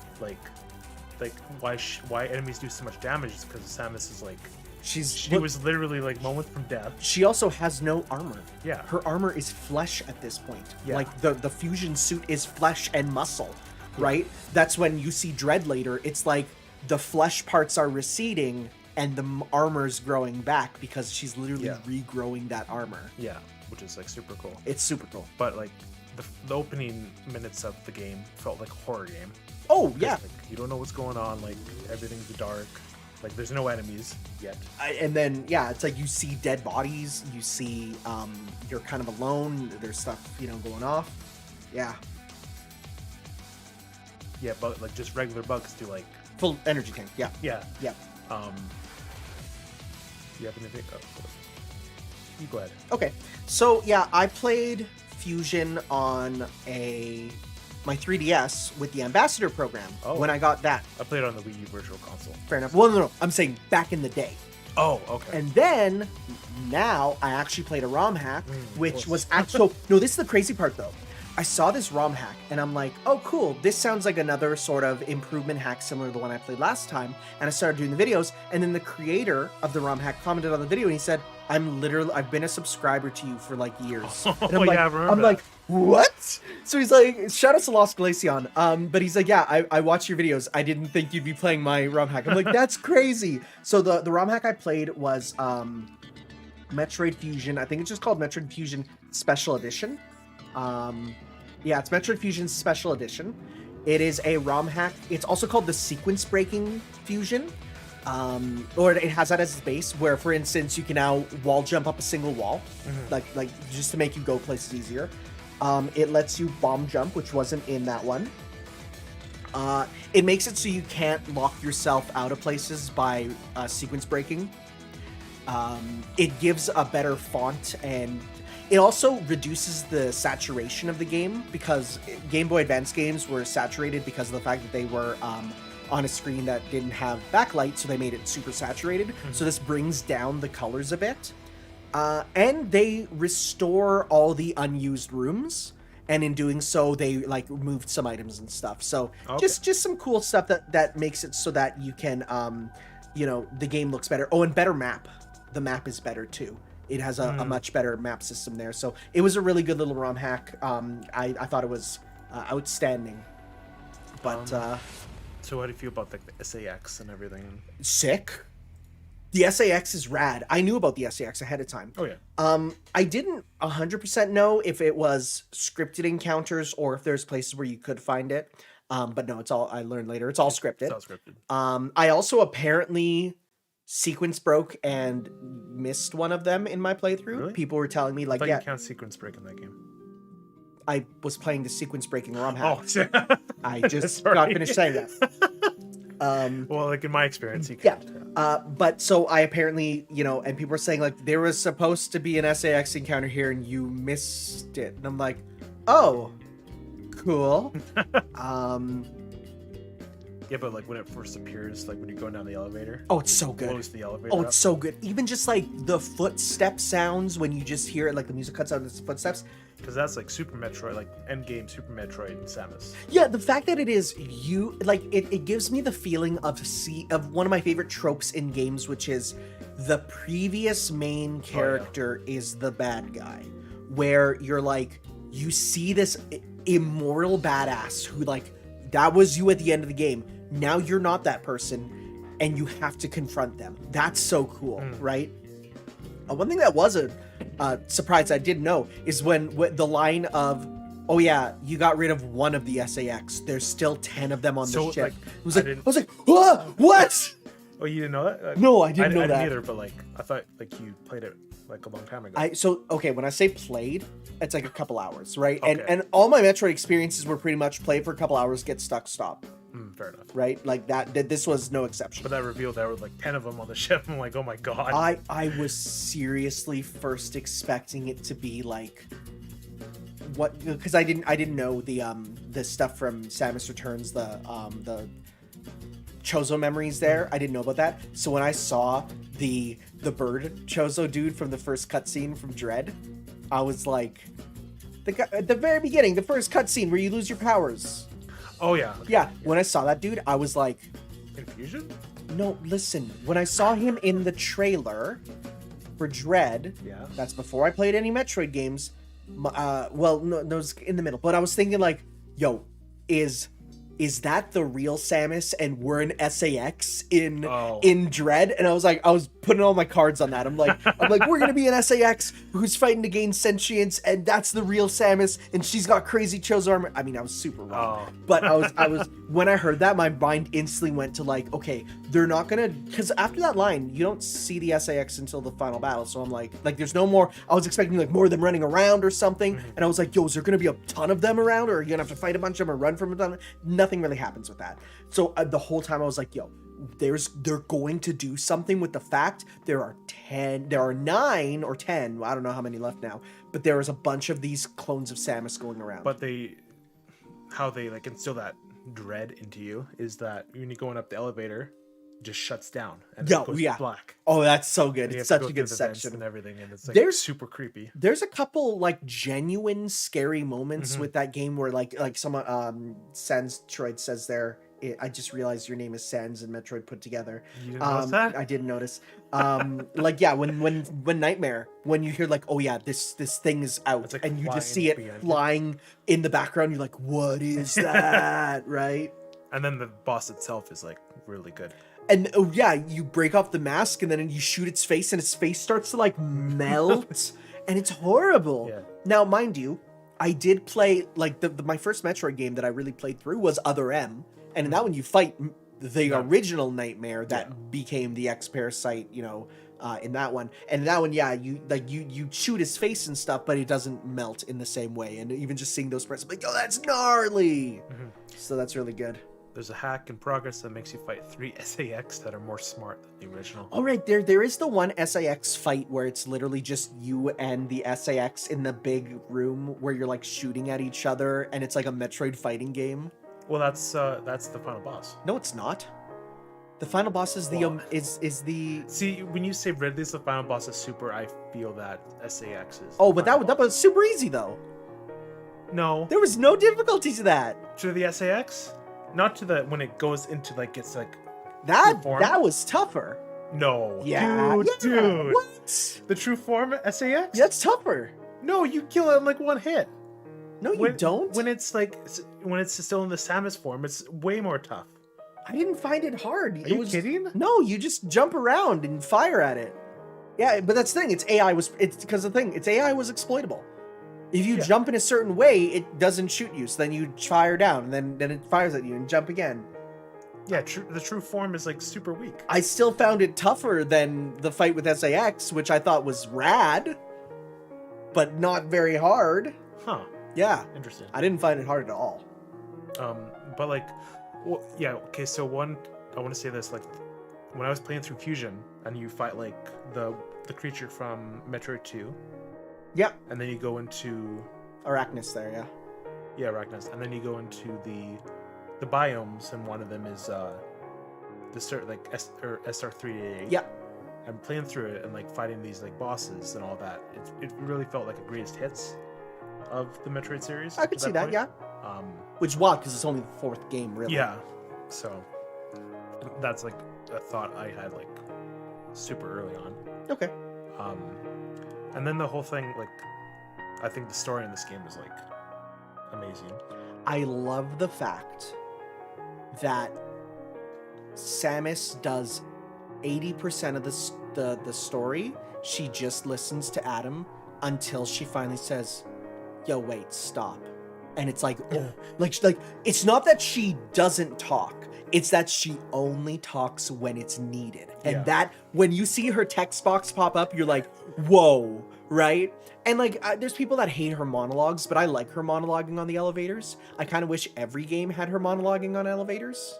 like why enemies do so much damage is because Samus is like she look, was literally like moments from death. She also has no armor. Yeah. Her armor is flesh at this point. Yeah. Like the fusion suit is flesh and muscle, right? That's when you see Dread later. It's like the flesh parts are receding and the armor's growing back because she's literally regrowing that armor. Yeah, which is like super cool. It's super cool. But like the opening minutes of the game felt like a horror game. Oh yeah. Like, you don't know what's going on. Like everything's dark. Like there's no enemies yet. And then it's like you see dead bodies. You see you're kind of alone. There's stuff going off. Yeah. Yeah, but like just regular bugs do like full energy tank. Yeah. Yeah. Yeah. You have anything? Oh, you go ahead. Okay. So yeah, I played Fusion on my 3DS with the Ambassador program when I got that. I played it on the Wii U Virtual Console. Fair enough. Well, no. I'm saying back in the day. Oh, okay. And then now I actually played a ROM hack, which was actually no. This is the crazy part though. I saw this ROM hack and I'm like, oh cool, this sounds like another sort of improvement hack similar to the one I played last time. And I started doing the videos, and then the creator of the ROM hack commented on the video and he said, I've been a subscriber to you for like years. And I'm like, I remember I'm like, what? So he's like, shout out to Lost Glaceon. But he's like, yeah, I watch your videos. I didn't think you'd be playing my ROM hack. I'm like, that's crazy. So the ROM hack I played was Metroid Fusion. I think it's just called Metroid Fusion Special Edition. Yeah, it's Metroid Fusion Special Edition. It is a ROM hack. It's also called the Sequence Breaking Fusion. Or it has that as its base, where, for instance, you can now wall jump up a single wall, like just to make you go places easier. It lets you bomb jump, which wasn't in that one. It makes it so you can't lock yourself out of places by sequence breaking. It gives a better font, and it also reduces the saturation of the game, because Game Boy Advance games were saturated because of the fact that they were on a screen that didn't have backlight, so they made it super saturated. So this brings down the colors a bit. And they restore all the unused rooms, and in doing so, they like removed some items and stuff. So just some cool stuff that makes it so that you can, the game looks better. Oh, and better map. The map is better too. It has a much better map system there. So it was a really good little ROM hack. I thought it was outstanding. But so how do you feel about like the SAX and everything? Sick. The SAX is rad. I knew about the SAX ahead of time. Oh yeah. I didn't 100% know if it was scripted encounters or if there's places where you could find it. But no, it's all, I learned later, it's all scripted. It's all scripted. I also apparently sequence broke and missed one of them in my playthrough. Really? People were telling me like, you can't sequence break in that game. I was playing the sequence breaking ROM hack. Oh, I just got finished saying that. Well, like in my experience, you can't. But so I apparently, and people were saying like there was supposed to be an SAX encounter here and you missed it. And I'm like, oh, cool. Yeah, but like when it first appears, like when you're going down the elevator. Oh, it's so good. Blows the elevator Oh, up. it's so good. Even just like the footstep sounds when you just hear it, like the music cuts out the footsteps. Because that's like Super Metroid, like Endgame Super Metroid and Samus. Yeah, the fact that it is it gives me the feeling of one of my favorite tropes in games, which is the previous main character is the bad guy, where you're like, you see this immortal badass who like, that was you at the end of the game. Now you're not that person, and you have to confront them. That's so cool, right? One thing that was a surprise I didn't know is when the line of, oh yeah, you got rid of one of the SAX. There's still 10 of them on the ship. Like, I was like, what? Oh, you didn't know that? No, I didn't know that. I didn't either, but like, I thought like you played it like a long time ago. When I say played, it's like a couple hours, right? Okay. And all my Metroid experiences were pretty much play for a couple hours, get stuck, stop. Fair enough. Right? Like that this was no exception. But that revealed there were like 10 of them on the ship. I'm like, oh my god. I was seriously first expecting it to be like what, because I didn't know the stuff from Samus Returns, the Chozo memories there. I didn't know about that. So when I saw the bird Chozo dude from the first cutscene from Dread, I was like, at the very beginning, the first cutscene where you lose your powers. Oh yeah. Yeah. When I saw that dude, I was like, Infusion? No, listen. When I saw him in the trailer for Dread, Yeah. that's before I played any Metroid games. Well, no, it was in the middle. But I was thinking like, yo, is that the real Samus and we're an SAX in Dread? And I was putting all my cards on that. I'm like, we're gonna be an SAX who's fighting to gain sentience, and that's the real Samus, and she's got crazy Cho's armor. I mean, I was super wrong. But I was when I heard that, my mind instantly went to like, okay, they're not gonna, because after that line, you don't see the SAX until the final battle. So I'm like there's no more. I was expecting like more of them running around or something, and I was like, yo, is there gonna be a ton of them around, or are you gonna have to fight a bunch of them or run from them? Nothing really happens with that. So the whole time I was like, yo, they're going to do something with the fact there are 9 or 10, I don't know how many left now, but there is a bunch of these clones of Samus going around. But how they like instill that dread into you is that when you're going up the elevator, it just shuts down and it goes black. Oh, that's so good. It's such a good section and everything, and it's like super creepy. There's a couple like genuine scary moments with that game where like someone Sans Troid says there, I just realized your name is Sans and Metroid put together. You didn't notice that? I didn't notice. Like yeah, when Nightmare, when you hear like, oh yeah, this thing is out, like, and you just see it flying in the background, you're like, what is that? Right? And then the boss itself is like really good. And oh yeah, you break off the mask and then you shoot its face and its face starts to like melt and it's horrible. Yeah. Now, mind you, I did play like my first Metroid game that I really played through was Other M, and in that one you fight the original Nightmare that became the X-Parasite, you know, in that one. And in that one, yeah, you shoot his face and stuff, but it doesn't melt in the same way. And even just seeing those spreads, I'm like, oh, that's gnarly. So that's really good. There's a hack in progress that makes you fight 3 SAX that are more smart than the original. Oh, right. There is the one SAX fight where it's literally just you and the SAX in the big room where you're like shooting at each other, and it's like a Metroid fighting game. Well, that's the final boss. No, it's not. The final boss is is the. See, when you say Ridley's the final boss of Super, I feel that SAX is. Oh, but that was super easy though. No, there was no difficulty to that. To the SAX. Not to the when it goes into like it's like that was tougher. No. Yeah. Dude. What? The true form SAX? That's tougher. No, you kill it in like one hit. No, you don't. When it's still in the Samus form, it's way more tough. I didn't find it hard. Are you kidding? No, you just jump around and fire at it. Yeah, but that's the thing. It's because the thing. Its AI was exploitable. If you jump in a certain way, it doesn't shoot you. So then you fire down, and then it fires at you and jump again. Yeah, the true form is like super weak. I still found it tougher than the fight with SAX, which I thought was rad, but not very hard. Huh. Yeah. Interesting. I didn't find it hard at all. But like, well, yeah. Okay, so I want to say this. Like, when I was playing through Fusion, and you fight like the creature from Metroid 2. Yeah. And then you go into Arachnus there, yeah. Yeah, Arachnus. And then you go into the biomes, and one of them is the SR388. Yeah. I'm playing through it and like fighting these like bosses and all that. It really felt like a greatest hits of the Metroid series. I could see that, yeah. Which is wild because it's only the 4th game, really. Yeah. So that's like a thought I had like super early on. Okay. And then the whole thing, like, I think the story in this game is like amazing. I love the fact that Samus does 80% of the story. She just listens to Adam until she finally says, "Yo, wait, stop." And it's like, oh, like it's not that she doesn't talk. It's that she only talks when it's needed. And that, when you see her text box pop up, you're like, whoa, right? And like, there's people that hate her monologues, but I like her monologuing on the elevators. I kind of wish every game had her monologuing on elevators.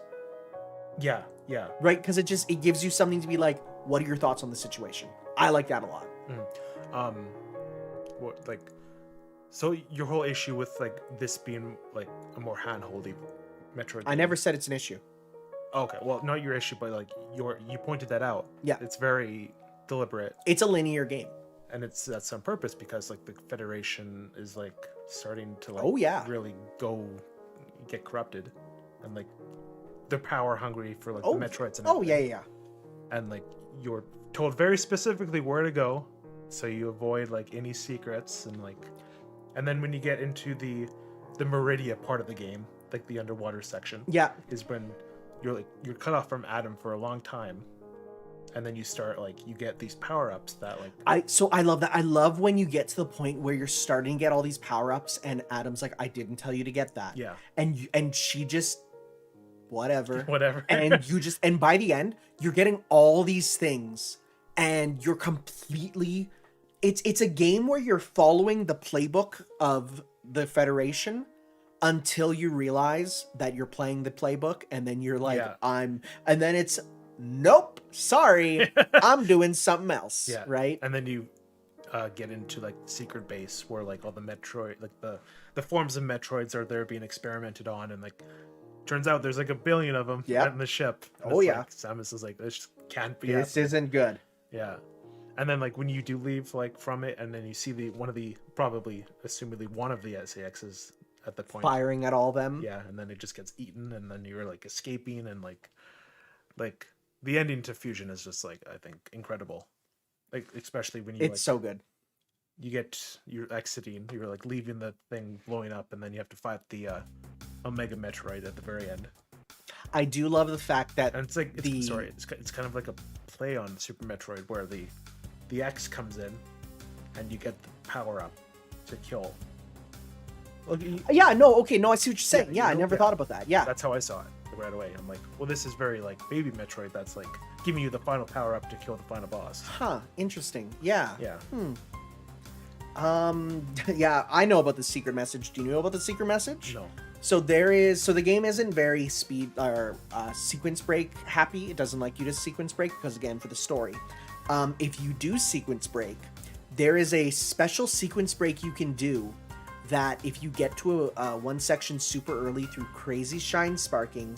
Yeah, yeah. Right? Because it gives you something to be like, what are your thoughts on the situation? I like that a lot. What, like, so your whole issue with like this being like a more handholdy Metroid I never said it's an issue. Okay, well, not your issue, but like you pointed that out. Yeah, it's very deliberate. It's a linear game, and that's on purpose because like the Federation is like starting to like really get corrupted, and like they're power hungry for like Oh, the Metroids and oh yeah, everything. yeah. And like you're told very specifically where to go, so you avoid like any secrets and then when you get into the Meridia part of the game, like the underwater section, Yeah. is when you're cut off from Adam for a long time, and then you start you get these power-ups that I love that. I love when you get to the point where you're starting to get all these power-ups and Adam's like, I didn't tell you to get that. Yeah. And she just whatever. And by the end, you're getting all these things and you're completely it's a game where you're following the playbook of the Federation until you realize that you're playing the playbook, and then you're like, and then it's nope, sorry, I'm doing something else. Yeah. Right. And then you get into like the secret base where like all the Metroid, like the forms of Metroids are there being experimented on, and like turns out there's like a billion of them in the ship. And Samus is like, this can't be. This isn't good. Yeah. And then like when you do leave like from it, and then you see probably assumedly one of the SAXs at the point firing at all them. Yeah, and then it just gets eaten, and then you're like escaping, and like the ending to Fusion is just like, I think, incredible. Like especially when it's so good. You're exiting, you're like leaving the thing blowing up, and then you have to fight the Omega Metroid at the very end. I do love the fact that and it's kind of like a play on Super Metroid where the X comes in and you get the power up to kill. I see what you're saying. I never thought about that. Yeah, that's how I saw it right away. I'm like, well, this is very like Baby Metroid. That's like giving you the final power up to kill the final boss. Huh? Interesting. Yeah. Yeah. Yeah, I know about the secret message. Do you know about the secret message? No. So the game isn't very speed or sequence break happy. It doesn't like you to sequence break because, again, for the story. If you do sequence break, there is a special sequence break you can do that if you get to one section super early through crazy shine sparking,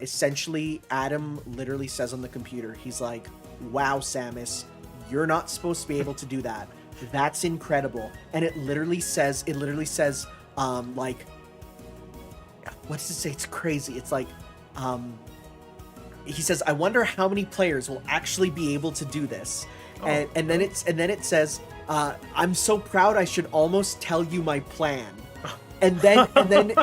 essentially Adam literally says on the computer, he's like, wow, Samus, you're not supposed to be able to do that. That's incredible. And it literally says, like, what does it say? It's crazy. It's like, he says, I wonder how many players will actually be able to do this. And then it says, I'm so proud I should almost tell you my plan. And then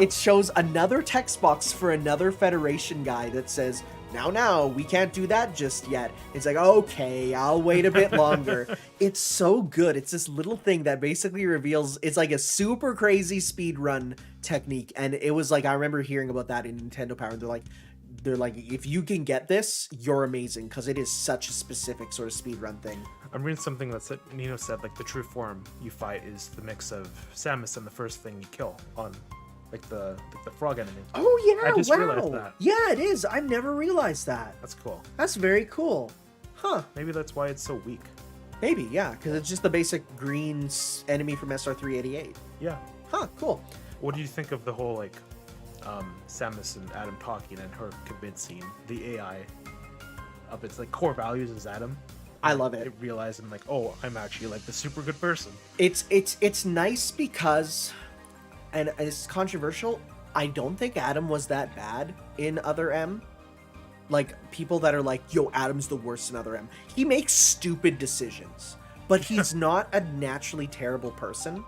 it shows another text box for another Federation guy that says, now, we can't do that just yet. It's like, okay, I'll wait a bit longer. It's so good. It's this little thing that basically reveals, it's like a super crazy speed run technique. And it was like, I remember hearing about that in Nintendo Power. They're like, if you can get this, you're amazing, because it is such a specific sort of speed run thing. I'm reading something that Nino said, like, the true form you fight is the mix of Samus and the first thing you kill on, like, the frog enemy. Oh, yeah, I just realized that. Yeah, it is. I've never realized that. That's cool. That's very cool. Huh. Maybe that's why it's so weak. Maybe, yeah, because it's just the basic green enemy from SR388. Yeah. Huh, cool. What do you think of the whole, like, Samus and Adam talking and her convincing the AI of its like core values as Adam? I love it. Realizing like, oh, I'm actually like the super good person. It's nice because, and it's controversial, I don't think Adam was that bad in Other M. Like, people that are like, yo, Adam's the worst in Other M. He makes stupid decisions, but he's not a naturally terrible person.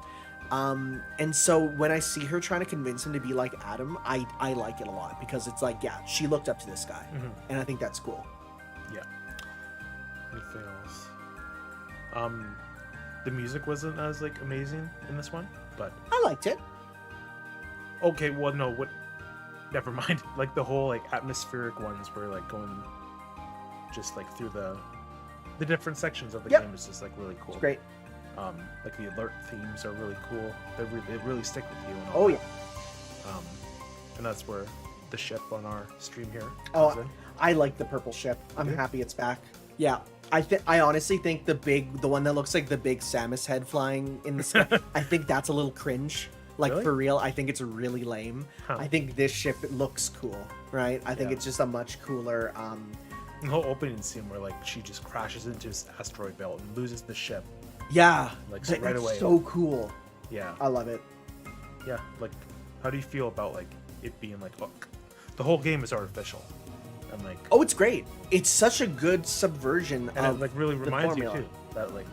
And so when I see her trying to convince him to be like Adam, I like it a lot, because it's like, yeah, she looked up to this guy, and I think that's cool. Yeah. Anything else? The music wasn't as like amazing in this one, but I liked it. Okay, well, no, never mind. Like the whole like atmospheric ones were like going just like through the different sections of the game is just like really cool. It's great. Like the alert themes are really cool. They really stick with you. And all that. And that's where the ship on our stream here. I like the purple ship. I'm happy it's back. Yeah, I honestly think the one that looks like the big Samus head flying in the sky, I think that's a little cringe. Like, really? For real, I think it's really lame. I think this ship looks cool, right? I think it's just a much cooler. The whole opening scene where like she just crashes into this asteroid belt and loses the ship. Yeah, like right away. So cool. Yeah, I love it. Yeah, like, how do you feel about like it being like the whole game is artificial. And like, Oh, it's great. It's such a good subversion and of it like really the reminds you formula. too that like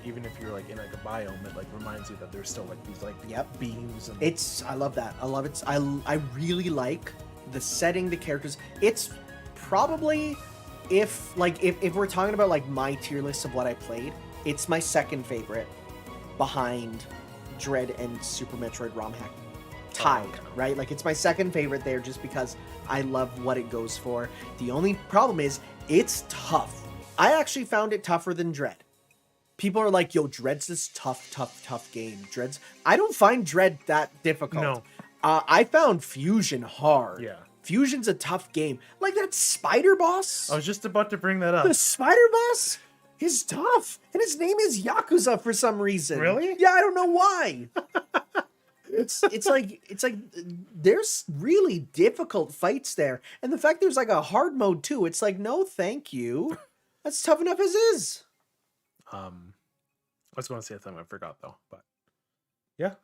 even if you're like in like a biome, it like reminds you that there's still like these like Yep. beams and I love that. I love it. I really like the setting, the characters. It's probably if we're talking about like my tier list of what I played, it's my second favorite behind Dread and Super Metroid ROM Hack. Tied, okay. right? Like it's my second favorite there just because I love what it goes for. The only problem is it's tough. I actually found it tougher than Dread. People are like, yo, Dread's this tough game. I don't find Dread that difficult. No. I found Fusion hard. Yeah. Fusion's a tough game. Like that spider boss. I was just about to bring that up. The spider boss is tough. And his name is Yakuza for some reason. Really? Yeah, I don't know why. It's like there's really difficult fights there. And the fact there's like a hard mode too, it's like, no, thank you. That's tough enough as is. I was going to say something I forgot though, but yeah,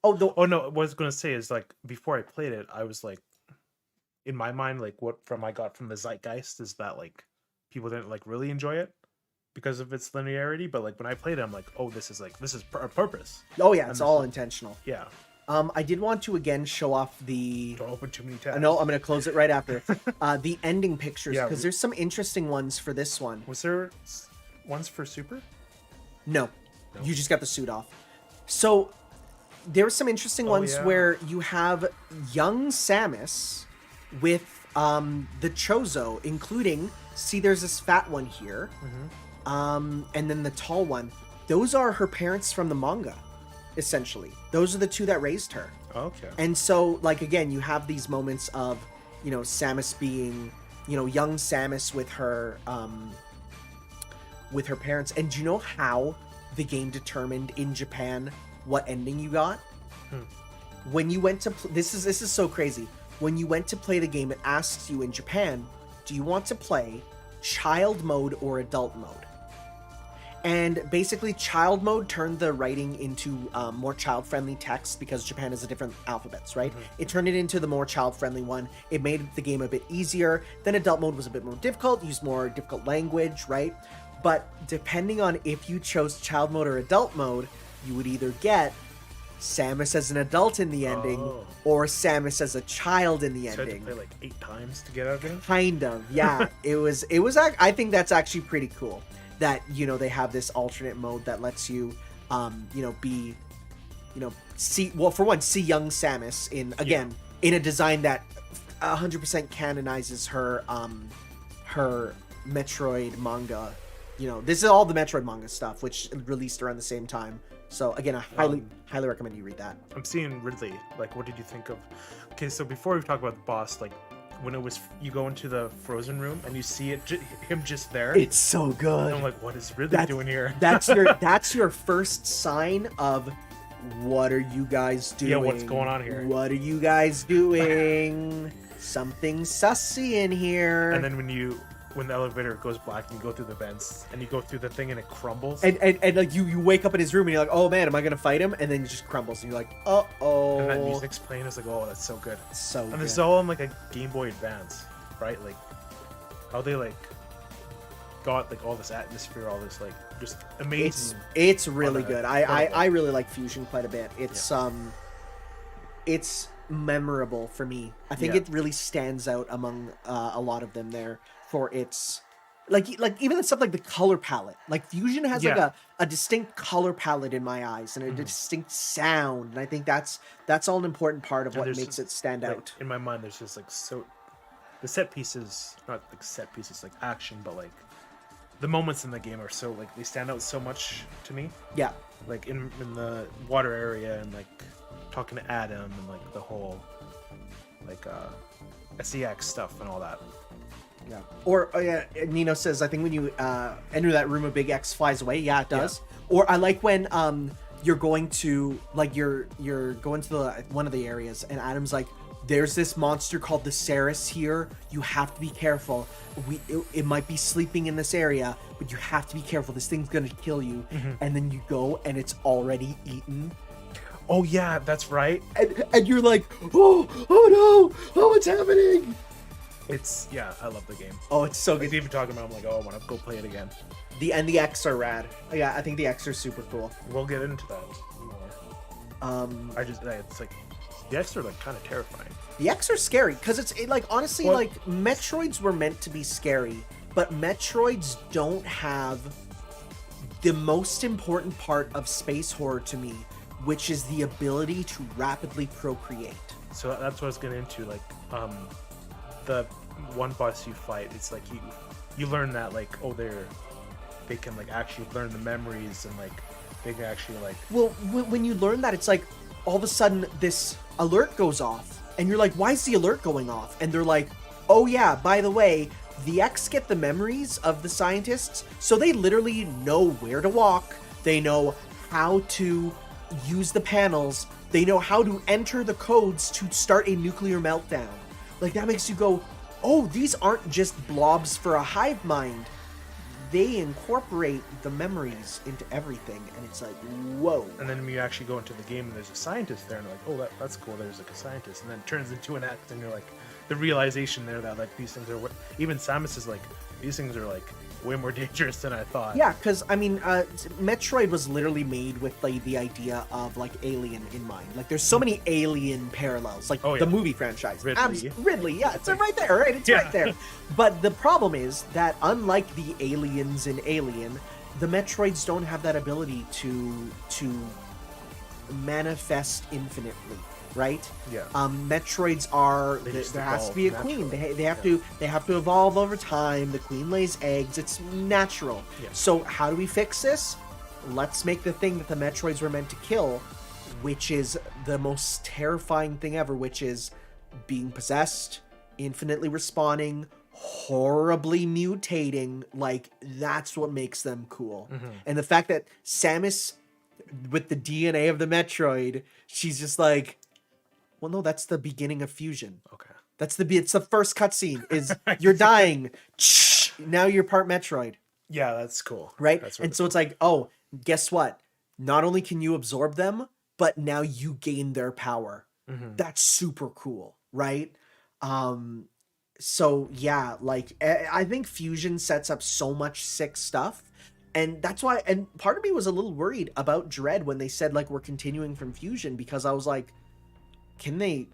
Oh no, what I was going to say is like before I played it, I was like in my mind like what I got from the zeitgeist is that like people didn't like really enjoy it because of its linearity, but like when I played it, I'm like, oh, this is a purpose. Oh yeah, it's all intentional. Yeah. I did want to again show off the. Don't open too many tabs. No, I'm gonna close it right after. The ending pictures, Yeah, because there's some interesting ones for this one. Was there ones for Super? No, you just got the suit off. So there were some interesting ones where you have young Samus with the Chozo, including, see, there's this fat one here, and then the tall one. Those are her parents from the manga, essentially. Those are the two that raised her. Okay. And so, like, again, you have these moments of, you know, Samus being, you know, young Samus with her parents. And do you know how the game determined in Japan what ending you got? When you went to this is so crazy. When you went to play the game, it asks you in Japan, do you want to play child mode or adult mode? And basically, child mode turned the writing into more child-friendly text because Japan has a different alphabets, right? It turned it into the more child-friendly one. It made the game a bit easier. Then adult mode was a bit more difficult, used more difficult language, right? But depending on if you chose child mode or adult mode, you would either get Samus as an adult in the ending or Samus as a child in the So ending. I had to play like 8 times to get out of it? Kind of, yeah. it was. I think that's actually pretty cool that, you know, they have this alternate mode that lets you, you know, be, you know, see young Samus in, again, in a design that 100% canonizes her, her Metroid manga. You know, this is all the Metroid manga stuff, which released around the same time. So again, I highly recommend you read that. I'm seeing Ridley. Like, what did you think of? Okay, so before we talk about the boss, like when it was you go into the frozen room and you see him just there. It's so good. And I'm like, what is Ridley doing here? That's your first sign of what are you guys doing? Yeah, what's going on here? What are you guys doing? Something sussy in here. And then when the elevator goes black and you go through the vents and you go through the thing and it crumbles. And like you wake up in his room and you're like, oh man, am I gonna fight him? And then it just crumbles and you're like, uh-oh. And that music's playing. It's like, oh, that's so good. So and good. this is all on like a Game Boy Advance, right? Like how they like got like all this atmosphere, all this like just amazing. It's really good. I I really like Fusion quite a bit. It's memorable for me. I think it really stands out among a lot of them there for its like even the stuff like the color palette. Like Fusion has like a distinct color palette in my eyes and a distinct sound, and I think that's all an important part of what makes it stand out. In my mind, there's just like the set pieces, not like set pieces like action, but like the moments in the game are so like they stand out so much to me. Yeah. Like in the water area and like talking to Adam and like the whole like SEX stuff and all that. Yeah. Or Nino says, I think when you enter that room, a big X flies away. Yeah, it does. Yeah. Or I like when you're going to like you're going to the one of the areas and Adam's like, there's this monster called the Ceres here. You have to be careful. It might be sleeping in this area, but you have to be careful. This thing's gonna kill you. And then you go and it's already eaten. Oh yeah, that's right. And you're like, oh no, oh, what's happening? It's I love the game. Oh, it's so Like good. even talking about, I'm like, oh, I want to go play it again. The X are rad. Yeah, I think the X are super cool. We'll get into that more. It's like the X are like kind of terrifying. The X are scary because like honestly, What? like Metroids were meant to be scary, but Metroids don't have the most important part of space horror to me, which is the ability to rapidly procreate. So that's what I was getting into. Like, the one boss you fight, it's like you learn that like, oh, they can like actually learn the memories and like they can actually like. Well, when you learn that, it's like all of a sudden this alert goes off, and you're like, why is the alert going off? And they're like, oh yeah, by the way, the X get the memories of the scientists, so they literally know where to walk, they know how to use the panels, they know how to enter the codes to start a nuclear meltdown. Like, that makes you go, oh, these aren't just blobs for a hive mind. They incorporate the memories into everything, and it's like, whoa. And then when you actually go into the game and there's a scientist there, and you're like, oh, that's cool, there's like a scientist, and then it turns into an X, and you're like, the realization there that like these things are what even Samus is like, these things are like way more dangerous than I thought. Yeah, because I mean, Metroid was literally made with like the idea of like Alien in mind. Like, there's so many Alien parallels, like the movie franchise. Ridley. Yeah, it's right there, right? It's right there. But the problem is that unlike the aliens in Alien, the Metroids don't have that ability to manifest infinitely. Right? Yeah. Metroids are there has to be a queen. They have to evolve over time. The queen lays eggs. It's natural. Yeah. So how do we fix this? Let's make the thing that the Metroids were meant to kill, which is the most terrifying thing ever, which is being possessed, infinitely respawning, horribly mutating. Like, that's what makes them cool. Mm-hmm. And the fact that Samus, with the DNA of the Metroid, she's just like, well, no, that's the beginning of fusion. Okay. It's the first cutscene is you're dying. Now you're part Metroid. Yeah, that's cool. Right? That's really and so it's like, oh, guess what? Not only can you absorb them, but now you gain their power. Mm-hmm. That's super cool, right? So yeah, like I think fusion sets up so much sick stuff. And that's why, and part of me was a little worried about Dread when they said like we're continuing from fusion, because I was like, can they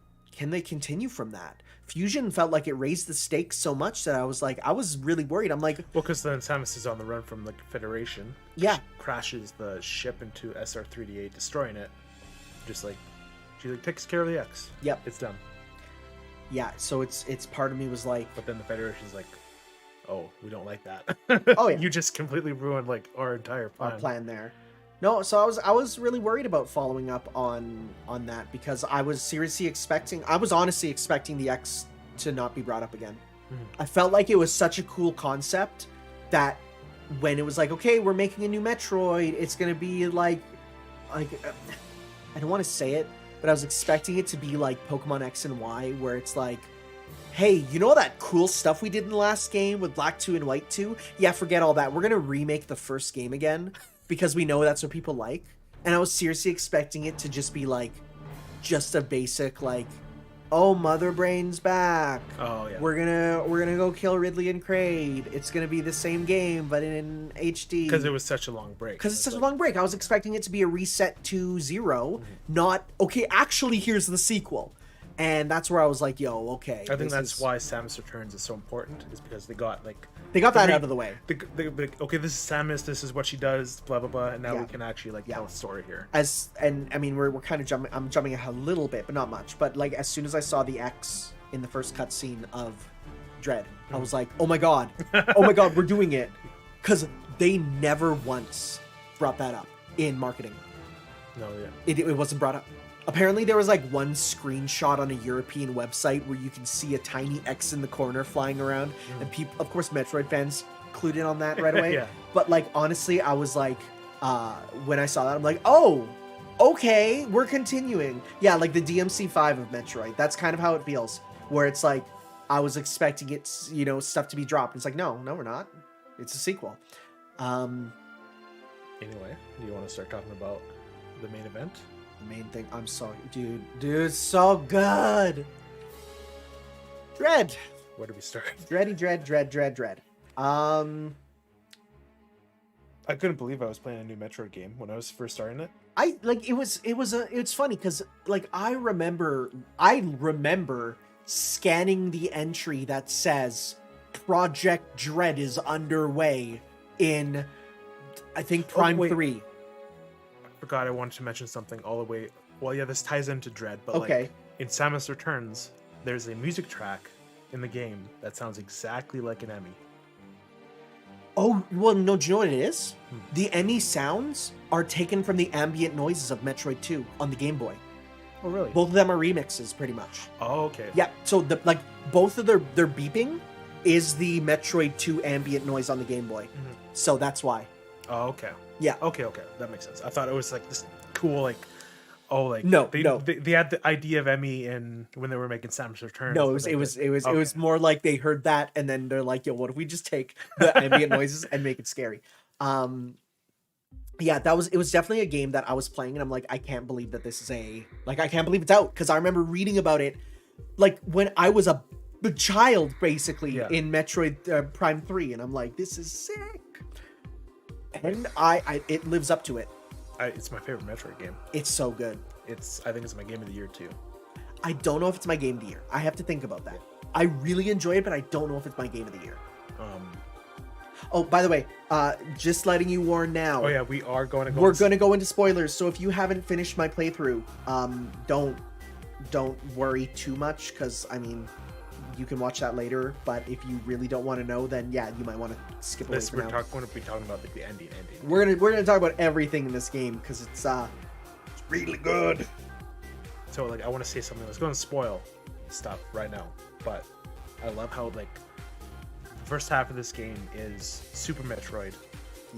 continue from that? Fusion felt like it raised the stakes so much that I was really worried. I'm like, well, because then Samus is on the run from the Federation. Yeah. She crashes the ship into SR-3D8, destroying it. Just like, she like takes care of the X. Yep. It's done. Yeah, so it's part of me was like, but then the Federation's like, oh, we don't like that. Oh yeah. You just completely ruined like our entire plan. Our plan there. No, so I was really worried about following up on that, because I was honestly expecting the X to not be brought up again. Mm-hmm. I felt like it was such a cool concept that when it was like, okay, we're making a new Metroid, it's gonna be like I don't want to say it, but I was expecting it to be like Pokemon X and Y, where it's like, hey, you know all that cool stuff we did in the last game with Black 2 and White 2? Yeah, forget all that. We're gonna remake the first game again, because we know that's what people like. And I was seriously expecting it to just be like, just a basic like, oh, Mother Brain's back. Oh yeah. We're gonna go kill Ridley and Kraid. It's gonna be the same game but in HD. Because it was such a long break. Because it's such a long break. I was expecting it to be a reset to 0, not okay. Actually, here's the sequel. And that's where I was like, yo, okay. I think that's why Samus Returns is so important, is because they got like... They got that out of the way. Okay, this is Samus, this is what she does, blah, blah, blah, and now we can actually like tell a story here. And I mean, we're kind of jumping, I'm jumping ahead a little bit, but not much. But like, as soon as I saw the X in the first cutscene of Dread, I was like, oh my god, we're doing it. Because they never once brought that up in marketing. No, yeah. It wasn't brought up. Apparently there was like one screenshot on a European website where you can see a tiny X in the corner flying around, and people, of course, Metroid fans clued in on that right away. Yeah. But like, honestly, I was like, when I saw that, I'm like, oh, okay, we're continuing. Yeah, like the DMC5 of Metroid. That's kind of how it feels, where it's like, I was expecting it, you know, stuff to be dropped. It's like, no, we're not. It's a sequel. Anyway, do you want to start talking about the main event? the main thing. I'm sorry, dude, so good. Dread. Where do we start? Dread. I couldn't believe I was playing a new Metroid game when I was first starting it. It's funny because like I remember scanning the entry that says Project Dread is underway in, I think, Prime 3. I forgot I wanted to mention something all the way. Well, yeah, this ties into Dread, but Okay. like in Samus Returns, there's a music track in the game that sounds exactly like an Emmy. Oh, well, no, do you know what it is? The Emmy sounds are taken from the ambient noises of Metroid 2 on the Game Boy. Oh, really? Both of them are remixes, pretty much. Oh, okay. Yeah, so both of their beeping is the Metroid 2 ambient noise on the Game Boy. Mm-hmm. So that's why. Oh, okay. Yeah. Okay, that makes sense. I thought it was like this cool, like, No. They had the idea of Emmy in when they were making Samus Returns. No, it was more like they heard that and then they're like, yo, what if we just take the ambient noises and make it scary? Yeah, it was definitely a game that I was playing and I'm like, I can't believe that this is I can't believe it's out, because I remember reading about it like when I was a child basically in Metroid Prime 3, and I'm like, this is sick. And it lives up to it. It's my favorite Metroid game. It's so good. I think it's my game of the year too. I don't know if it's my game of the year. I have to think about that. I really enjoy it, but I don't know if it's my game of the year. Oh, by the way, just letting you warn now. Oh yeah, we're going to go into spoilers. So if you haven't finished my playthrough, don't worry too much, because I mean, you can watch that later. But if you really don't want to know, then yeah, you might want to skip away for now. We're going to be talking about like the ending. We're gonna talk about everything in this game because it's really good. So like, I want to say something that's going to spoil stuff right now, but I love how like the first half of this game is Super Metroid,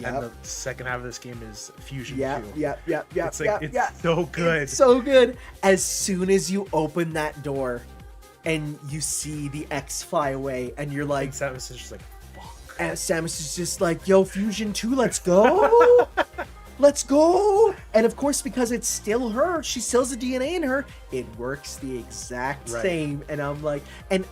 and the second half of this game is Fusion 2. Yeah. It's like it's so good. It's so good. As soon as you open that door and you see the X fly away, and you're like, Samus is just like, fuck. And Samus is just like, yo, Fusion 2, let's go. Let's go. And of course, because it's still her, she still has the DNA in her, it works the exact same. And I'm like, and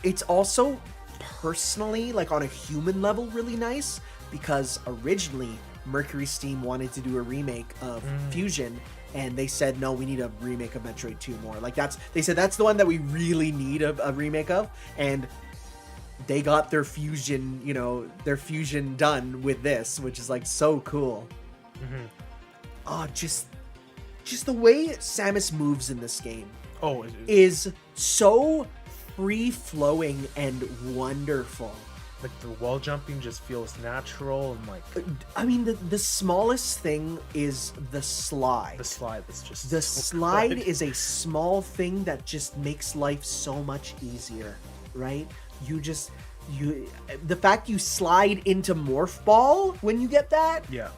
it's also personally, like on a human level, really nice, because originally Mercury Steam wanted to do a remake of Fusion, and they said, no, we need a remake of Metroid 2 more. Like they said that's the one that we really need a remake of, and they got their fusion done with this, which is like so cool. Just the way Samus moves in this game is so free-flowing and wonderful. Like the wall jumping just feels natural, and like I mean, the smallest thing is the slide. The slide that's just the so slide good. is a small thing that just makes life so much easier, right? The fact you slide into Morph Ball when you get that. Yeah.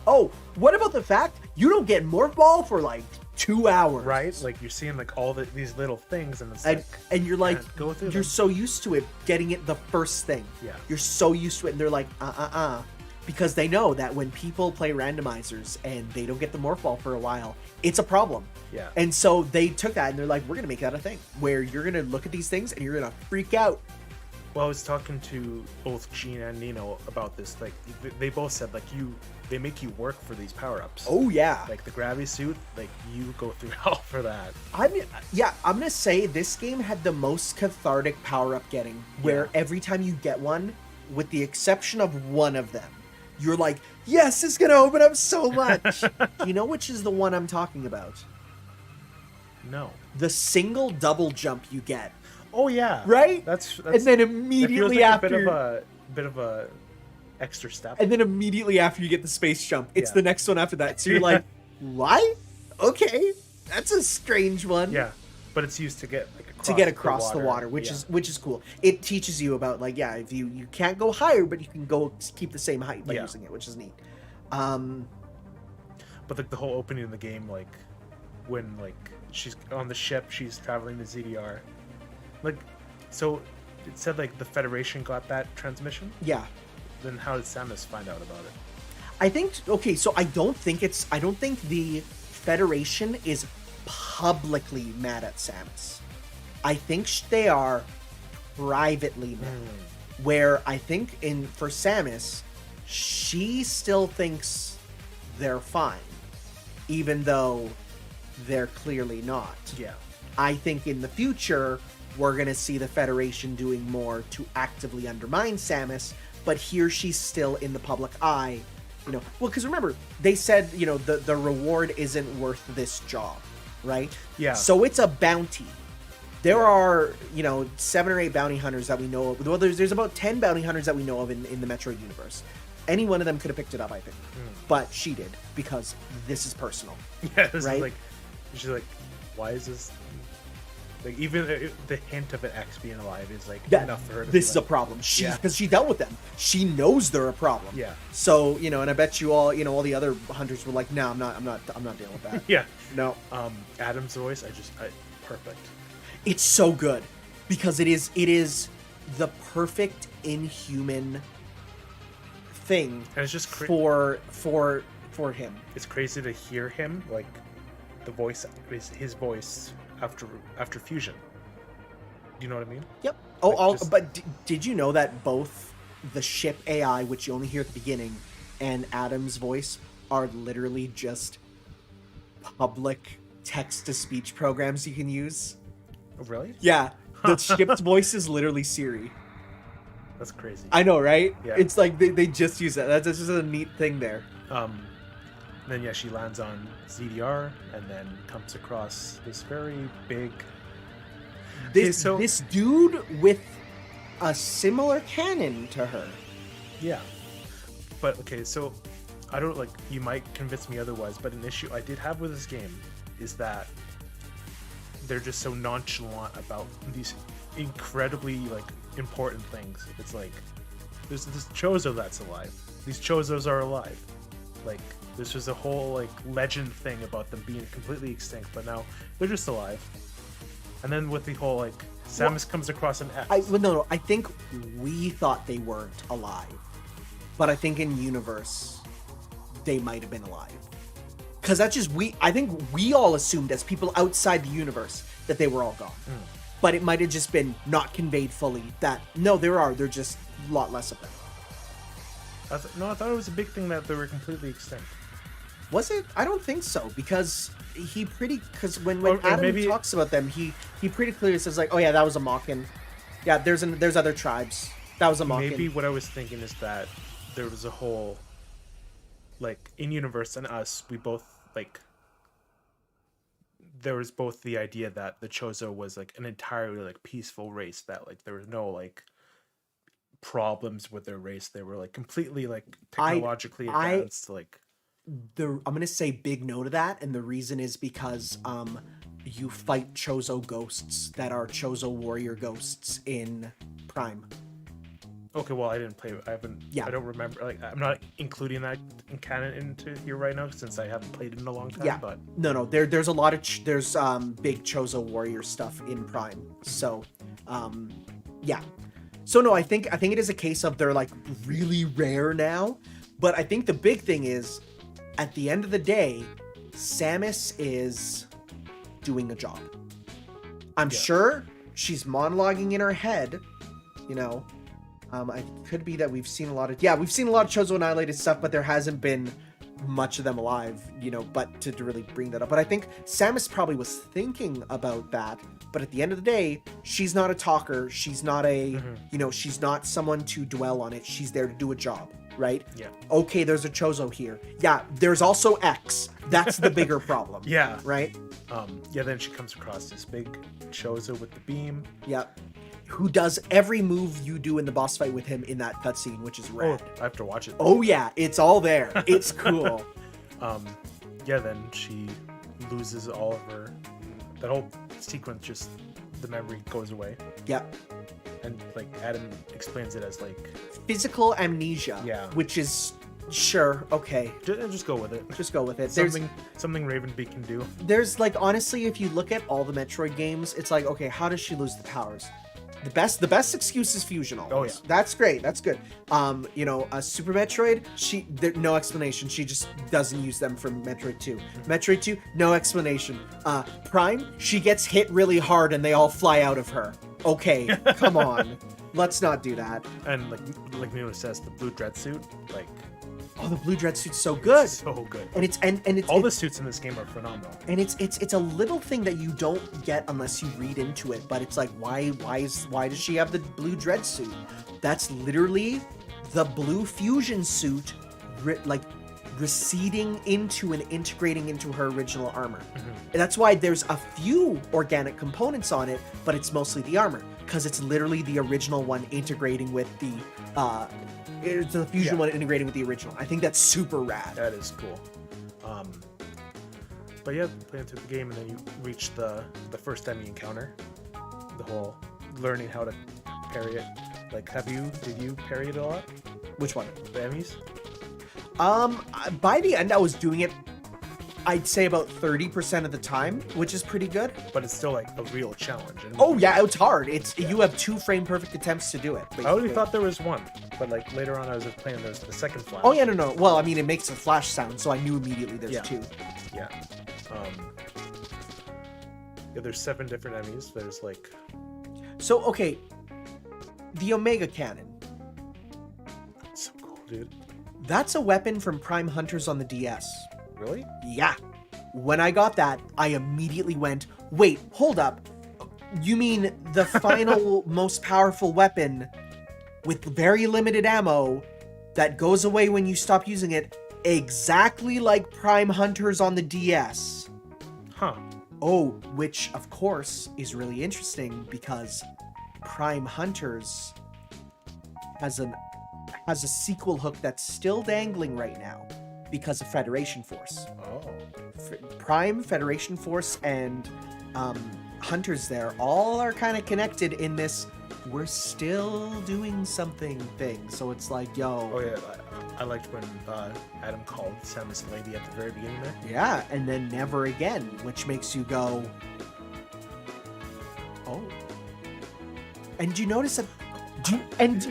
Oh, what about the fact you don't get Morph Ball for like 2 hours? Right? Like you're seeing like all these little things, and it's and you're like, go through you're them. so used to it getting it the first thing. Yeah. You're so used to it, and they're like, because they know that when people play randomizers and they don't get the Morph Ball for a while, it's a problem. Yeah. And so they took that and they're like, we're gonna make that a thing where you're gonna look at these things and you're gonna freak out. Well, I was talking to both Gene and Nino about this. Like, they both said, like, they make you work for these power-ups. Oh, yeah. Like, the gravity suit, like, you go through hell for that. I'm gonna say this game had the most cathartic power-up getting, where every time you get one, with the exception of one of them, you're like, yes, it's gonna open up so much. You know which is the one I'm talking about? No. The single double jump you get. Oh yeah, right. That's and then immediately after a bit of a extra step. And then immediately after you get the space jump, it's the next one after that. So you're like, why? Okay, that's a strange one. Yeah, but it's used to get across the water, which is cool. It teaches you about like if you can't go higher, but you can go keep the same height by using it, which is neat. But like the whole opening of the game, like when like she's on the ship, she's traveling to ZDR. Like, so it said like the Federation got that transmission? Yeah. Then how did Samus find out about it? I think so I don't think the Federation is publicly mad at Samus. I think they are privately mad. Where I think for Samus, she still thinks they're fine, even though they're clearly not. Yeah. I think in the future, we're going to see the Federation doing more to actively undermine Samus, but here she's still in the public eye. Well, because remember, they said, the reward isn't worth this job, right? Yeah. So it's a bounty. There are, 7 or 8 bounty hunters that we know of. Well, there's about 10 bounty hunters that we know of in the Metroid universe. Any one of them could have picked it up, I think. But she did, because this is personal. Yeah, this right? is she's like, why is this? Like, even the hint of an X being alive is enough for her to this is a problem. Because she dealt with them. She knows they're a problem. Yeah. So, and I bet you all, all the other hunters were like, no, I'm not dealing with that. Yeah. No. Adam's voice, perfect. It's so good because it is the perfect inhuman thing, and it's just for him. It's crazy to hear him, like the voice, his voice after fusion. Do you know what I mean? Yep. But did you know that both the ship AI, which you only hear at the beginning, and Adam's voice are literally just public text-to-speech programs you can use? Oh, really? Yeah. The ship's voice is literally Siri. That's crazy. I know, right? Yeah. It's like they just use that. That's just a neat thing there. Then she lands on ZDR and then comes across this very big... This dude with a similar cannon to her. Yeah. But, okay, so I don't, you might convince me otherwise, but an issue I did have with this game is that they're just so nonchalant about these incredibly important things. It's there's this Chozo that's alive. These Chozos are alive. This was a whole legend thing about them being completely extinct, but now they're just alive. And then with the whole Samus comes across an X. No. I think we thought they weren't alive, but I think in universe they might have been alive. Because that's just I think we all assumed as people outside the universe that they were all gone. But it might have just been not conveyed fully that, no, they're just a lot less of them. I thought it was a big thing that they were completely extinct. Was it? I don't think so, because when Adam talks about them, he pretty clearly says oh yeah, that was a Mockin. Yeah, there's other tribes. That was a Mockin. Maybe what I was thinking is that there was a whole in universe and us, we both there was both the idea that the Chozo was an entirely peaceful race, that there was no problems with their race. They were completely technologically advanced. I'm gonna say big no to that, and the reason is because you fight Chozo ghosts that are Chozo warrior ghosts in Prime. Okay, well, I didn't play. I haven't. Yeah. I don't remember. I'm not including that in canon into here right now since I haven't played it in a long time. Yeah. But no. There's a lot of big Chozo warrior stuff in Prime. So, yeah. So no, I think it is a case of they're really rare now. But I think the big thing is, at the end of the day, Samus is doing a job. I'm sure she's monologuing in her head, it could be that we've seen a lot of Chozo Annihilated stuff, but there hasn't been much of them alive, but to really bring that up. But I think Samus probably was thinking about that, but at the end of the day, she's not a talker. She's not she's not someone to dwell on it. She's there to do a job, right? Yeah. Okay, there's a Chozo here. Yeah, there's also X. That's the bigger problem. Yeah. Right? Then she comes across this big Chozo with the beam. Yeah. Who does every move you do in the boss fight with him in that cutscene, which is rad. Oh, I have to watch it. Oh yeah, it's all there. It's cool. Then she loses all of her. That whole sequence, just the memory goes away. Yep. And Adam explains it as physical amnesia. Yeah. Which is sure, okay. Just go with it. Just go with it. Something Ravenbeak can do. There's honestly, if you look at all the Metroid games, it's okay, how does she lose the powers? The best excuse is fusion always. Oh, yeah. That's great. That's good. A Super Metroid, no explanation. She just doesn't use them from Metroid 2. Metroid 2, no explanation. Prime, she gets hit really hard and they all fly out of her. Okay, come on. Let's not do that. And like Nino says, the blue dread suit, like, oh, the blue dread suit's so good. So good. And it's all the suits in this game are phenomenal. And it's a little thing that you don't get unless you read into it, but it's like, why does she have the blue dread suit? That's literally the blue fusion suit receding into and integrating into her original armor. And that's why there's a few organic components on it, but it's mostly the armor, because it's literally the original one integrating with the it's the fusion one integrating with the original. I think that's super rad. That is cool. But yeah, playing through the game, and then you reach the first enemy encounter. The whole learning how to parry it. Like, did you parry it a lot? Which one? The enemies? By the end, I was doing it, I'd say about 30% of the time, which is pretty good. But it's still like a real challenge. Oh yeah, it's hard. You have 2 frame perfect attempts to do it. Basically. I already thought there was one, but like later on I was playing, there's the second flash. Oh yeah, no. Well, I mean, it makes a flash sound, so I knew immediately there's 2. Yeah. There's 7 different enemies. There's like. So okay, the Omega Cannon. That's so cool, dude. That's a weapon from Prime Hunters on the DS. Really? Yeah. When I got that, I immediately went, wait, hold up. You mean the final most powerful weapon with very limited ammo that goes away when you stop using it, exactly like Prime Hunters on the DS? Huh. Oh, which of course is really interesting because Prime Hunters has a sequel hook that's still dangling right now because of Federation Force. Oh. Prime, Federation Force, and Hunters there all are kind of connected in this we're still doing something thing. So it's like, yo. Oh yeah, I liked when Adam called Samus lady at the very beginning there. Yeah, and then never again, which makes you go, oh. And do you notice that?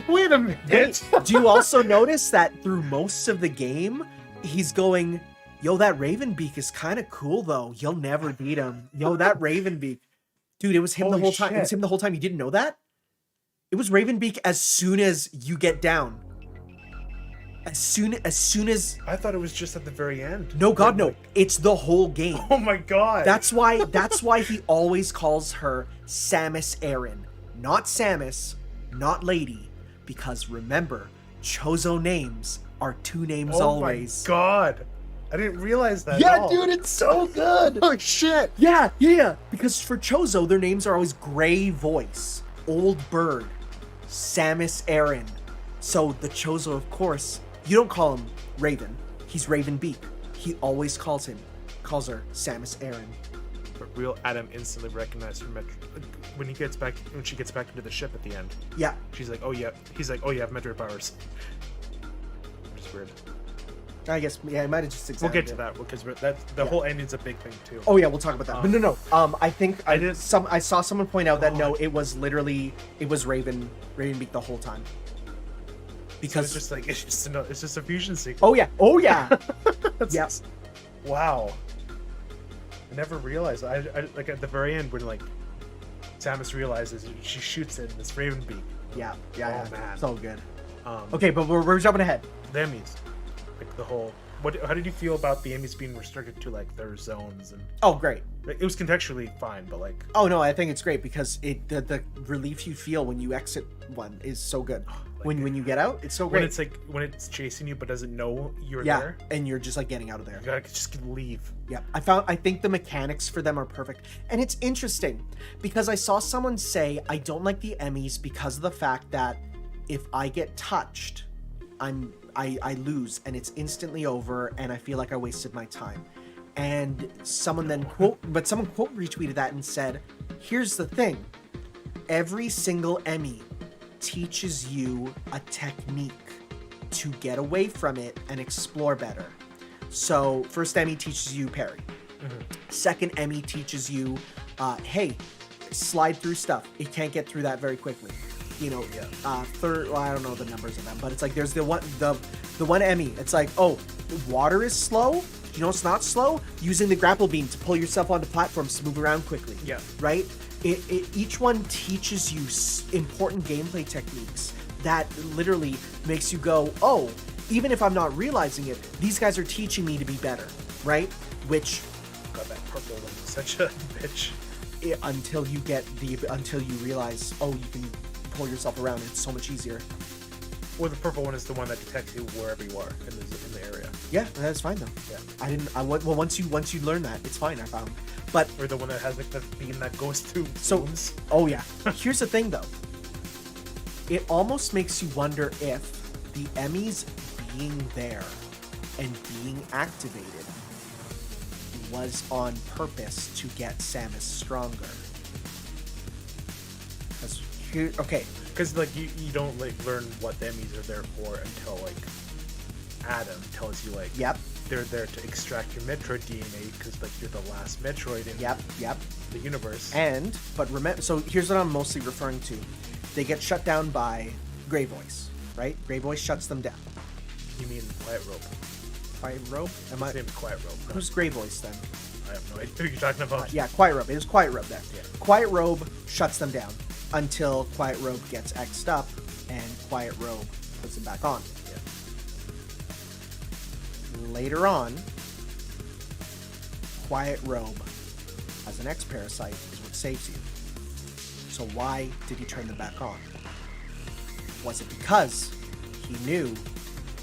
Wait a minute. Do you also notice that through most of the game, he's going, yo, that Ravenbeak is kind of cool though. You'll never beat him. Yo, that Ravenbeak. Dude, it was him the whole time. It was him the whole time. You didn't know that? It was Ravenbeak as soon as you get down. As soon as I thought it was just at the very end. No, God, no. It's the whole game. Oh my God. That's why he always calls her Samus Aran. Not Samus, not Lady. Because remember, Chozo names are 2 names always. Oh my God. I didn't realize that. Yeah, dude, it's so good. Oh shit. Yeah. Because for Chozo, their names are always Gray Voice, Old Bird, Samus Aran. So the Chozo, of course, you don't call him Raven. He's Ravenbeak. He always calls her Samus Aran. But real Adam instantly recognized her when she gets back into the ship at the end. Yeah. She's like, oh yeah. He's like, oh, you have Metroid powers. Which is weird. I guess, yeah, I might have just We'll get to that because the whole ending's a big thing too. Oh yeah, we'll talk about that. But no. I think I saw someone point out that no, it was Ravenbeak the whole time. Because so it's just a fusion sequence. Oh yeah. Yes. Wow. I never realized. I like at the very end when like Samus realizes she shoots it and it's Ravenbeak. Yeah. Oh man, so good. Okay, but we're jumping ahead. The enemies, like the whole. How did you feel about the enemies being restricted to like their zones and? Oh, great. It was contextually fine, but like. Oh no, I think it's great because the relief you feel when you exit one is so good. When you get out, it's so great. When it's like when it's chasing you but doesn't know you're there. And you're just like getting out of there. You gotta just leave. Yeah, I think the mechanics for them are perfect, and it's interesting because I saw someone say I don't like the Emmys because of the fact that if I get touched, I lose and it's instantly over and I feel like I wasted my time. And someone quote retweeted that and said, here's the thing, every single Emmy teaches you a technique to get away from it and explore better. So first Emmy teaches you parry. Second Emmy teaches you, hey, slide through stuff. It can't get through that very quickly. You know, Yeah. third. Well, I don't know the numbers of them, but it's like there's the one Emmy. It's like, oh, water is slow. You know, it's not slow. Using the grapple beam to pull yourself onto platforms to move around quickly. Yeah. Right. Each one teaches you important gameplay techniques that literally makes you go, oh, even if I'm not realizing it, these guys are teaching me to be better, right? Which God, that purple one is such a bitch. until you realize, oh, you can pull yourself around. It's so much easier. Or the purple one is the one that detects you wherever you are in the area. Yeah, that's fine though. Yeah. Well, once you learn that, it's fine. I found, but Or the one that has like the beam that goes through so wounds. oh yeah. Here's the thing though. It almost makes you wonder if the Emmys being there and being activated was on purpose to get Samus stronger. Okay. Because like you don't like learn what the enemies are there for until like Adam tells you like Yep. they're there to extract your Metroid DNA because like you're the last Metroid in Yep. the universe. But remember, so here's what I'm mostly referring to. They get shut down by Grey Voice, right? Grey Voice shuts them down. You mean Quiet Rope? Quiet Rope? His name is Quiet Rope. No, Who's Grey Voice then? I have no idea who you're talking about. Yeah, Quiet Robe. It was Quiet Robe there. Yeah. Quiet Robe shuts them down until Quiet Robe gets X'd up and Quiet Robe puts them back on. Yeah. Later on, Quiet Robe as an X parasite is what saves you. So why did he turn them back on? Was it because he knew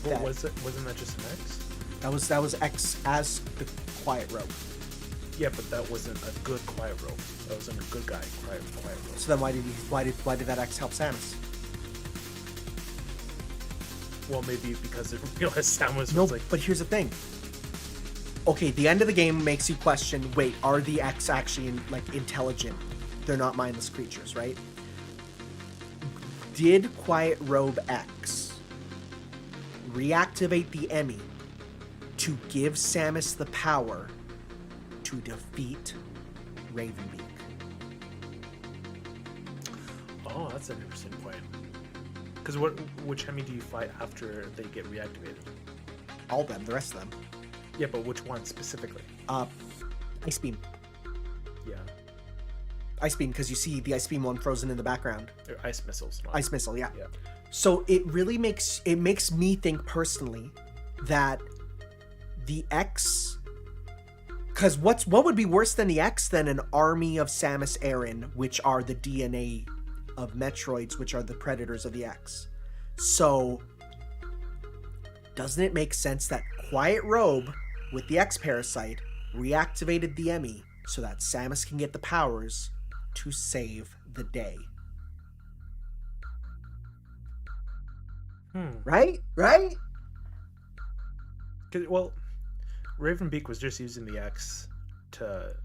What that was it? Wasn't that just an X? that was X as the Quiet Robe? Yeah, but that wasn't a good Quiet Rope. That wasn't a good guy Quiet Rope. So then why did that X help Samus? Well, maybe because it realized Samus No, was like, but here's the thing. Okay, the end of the game makes you question, wait, are the X actually intelligent? They're not mindless creatures, right? Did Quiet Robe X reactivate the Emmy to give Samus the power to defeat Ravenbeak? oh, that's an interesting point. Because which Hemi do you fight after they get reactivated? All of them, the rest of them. Yeah, but which one specifically? Ice Beam. Yeah, Ice Beam, because you see the Ice Beam one frozen in the background. they're ice missiles. Not... Ice Missile, yeah. Yeah. So it really makes me think personally that the X, because what would be worse than the X than an army of Samus Aran, which are the DNA of Metroids, which are the predators of the X. So doesn't it make sense that Quiet Robe with the X parasite reactivated the Emmy so that Samus can get the powers to save the day? Right? Well, Ravenbeak was just using the X to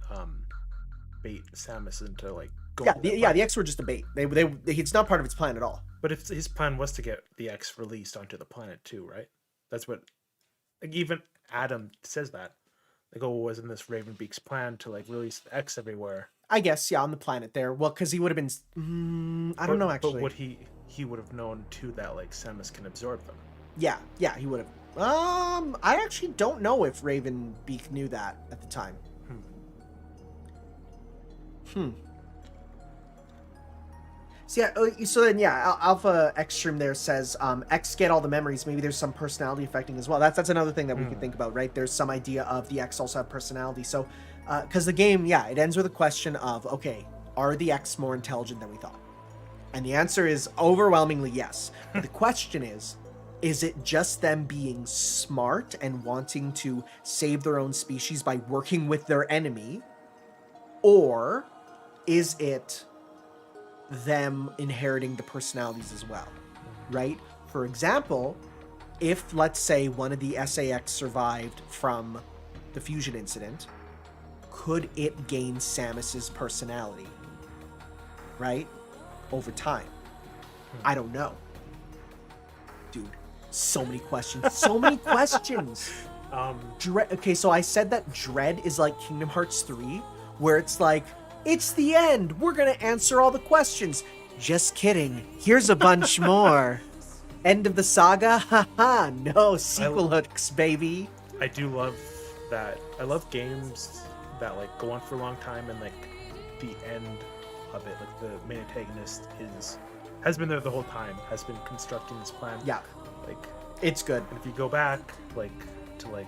bait Samus into like going. The X were just a bait. It's not part of its plan at all. But if his plan was to get the X released onto the planet too, right? That's what. Like even Adam says that. Like, oh, wasn't this Ravenbeak's plan to like release the X everywhere? I guess, yeah, on the planet there. Well, because he would have been. I don't know actually. But would he would have known too that like Samus can absorb them. Yeah, he would have. I actually don't know if Ravenbeak knew that at the time. So then Alpha Extreme there says X get all the memories. Maybe there's some personality affecting as well. That's another thing that we could think about, right? There's some idea of the X also have personality. So because the game, it ends with a question of, okay, are the X more intelligent than we thought? And the answer is overwhelmingly yes. But the question is it just them being smart and wanting to save their own species by working with their enemy? Or is it them inheriting the personalities as well, right? For example, if, let's say, one of the SAX survived from the fusion incident, could it gain Samus's personality, right? Over time. I don't know. Dude, so many questions. Um, Okay, so I said that Dread is like Kingdom Hearts 3, where it's like It's the end. We're gonna answer all the questions. Just kidding. Here's a bunch more. End of the saga? Haha, no, sequel hooks, baby. I do love that. I love games that like go on for a long time and like the end of it, like the main antagonist has been there the whole time, has been constructing this plan. Yeah. Like It's good. and if you go back like to like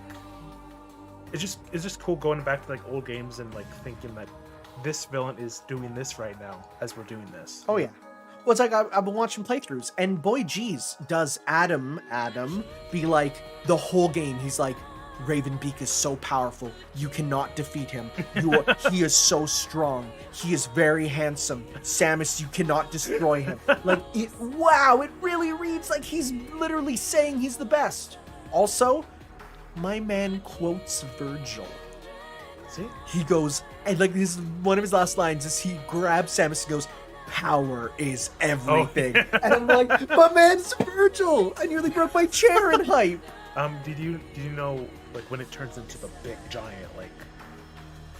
it's just cool going back to like old games and like thinking that this villain is doing this right now as we're doing this. Oh yeah. Well, it's like I've been watching playthroughs, and boy, geez, does Adam be like the whole game? He's like, Ravenbeak is so powerful, you cannot defeat him. He is so strong. He is very handsome. Samus, you cannot destroy him. Like, wow, it really reads like he's literally saying he's the best. Also, my man quotes Virgil. See? He goes, and like this is one of his last lines is he grabs Samus and goes, power is everything. Oh. And I'm like, my man's Virgil! I nearly broke my chair in hype. Did you know like when it turns into the big giant like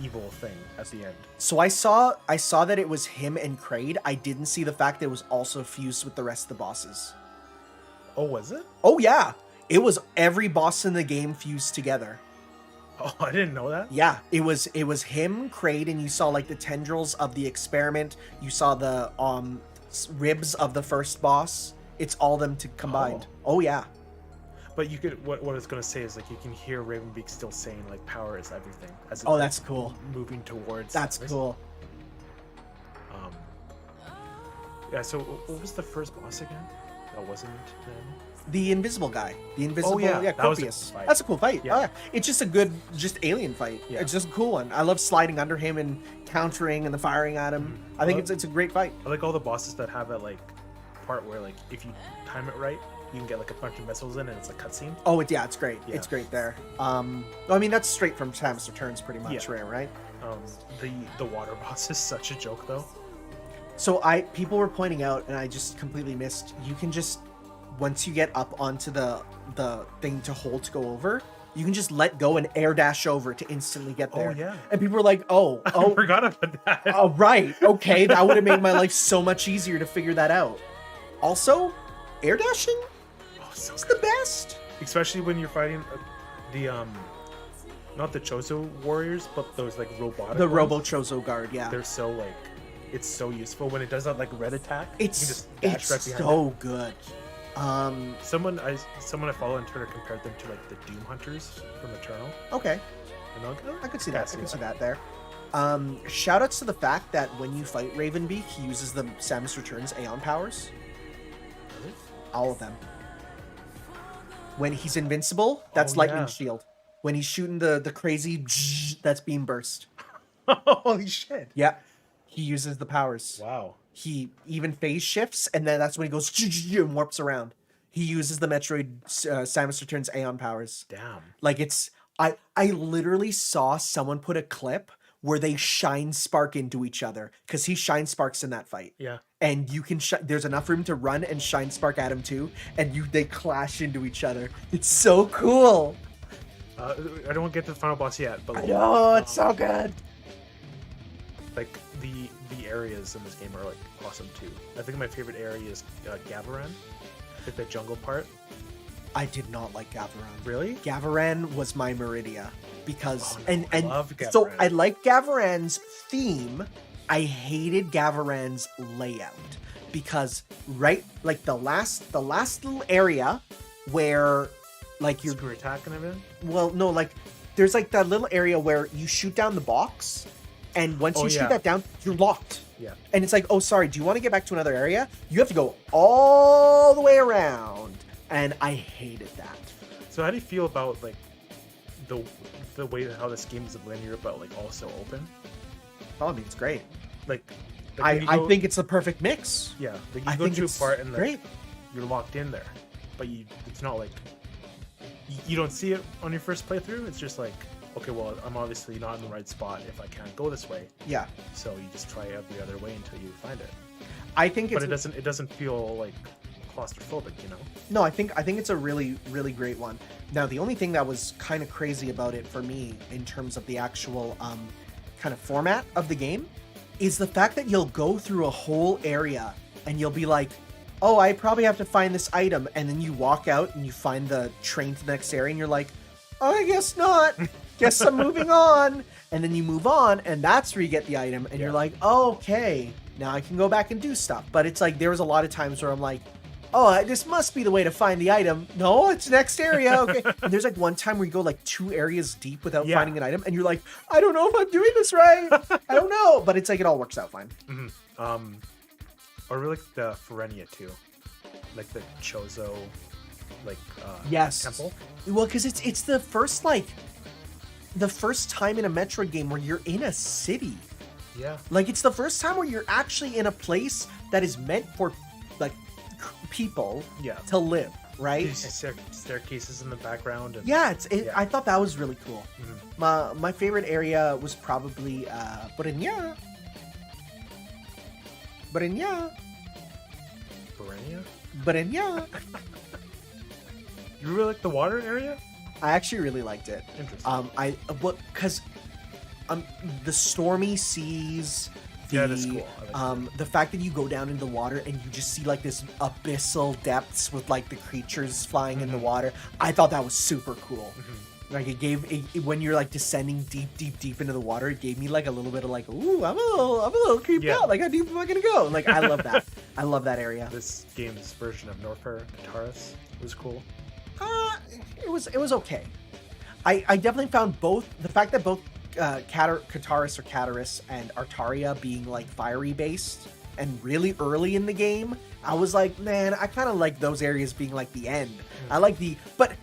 evil thing at the end? So I saw that it was him and Kraid. I didn't see the fact that it was also fused with the rest of the bosses. Oh, was it? Oh yeah. It was every boss in the game fused together. Oh, I didn't know that. Yeah, it was him, Kraid, and you saw like the tendrils of the experiment. You saw the ribs of the first boss. It's all them combined. Oh yeah. But you could what I was gonna say is like you can hear Ravenbeak still saying like power is everything as it's Oh, that's cool. moving towards. That's Samus. cool. Yeah. So what was the first boss again? That wasn't him. The invisible guy. The invisible, yeah. That was a Corpius. cool fight. That's a cool fight. Yeah. Oh, yeah. It's just a good, alien fight. Yeah. It's just a cool one. I love sliding under him and countering and the firing at him. I think it's a great fight. I like all the bosses that have that like part where like if you time it right, you can get like a bunch of missiles in and it's a cutscene. Oh, it's great. Yeah. It's great there. I mean, that's straight from Samus Returns pretty much, Yeah. right? The water boss is such a joke though. So people were pointing out, and I just completely missed, you can just, once you get up onto the thing to hold to go over, you can just let go and air dash over to instantly get there. Oh yeah. And people were like, oh, I forgot about that. oh, right. Okay, that would have made my life so much easier to figure that out. Also, air dashing So is the best. especially when you're fighting the not the Chozo warriors, but those like robotic The ones. Robo Chozo guard, yeah. They're so like it's so useful when it does that like red attack. It's you can just dash right behind so it. good. Someone I follow on Twitter compared them to like the Doom Hunters from Eternal. Okay. And they're like, oh, I could see yeah, that. I could see that there. Shout outs to the fact that when you fight Ravenbeak, he uses the Samus Returns Aeon powers. Really? All of them. When he's invincible, that's Oh, lightning yeah. shield. When he's shooting the crazy, that's beam burst. Holy shit! Yeah, he uses the powers. Wow. He even phase shifts, and then that's when he goes and warps around. He uses the Metroid Samus Returns Aeon powers. Damn. Like I literally saw someone put a clip where they shine spark into each other because he shine sparks in that fight. Yeah. And you can there's enough room to run and shine spark at him too, and they clash into each other. It's so cool. I don't want to get to the final boss yet, but I know, it's so good. like the areas in this game are like awesome too. I think my favorite area is Gavaran, like the jungle part. I did not like Gavaran. Really? Gavaran was my Meridia because Oh, no, I and love so Gavaran. I like Gavaran's theme. I hated Gavaran's layout because like the last little area where like you're Screw attack and everything. well no like there's like that little area where you shoot down the box, and once Oh, you shoot yeah. that down, you're locked. Yeah. And it's like, oh, sorry, do you want to get back to another area? You have to go all the way around. And I hated that. So how do you feel about like the way that how this game is linear but like also open? Oh, I mean, it's great. Like when you I go- think it's the perfect mix. yeah, like I you go think to a it's part and like, great. you're locked in there, but it's not like you don't see it on your first playthrough. It's just like, okay, well, I'm obviously not in the right spot if I can't go this way. Yeah. So you just try every other way until you find it. I think But it's it doesn't feel like claustrophobic, you know? no, I think it's a really, really great one. Now, the only thing that was kind of crazy about it for me in terms of the actual kind of format of the game is the fact that you'll go through a whole area and you'll be like, oh, I probably have to find this item, and then you walk out and you find the train to the next area and you're like, oh, I guess not. Guess I'm moving on. And then you move on, and that's where you get the item, and you're like, oh, okay, now I can go back and do stuff. But it's like, there was a lot of times where I'm like, oh, this must be the way to find the item. No, it's next area. Okay. And there's like one time where you go like 2 areas deep without finding an item, and you're like, I don't know if I'm doing this right. I don't know. But it's like, it all works out fine. Mm-hmm. Or really like the Ferenia too, like the Chozo, like temple. Well, because it's the first time in a Metroid game where you're in a city. Yeah. Like, it's the first time where you're actually in a place that is meant for like people to live, right? These staircases in the background. And, I thought that was really cool. Mm-hmm. My favorite area was probably Brenya. You really like the water area? I actually really liked it. Interesting. Because the stormy seas. That's cool. The fact that you go down into the water and you just see like this abyssal depths with like the creatures flying in the water. I thought that was super cool. Mm-hmm. Like, it when you're like descending deep into the water, it gave me like a little bit of like, ooh, I'm a little creeped out. Like, how deep am I gonna go? Like, I love that. I love that area. This game's version of Norfair Kataris was cool. It was okay. I definitely found both the fact that both Kataris and Artaria being like fiery based and really early in the game, I was like, man, I kind of like those areas being like the end. I like but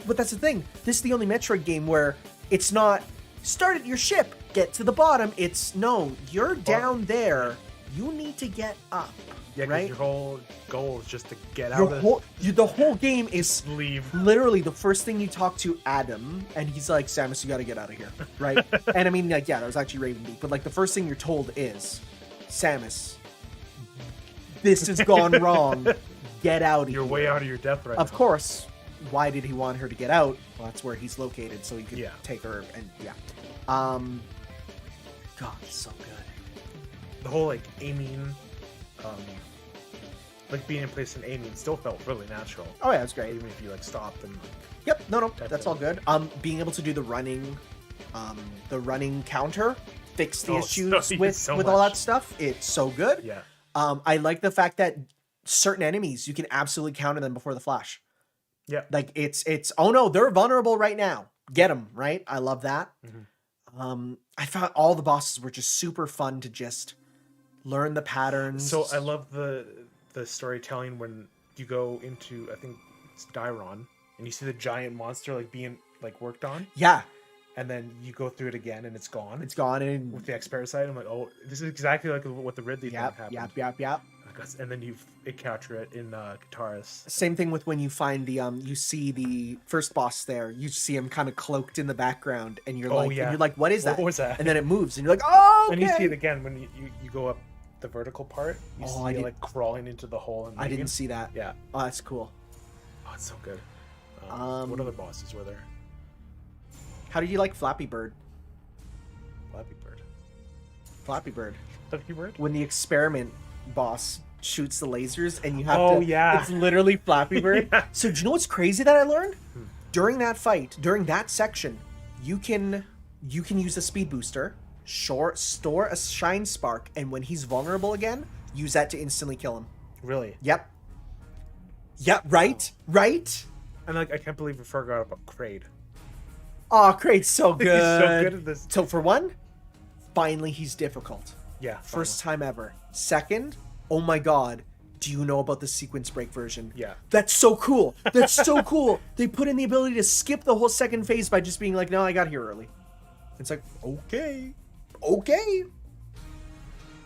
that's the thing. This is the only Metroid game where it's not start at your ship, get to the bottom. It's no, you're down there. You need to get up. Yeah, right? Your whole goal is just to get out of the whole game is leave. Literally, the first thing you talk to Adam, and he's like, Samus, you gotta get out of here, right? And I mean, like, yeah, that was actually Raven Beak, but like the first thing you're told is, Samus, this has gone wrong. Get out of here. You're way out of your depth right now. Of course. Why did he want her to get out? Well, that's where he's located, so he could take her, and God, it's so good. The whole, like, aiming, like, being in place and aiming still felt really natural. Oh, yeah, it's great. Even if you, like, stopped and... Yep, no, that's all good. Being able to do the running counter, fix the issues with all that stuff, it's so good. Yeah. I like the fact that certain enemies, you can absolutely counter them before the flash. Yeah. Like, it's oh no, they're vulnerable right now. Get them, right? I love that. Mm-hmm. I found all the bosses were just super fun to just learn the patterns. So I love the storytelling when you go into, I think it's Dairon, and you see the giant monster like being like worked on. Yeah. And then you go through it again and it's gone. It's gone. And with the X-Parasite, I'm like, oh, this is exactly like what the Ridley thing happened. Yep. And then you capture it in Kataris. Same thing with when you find the you see the first boss there. You see him kind of cloaked in the background, and you're and you're like, what is that? What was that? And then it moves, and you're like, oh, okay. And you see it again when you go up the vertical part. You see it like crawling into the hole. And I didn't see that. Yeah. Oh, that's cool. Oh, it's so good. What other bosses were there? How did you like Flappy Bird? Flappy Bird. When the experiment boss shoots the lasers and you have to... yeah. It's literally Flappy Bird. Yeah. So do you know what's crazy that I learned? During that fight, during that section, you can use a speed booster, store a shine spark, and when he's vulnerable again, use that to instantly kill him. Really? Yep. Yep, right? Oh. Right? And like, I can't believe we forgot about Kraid. Oh, Kraid's so good. He's so good at this. So for one, finally he's difficult. Yeah. First time ever. Second, oh my god, do you know about the sequence break version? Yeah. That's so cool. That's so cool. They put in the ability to skip the whole second phase by just being like, no, I got here early. It's like, okay. Oh,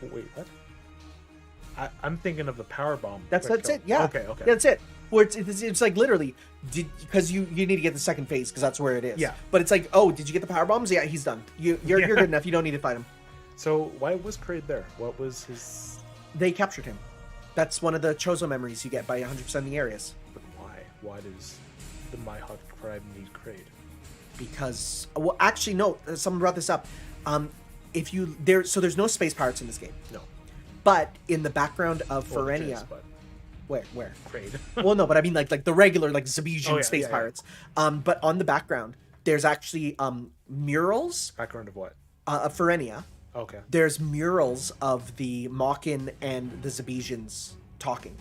wait, what? I'm thinking of the power bomb. That's it. Yeah. Okay. That's it. Where it's like literally, because you need to get the second phase because that's where it is. Yeah. But it's like, oh, did you get the power bombs? Yeah, he's done. You're good enough. You don't need to fight him. So why was Kraid there? What was his... They captured him. That's one of the Chozo memories you get by 100% the areas. But why? Why does the My Hot tribe need Kraid? Because, well, actually, no. Someone brought this up. there's no space pirates in this game. No. But in the background of Well, there Ferenia, is, but where? trade. Well, no, but I mean like the regular like Zabijan space yeah. pirates. But on the background, there's actually murals Background of what? of Ferenia. Okay. There's murals of the Mockin and the Zabijans talking.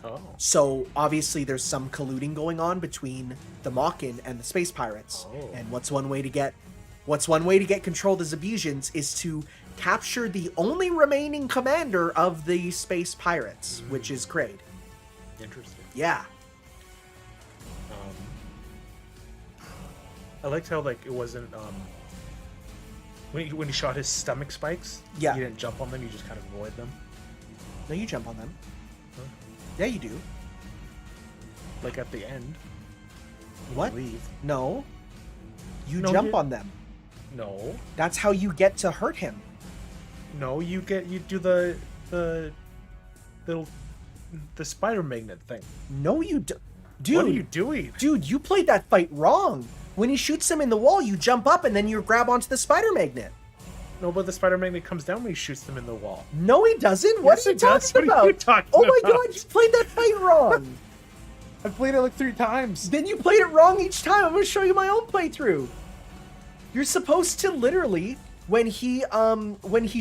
Oh. So obviously there's some colluding going on between the Mockin and the space pirates. Oh. And what's one way to get control of the Zabijans is to capture the only remaining commander of the space pirates, which is Kraid. Interesting. Yeah. I liked how like it wasn't when he shot his stomach spikes. Yeah. You didn't jump on them. You just kind of avoid them. No, you jump on them. Huh? Yeah, you do. Like at the end. when What? you leave. No. You No, jump you- on them. No. That's how you get to hurt him. No. You do the little the spider magnet thing. No, you do. What are you Dude, doing? dude, you played that fight wrong. When he shoots him in the wall, you jump up and then you grab onto the spider magnet. No, but the spider magnet comes down when he shoots them in the wall. No, he doesn't. What Yes, are you it does. talking What about? are you talking Oh my about? god, you played that fight wrong. I played it like 3 times. Then you played it wrong each time. I'm gonna show you my own playthrough. You're supposed to literally, when he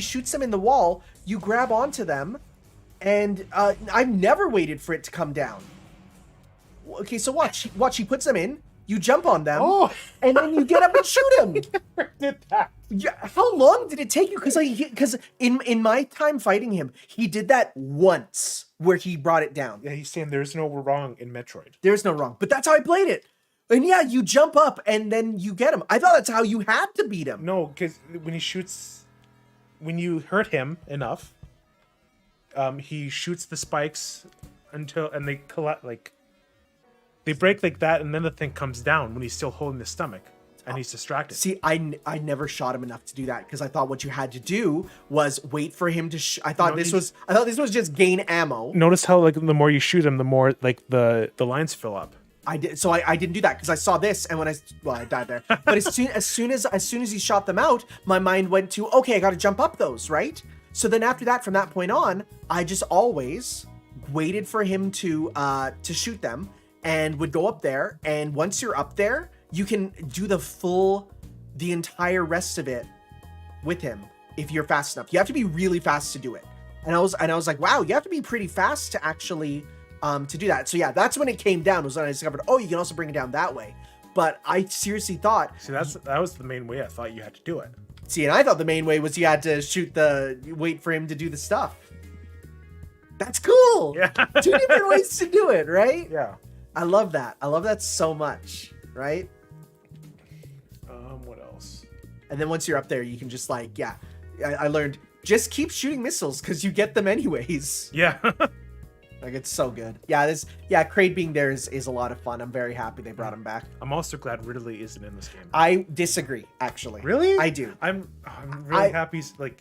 shoots them in the wall, you grab onto them, and I've never waited for it to come down. Okay, so watch. He puts them in. You jump on them, Oh. and then you get up and shoot him. Did that? Yeah, how long did it take you? Because in my time fighting him, he did that once where he brought it down. Yeah, he's saying there's no wrong in Metroid. There's no wrong, but that's how I played it. And yeah, you jump up and then you get him. I thought that's how you had to beat him. No, because when you hurt him enough, he shoots the spikes and they collect like. They break like that, and then the thing comes down when he's still holding the stomach, and he's distracted. See, I never shot him enough to do that because I thought what you had to do was wait for him to. I thought this was just gain ammo. Notice how like the more you shoot him, the more like the lines fill up. I did, so I didn't do that because I saw this, and when I died there. But as soon as he shot them out, my mind went to, okay, I got to jump up those, right? So then after that, from that point on, I just always waited for him to shoot them. And would go up there, and once you're up there, you can do the entire rest of it with him if you're fast enough. You have to be really fast to do it. And I was like, wow, you have to be pretty fast to actually to do that. So yeah, that's when it came down. Was when I discovered, oh, you can also bring it down that way. But I seriously thought, See, that was the main way I thought you had to do it. see, and I thought the main way was you had to wait for him to do the stuff. That's cool. Yeah. 2 different ways to do it, right? Yeah. I love that. I love that so much, right? What else? And then once you're up there, you can just like, yeah, I learned just keep shooting missiles because you get them anyways. Yeah. Like it's so good. Yeah, Kraid being there is a lot of fun. I'm very happy they brought him back. I'm also glad Ridley isn't in this game. I disagree, actually. Really? I do. I'm really happy. Like,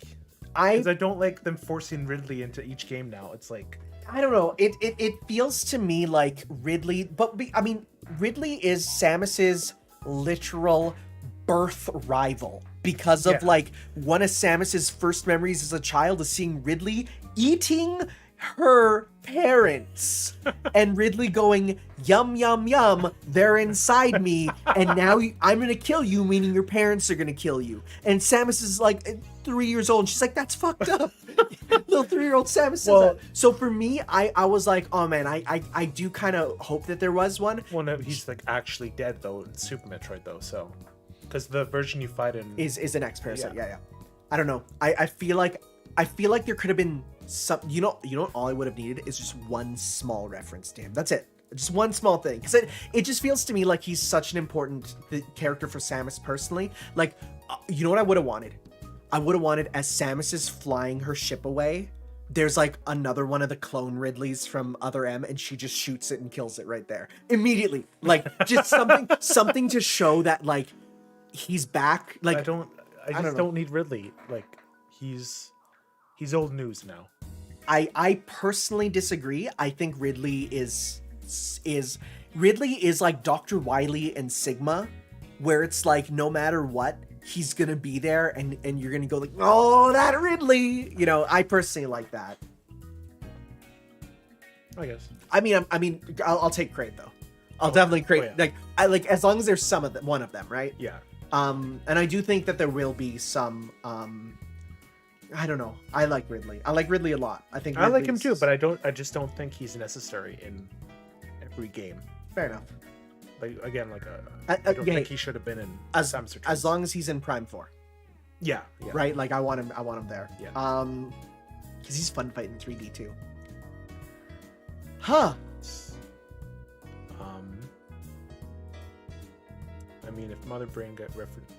because I I don't like them forcing Ridley into each game now. It's like. I don't know. It feels to me like Ridley, I mean, Ridley is Samus's literal birth rival because of like one of Samus's first memories as a child is seeing Ridley eating her parents and Ridley going, yum, yum, yum, they're inside me, and now I'm gonna kill you, meaning your parents are gonna kill you. And Samus is like 3 years old, and she's like, that's fucked up. Little 3-year-old Samus says that. So for me, I was like, oh man, I do kind of hope that there was one. Well, no, he's like actually dead though in Super Metroid though, so. Because the version you fight in. Is an X-Parasite, yeah. I don't know. I feel like there could have been some, you know, all I would have needed is just one small reference to him. That's it. Just one small thing. Because it just feels to me like he's such an important character for Samus personally. Like, you know what I would have wanted? I would have wanted, as Samus is flying her ship away, there's like another one of the clone Ridleys from Other M, and she just shoots it and kills it right there. Immediately. Like, just something to show that, like, he's back. Like, I just don't need Ridley. Like, he's old news now. I personally disagree. I think Ridley is like Dr. Wily and Sigma, where it's like no matter what, he's gonna be there and you're gonna go like, oh, that Ridley. You know, I personally like that. I guess. I mean, I'll take crate though. I'll definitely crate I like as long as there's some of them, one of them, right? Yeah. And I do think that there will be some. I don't know. I like Ridley. I like Ridley a lot. I think I like him too, but I just don't think he's necessary in every game. Fair enough. Like again, I don't think he should have been in as Returns. long as he's in Prime 4. Yeah. Right. Like I want him there. Yeah. Because he's fun fighting 3D too. Huh. I mean, if Mother Brain got referenced.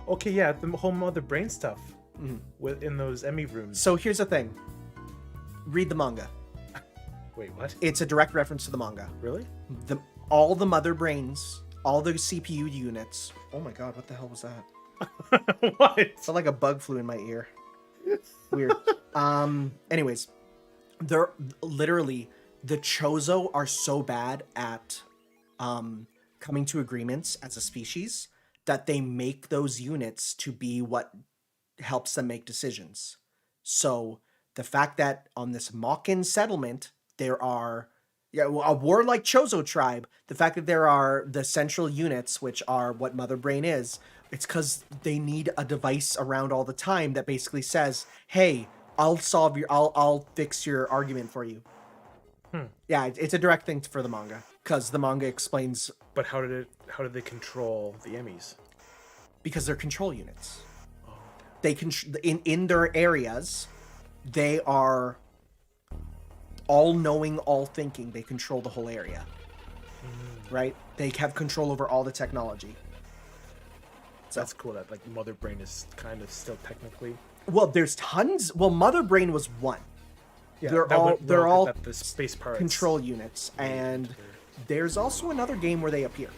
Okay, yeah, the whole Mother Brain stuff in those Emmy rooms. So here's the thing. Read the manga. Wait, what? It's a direct reference to the manga. Really? All the Mother Brains, all the CPU units. Oh my god, what the hell was that? What? It felt like a bug flew in my ear. Weird. Anyways, they're literally the Chozo are so bad at coming to agreements as a species that they make those units to be what helps them make decisions. So the fact that on this Makin settlement there are a warlike Chozo tribe, the fact that there are the central units, which are what Mother Brain is, it's because they need a device around all the time that basically says, "Hey, I'll fix your argument for you." Yeah, it's a direct thing for the manga because the manga explains. But how did they control the Emmys? Because they're control units. They in their areas, they are all knowing, all thinking. They control the whole area, right? They have control over all the technology. So that's cool. That like Mother Brain is kind of still technically. Well, there's tons. Well, Mother Brain was one. Yeah, they're all the space pirates control units, and there's also another game where they appear.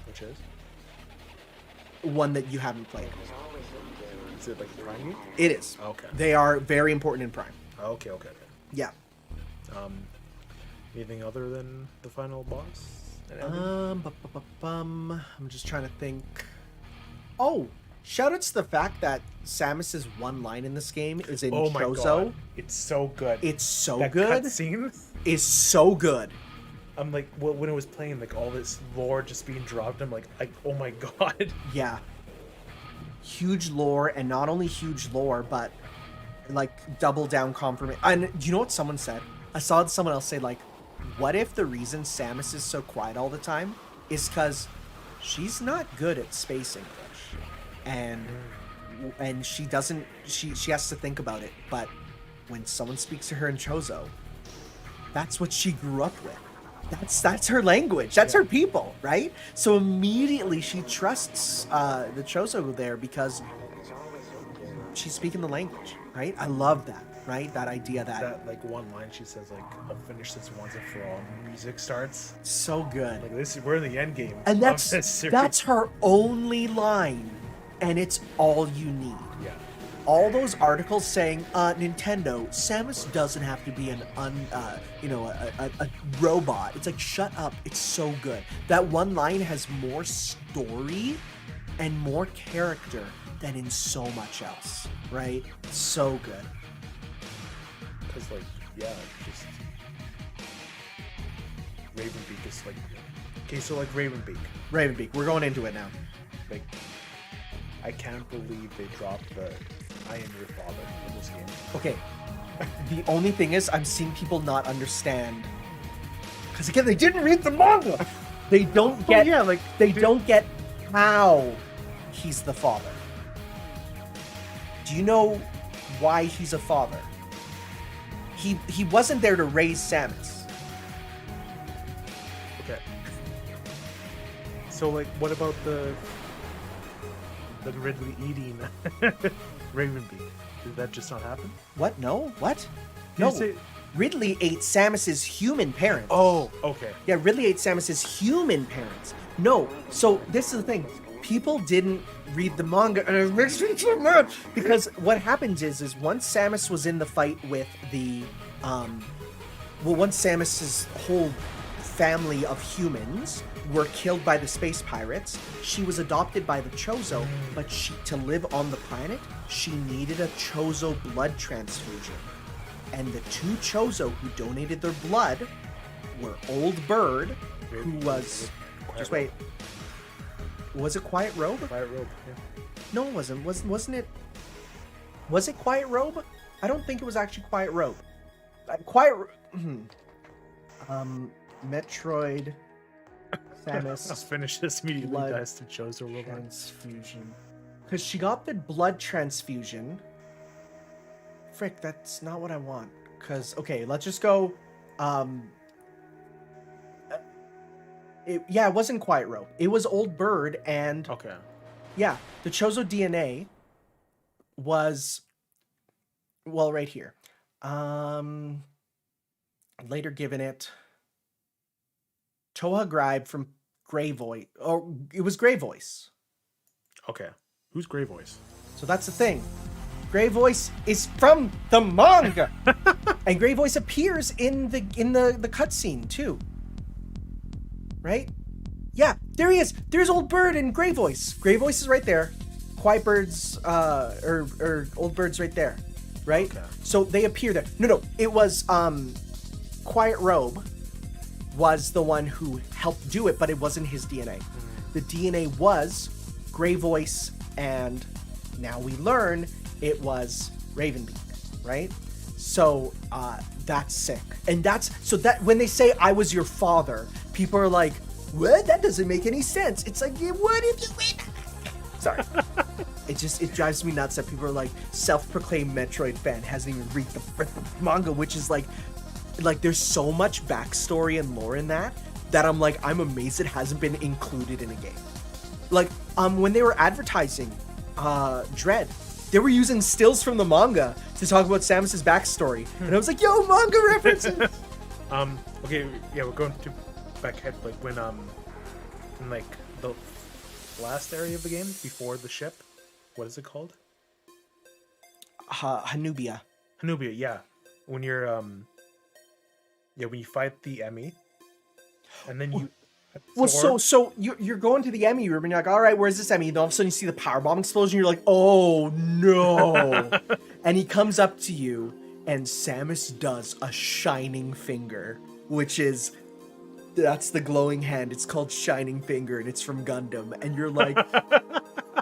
Which is one that you haven't played. Is it like a Prime game? It is. Okay. They are very important in Prime. Okay. Yeah. Anything other than the final boss? I'm just trying to think. Oh, shout out to the fact that Samus's one line in this game is in Oh my Chozo. god, it's so good. It's so that good. Scene is so good. I'm like, when it was playing, like all this lore just being dropped, I'm like, oh my god. Yeah. Huge lore, and not only huge lore, but like double down confirmation. And do you know what someone said? I saw someone else say like, what if the reason Samus is so quiet all the time is because she's not good at space English, and she doesn't. She has to think about it. But when someone speaks to her in Chozo, that's what she grew up with. That's her language. That's her people, right? So immediately she trusts the Chozo there because she's speaking the language, right? I love that, right? That idea that like one line she says like, "I'll finish this once and for all." Music starts. So good. Like we're in the end game. And that's her only line, and it's all you need. Yeah. All those articles saying, Nintendo, Samus doesn't have to be a robot. It's like, shut up. It's so good. That one line has more story and more character than in so much else, right? So good. Because, like, yeah, just Ravenbeak is like, okay, so like Ravenbeak, we're going into it now. Like, I can't believe they dropped the "I am your father" in this game. Okay. The only thing is, I'm seeing people not understand. Because again, they didn't read the manga. They don't get. They don't get how he's the father. Do you know why he's a father? He wasn't there to raise Samus. Okay. So like, what about the Ridley eating Ravenbeak? Did that just not happen? What? No? What? No. Ridley ate Samus's human parents. Oh, okay. Yeah, Ridley ate Samus's human parents. No. So this is the thing. People didn't read the manga, and it makes me so mad because what happens is once Samus was in the fight with the, once Samus's whole family of humans were killed by the space pirates. She was adopted by the Chozo, but to live on the planet, she needed a Chozo blood transfusion. And the two Chozo who donated their blood were Old Bird, who was... Just wait. Was it Quiet Robe? Quiet Robe, yeah. No, it wasn't. Wasn't it... Was it Quiet Robe? I don't think it was actually Quiet Robe. Metroid... Samus... Let's finish this immediately, blood guys, to Chozo Robot. transfusion. Because she got the blood transfusion. Frick, that's not what I want. Because, okay, let's just go... it wasn't Quiet Robe. It was Old Bird, and... Okay. Yeah, the Chozo DNA was... Well, right here. Later given it... Toha Gribe from Grey Voice. Or it was Grey Voice. Okay. Who's Grey Voice? So that's the thing. Grey Voice is from the manga. And Grey Voice appears in the cutscene too. Right? Yeah, there he is. There's Old Bird and Grey Voice. Grey Voice is right there. Quiet Bird's or Old Bird's right there. Right? Okay. So they appear there. No, it was Quiet Robe was the one who helped do it, but it wasn't his DNA. The DNA was Grey Voice, and now we learn it was Ravenbeak, right? So that's sick. And so that when they say I was your father, people are like, what? That doesn't make any sense. It's like, yeah, what if you... Sorry. It drives me nuts that people are like, self-proclaimed Metroid fan hasn't even read the manga, which is like there's so much backstory and lore in that I'm like, I'm amazed it hasn't been included in a game. Like, when they were advertising Dread, they were using stills from the manga to talk about Samus's backstory. And I was like, yo, manga references! Okay, yeah, we're going to back ahead, like, when, in, like, the last area of the game, before the ship, what is it called? Hanubia, yeah. When you're, when you fight the Emmy, and then you... Well, so you're going to the Emmy room and you're like, all right, where's this Emmy? And all of a sudden you see the powerbomb explosion. You're like, oh no! And he comes up to you, and Samus does a shining finger, that's the glowing hand. It's called Shining Finger, and it's from Gundam. And you're like,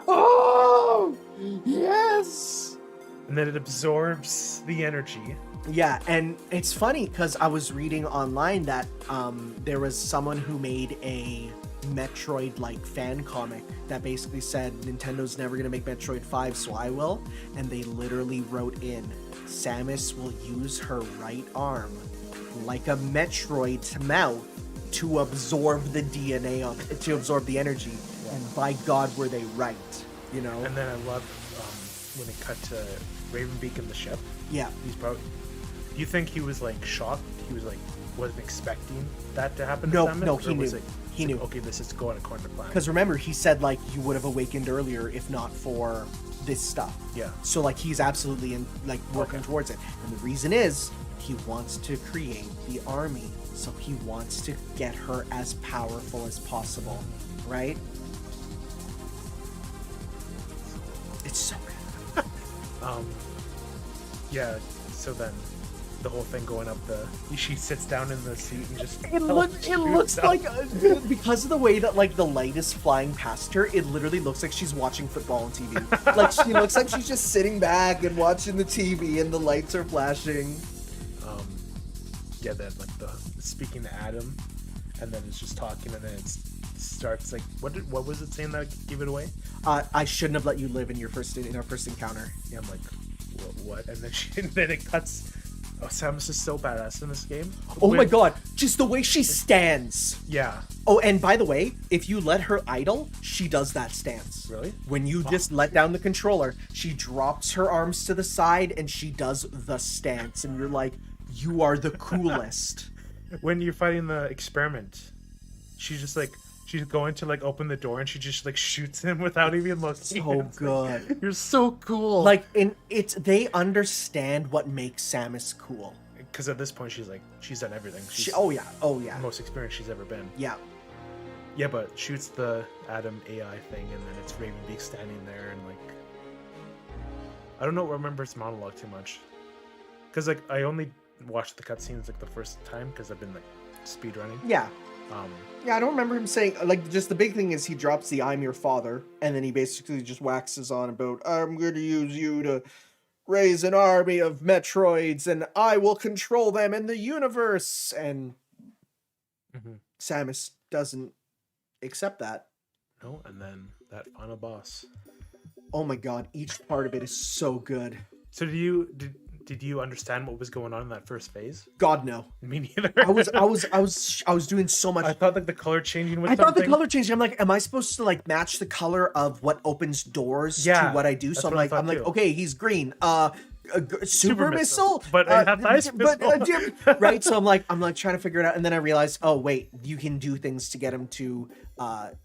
oh yes! And then it absorbs the energy. Yeah, and it's funny because I was reading online that there was someone who made a Metroid-like fan comic that basically said Nintendo's never going to make Metroid 5, so I will. And they literally wrote in, Samus will use her right arm like a Metroid's mouth to absorb the DNA to absorb the energy. Yeah. And by God, were they right, you know? And then I love when it cut to Ravenbeak in the ship. Yeah. He's probably... Do you think he was like shocked? He was like wasn't expecting that to happen. No, to Samus? no, he knew. He knew. Okay, this is going according to plan. Because remember, he said like you would have awakened earlier if not for this stuff. Yeah. So like he's absolutely working towards it, and the reason is he wants to create the army, so he wants to get her as powerful as possible, right? It's so good. Yeah. So then. The whole thing going up she sits down in the seat and just it looks like because of the way that like the light is flying past her, it literally looks like she's watching football on TV. Like she looks like she's just sitting back and watching the TV and the lights are flashing. Then like the speaking to Adam, and then it's just talking, and then it starts like what was it saying that gave it away? I shouldn't have let you live in our first encounter. Yeah, I'm like what? And then it cuts. Oh, Samus is so badass in this game. Oh my god, just the way she stands. Yeah. Oh, and by the way, if you let her idle, she does that stance. Really? When you just let down the controller, she drops her arms to the side and she does the stance. And you're like, you are the coolest. When you're fighting the experiment, she's just like, she's going to like open the door and she just like shoots him without even looking. So good. Like, you're so cool. Like they understand what makes Samus cool. Because at this point she's done everything. Oh yeah. The most experienced she's ever been. Yeah. Yeah, but shoots the Adam AI thing, and then it's Ravenbeak standing there, and like, I don't remember his monologue too much, because like I only watched the cutscenes like the first time because I've been like speed running. Yeah. Yeah, I don't remember him saying, like, just the big thing is he drops the "I'm your father," and then he basically just waxes on about, "I'm going to use you to raise an army of Metroids, and I will control them in the universe." And Samus doesn't accept that. No, and then that final boss. Oh my god, each part of it is so good. So did you understand what was going on in that first phase? God, no. Me neither. I was doing so much. I thought like the color changing was I something. thought the color changing. I'm like, am I supposed to like match the color of what opens doors to what I do? So I'm like, okay, he's green. Super missile, but ice missile. Right? So I'm like trying to figure it out, and then I realized, oh wait, you can do things to get him to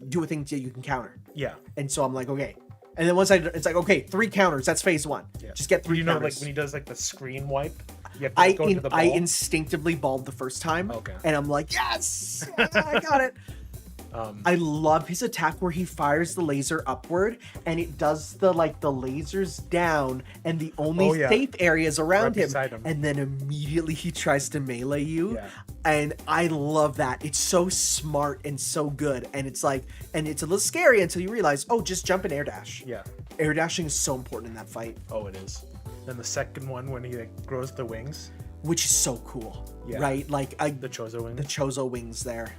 do a thing that you can counter. Yeah. And so I'm like, okay. And then it's like, okay, 3 counters. That's phase 1. Yeah. Just get 3 counters. Like when he does like the screen wipe, you have to go into the ball. I instinctively balled the first time. Okay. And I'm like, yes, I got it. I love his attack where he fires the laser upward and it does the lasers down and the only safe areas around him. And then immediately he tries to melee you. Yeah. And I love that. It's so smart and so good. And it's like, and it's a little scary until you realize, oh, just jump and air dash. Yeah. Air dashing is so important in that fight. Oh, it is. Then the second one when he like grows the wings. Which is so cool. Yeah. Right? Like the Chozo wings. The Chozo wings there.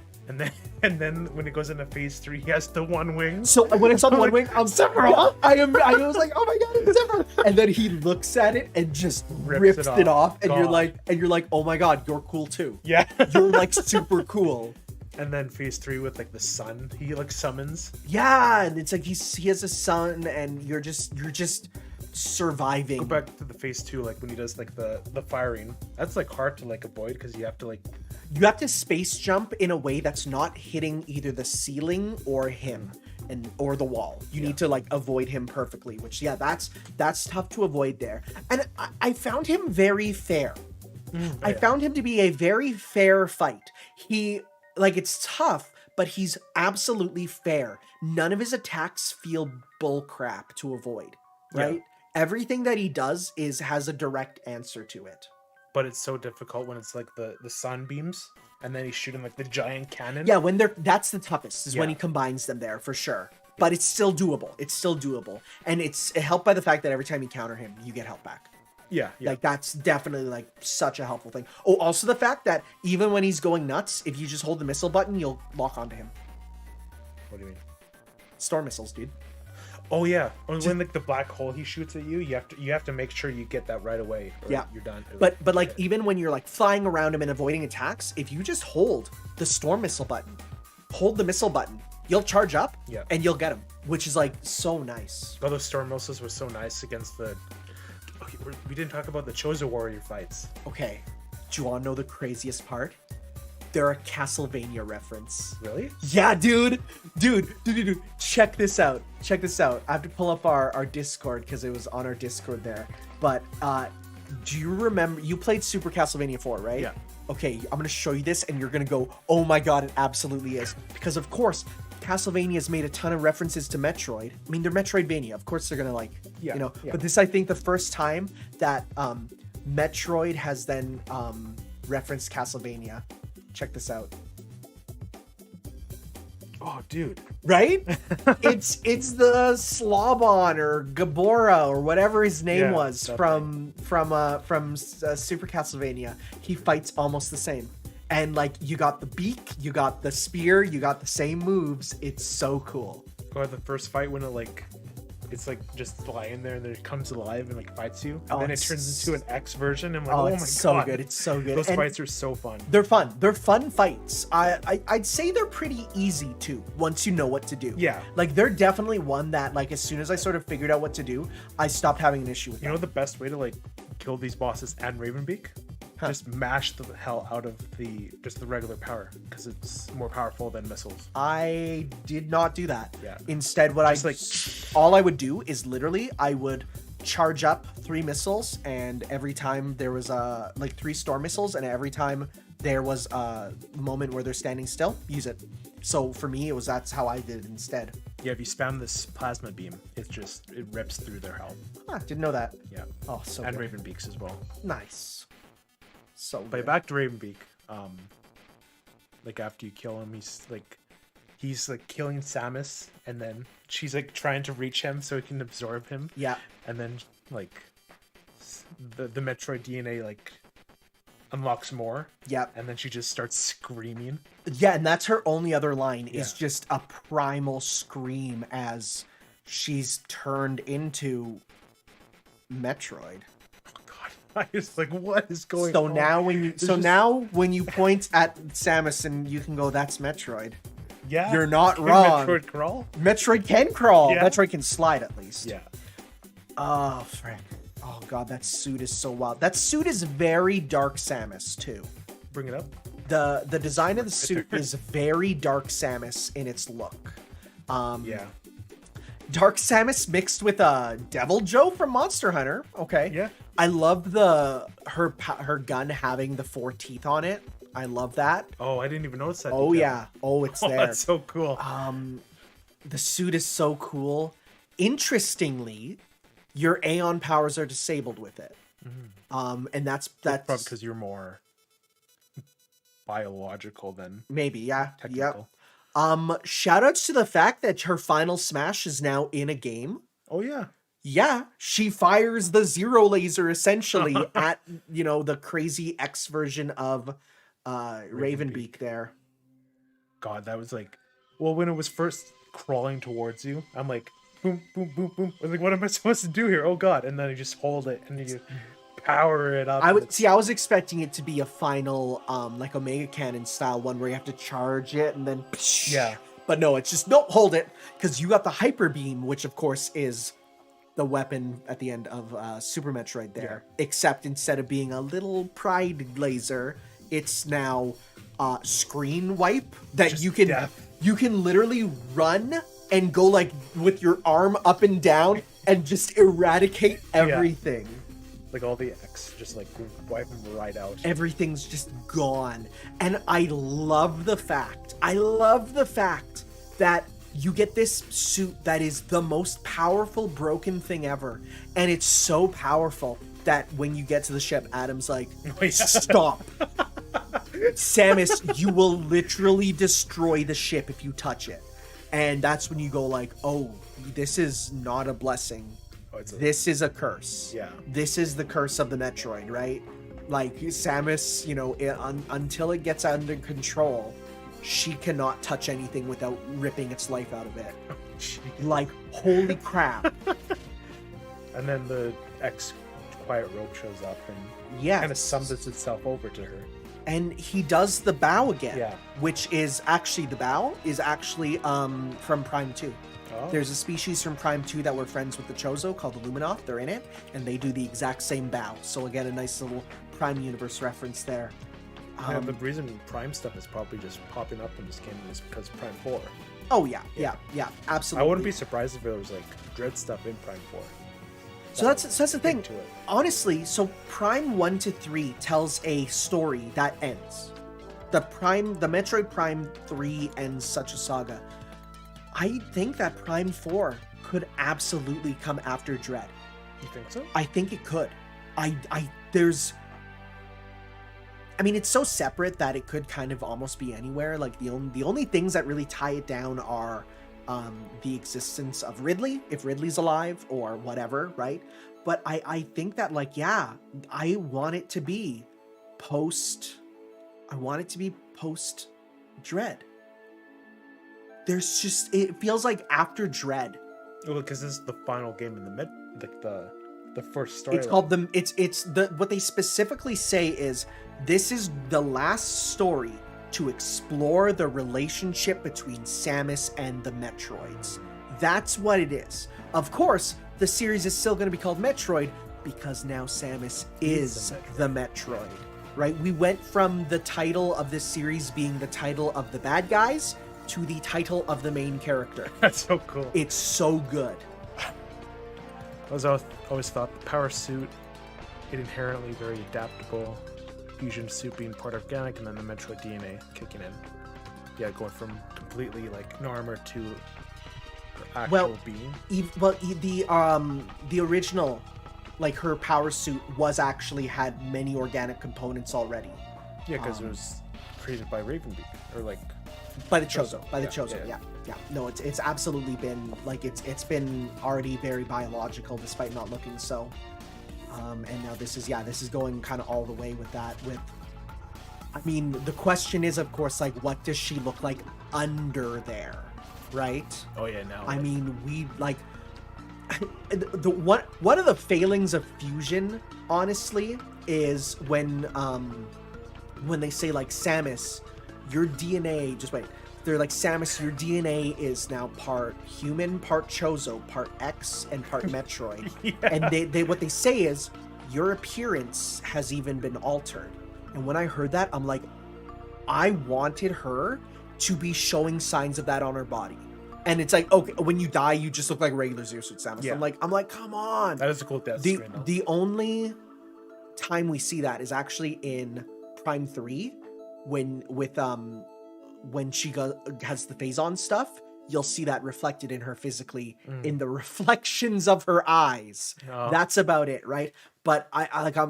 And then when it goes into phase 3, he has the 1 wing. So when it's on 1 wing, I'm Sephiroth. I was like, oh my god, it's Sephiroth. And then he looks at it and just rips it off. And you're like, oh my god, you're cool too. Yeah. You're like super cool. And then phase 3 with like the sun, he like summons. Yeah, and it's like he has a sun, and you're just surviving. Go back to the phase 2, like when he does like the firing. That's like hard to like avoid because you have to space jump in a way that's not hitting either the ceiling or him or the wall. You need to like avoid him perfectly, which that's tough to avoid there. And I found him very fair. I found him to be a very fair fight. It's tough, but he's absolutely fair. None of his attacks feel bullcrap to avoid, right? Yeah. Everything that he does has a direct answer to it. But it's so difficult when it's like the sunbeams and then he's shooting like the giant cannon. Yeah, that's the toughest when he combines them there for sure. But it's still doable. And it's helped by the fact that every time you counter him, you get health back. Yeah. Like that's definitely like such a helpful thing. Oh, also the fact that even when he's going nuts, if you just hold the missile button, you'll lock onto him. What do you mean? Storm missiles, dude. Oh yeah, when like the black hole he shoots at you, you have to make sure you get that right away. Or you're done. But like even when you're like flying around him and avoiding attacks, if you just hold the storm missile button, you'll charge up and you'll get him, which is like so nice. Oh, those storm missiles were so nice against the. Okay, we didn't talk about the Chozo warrior fights. Okay, do you want to know the craziest part? They're a Castlevania reference. Really? Yeah, dude. Check this out. I have to pull up our Discord because it was on our Discord there. But do you remember, you played Super Castlevania 4, right? Yeah. Okay, I'm going to show you this and you're going to go, oh my god, it absolutely is. Because of course, Castlevania's made a ton of references to Metroid. I mean, they're Metroidvania. Of course they're going to like, But this, I think, the first time that Metroid has then referenced Castlevania. Check this out. Oh, dude. Right? it's the Slobon or Gabora or whatever his name was from Super Castlevania. He fights almost the same. And like you got the beak, you got the spear, you got the same moves. It's so cool. Or the first fight when it's like just lying there and then it comes alive and like fights you. And then it turns into an X version. And I'm like, oh my god. It's so good. Those fights are so fun. They're fun. They're fun fights. I'd say they're pretty easy too, once you know what to do. Yeah. Like they're definitely one that like as soon as I sort of figured out what to do, I stopped having an issue with them. You know the best way to like kill these bosses and Ravenbeak? Just mash the hell out of the regular power because it's more powerful than missiles. I did not do that. Yeah. Instead, all I would do is literally I would charge up 3 missiles, and every time there was 3 storm missiles, and every time there was a moment where they're standing still, use it. So for me, that's how I did it instead. Yeah, if you spam this plasma beam, it rips through their health. Ah, didn't know that. Yeah. Oh, so and good. Ravenbeaks as well. Nice. So But good. back to Ravenbeak. Like after you kill him, he's like killing Samus, and then she's like trying to reach him so he can absorb him. Yeah. And then like the Metroid DNA like unlocks more. Yeah. And then she just starts screaming. Yeah, and that's her only other line is Yeah. just a primal scream as she's turned into Metroid. Oh god. I was like, what is going So on? now when you point at Samus and you can go, that's Metroid. Yeah. You're not Can wrong. Metroid crawl? Metroid can crawl. Yeah. Metroid can slide at least. Yeah. Oh, frick. Oh god, that suit is so wild. That suit is very Dark Samus too. Bring it up. The design of the suit is very Dark Samus in its look. Yeah. Dark Samus mixed with a Devil Joe from Monster Hunter. Okay. Yeah. I love her gun having the 4 teeth on it. I love that. Oh, I didn't even notice that. Oh detail. yeah. Oh, it's Oh, there. that's so cool. The suit is so cool. Interestingly, your Aeon powers are disabled with it. And that's Probably because you're more biological than maybe, yeah. technical. Yep. Shout outs to the fact that her final smash is now in a game. Oh yeah. Yeah, she fires the zero laser essentially at, the crazy X version of Ravenbeak there. God, that was like, well, when it was first crawling towards you, I'm like, boom, boom, boom, boom. I was like, what am I supposed to do here? Oh God! And then you just hold it and you power it up. I was expecting it to be a final, like Omega Cannon style one where you have to charge it and then. Yeah. But no, it's just no, hold it because you got the Hyper Beam, which of course is the weapon at the end of Super Metroid there. Yeah. Except instead of being a little pride laser, it's now screen wipe that Just you can death. you can literally run and go like with your arm up and down and just eradicate everything. Like all the X, just like wipe them right out. Everything's just gone. And I love the fact that you get this suit that is the most powerful broken thing ever. And it's so powerful that when you get to the ship, Adam's like, Oh, yeah. stop. Samus, you will literally destroy the ship if you touch it. And that's when you go like, oh, this is not a blessing. This is a curse. Yeah. This is the curse of the Metroid, right? Like Samus, until it gets under control, she cannot touch anything without ripping its life out of it. Like, holy crap. And then the X Quiet Rope shows up and Yeah. kind of summons itself over to her. And he does the bow again. Yeah. Which is actually, the bow is actually from Prime 2. Oh. There's a species from Prime 2 that were friends with the Chozo called the Luminoth. They're in it, and they do the exact same bow. So again, a nice little Prime Universe reference there. Yeah, the reason Prime stuff is probably just popping up in this game is because Prime 4. Oh, yeah, absolutely. I wouldn't be surprised if there was like Dread stuff in Prime 4. So that's the thing. To it. Honestly, so Prime 1 to 3 tells a story that ends. The Metroid Prime 3 ends such a saga. I think that Prime 4 could absolutely come after Dread. You think so? I think it could. It's so separate that it could kind of almost be anywhere. Like the only things that really tie it down are the existence of Ridley, if Ridley's alive or whatever, right? But I think that I want it to be post Dread. It feels like after Dread. Well, because this is the final game in the first story. It's called what they specifically say is this is the last story to explore the relationship between Samus and the Metroids. That's what it is. Of course, the series is still going to be called Metroid because now Samus is the Metroid, right? We went from the title of this series being the title of the bad guys to the title of the main character. That's so cool. It's so good. I always thought the power suit, it inherently very adaptable. fusion suit being part of organic, and then the Metroid DNA kicking in. Yeah, going from completely like normal to her actual being. The original, like her power suit was actually had many organic components already. Yeah, because it was created by Ravenbeak, or like by the Chozo. Yeah. No, it's absolutely been like it's been already very biological, despite not looking so. And now this is going kind of all the way with that. I mean, the question is, of course, like, what does she look like under there, right? Oh yeah, now. I mean, we like one of the failings of fusion, honestly, is when they say like, Samus, your DNA. Just wait. They're like, Samus, your DNA is now part human, part Chozo, part X, and part Metroid. Yeah. And they what they say is your appearance has even been altered. And when I heard that, I'm like, I wanted her to be showing signs of that on her body. And it's like, okay, when you die, you just look like regular Zero Suit Samus. Yeah. I'm like, come on. That is a cool death screen, though. The only time we see that is actually in Prime 3 when she has the phase-on stuff. You'll see that reflected in her physically in the reflections of her eyes. Oh. That's about it, right? But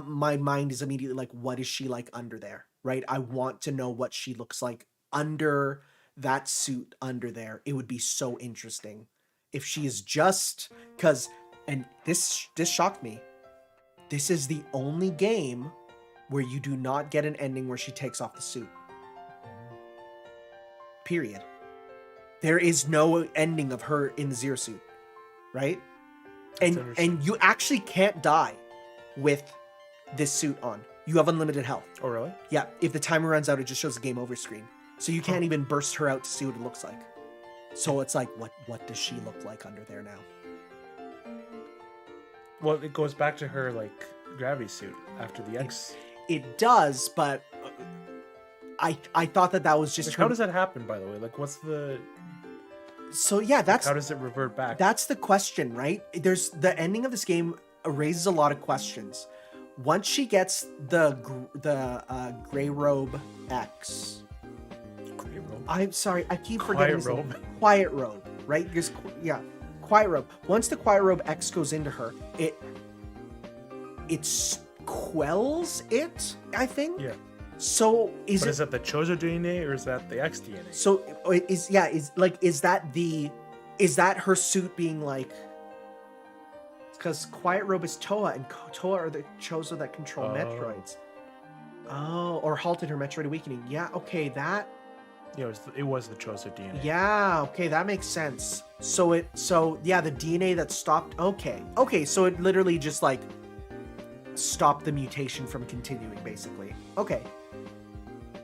my mind is immediately like, what is she like under there, right? I want to know what she looks like under that suit under there. It would be so interesting if she is just and this shocked me. This is the only game where you do not get an ending where she takes off the suit. Period. There is no ending of her in the Zero Suit, right? And you actually can't die with this suit on. You have unlimited health. Oh, really? Yeah. If the timer runs out, it just shows the game over screen. So you can't even burst her out to see what it looks like. So it's like, what does she look like under there now? Well, it goes back to her like gravity suit after the X. It does, but I thought that was just. Like, how does that happen, by the way? Like, what's the? So yeah, that's how does it revert back? That's the question, right? There's the ending of this game raises a lot of questions. Once she gets the gray robe X. Gray robe. I'm sorry, I keep forgetting. Quiet robe. Quiet robe, right? Quiet robe. Once the quiet robe X goes into her, it quells it, I think. Yeah. So is that the Chozo DNA or is that the X DNA? So is that her suit being like? Because Quiet Robe is Toa, and Toa are the Chozo that control Metroids. Oh, or halted her Metroid awakening. Yeah, okay, that. Yeah, it was the Chozo DNA. Yeah, okay, that makes sense. So the DNA that stopped. Okay, so it literally just like stopped the mutation from continuing, basically. Okay.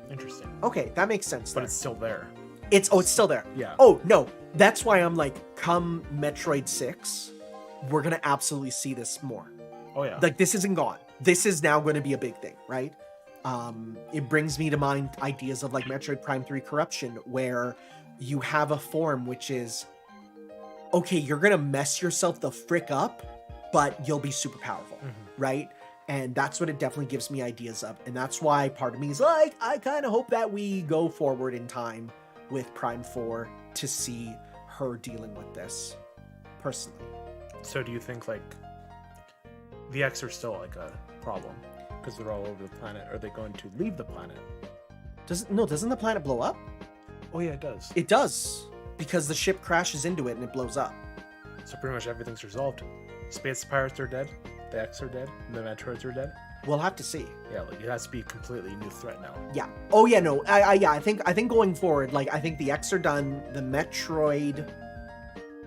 Interesting. Okay, that makes sense. But it's still there. It's still there. Yeah. Oh no, that's why I'm like, come Metroid 6, we're gonna absolutely see this more. Oh yeah. Like, this isn't gone. This is now going to be a big thing, right? It brings me to mind ideas of like Metroid Prime 3 Corruption, where you have a form which is, okay, you're gonna mess yourself the frick up, but you'll be super powerful, right? And that's what it definitely gives me ideas of. And that's why part of me is like, I kind of hope that we go forward in time with Prime 4 to see her dealing with this, personally. So do you think, like, the X are still, like, a problem? Because they're all over the planet. Are they going to leave the planet? Doesn't the planet blow up? Oh, yeah, it does. It does. Because the ship crashes into it and it blows up. So pretty much everything's resolved. Space Pirates are dead. The X are dead. And the Metroids are dead. We'll have to see. Yeah, like, it has to be a completely new threat now. Yeah. Oh yeah, no. I think going forward, like, I think the X are done. The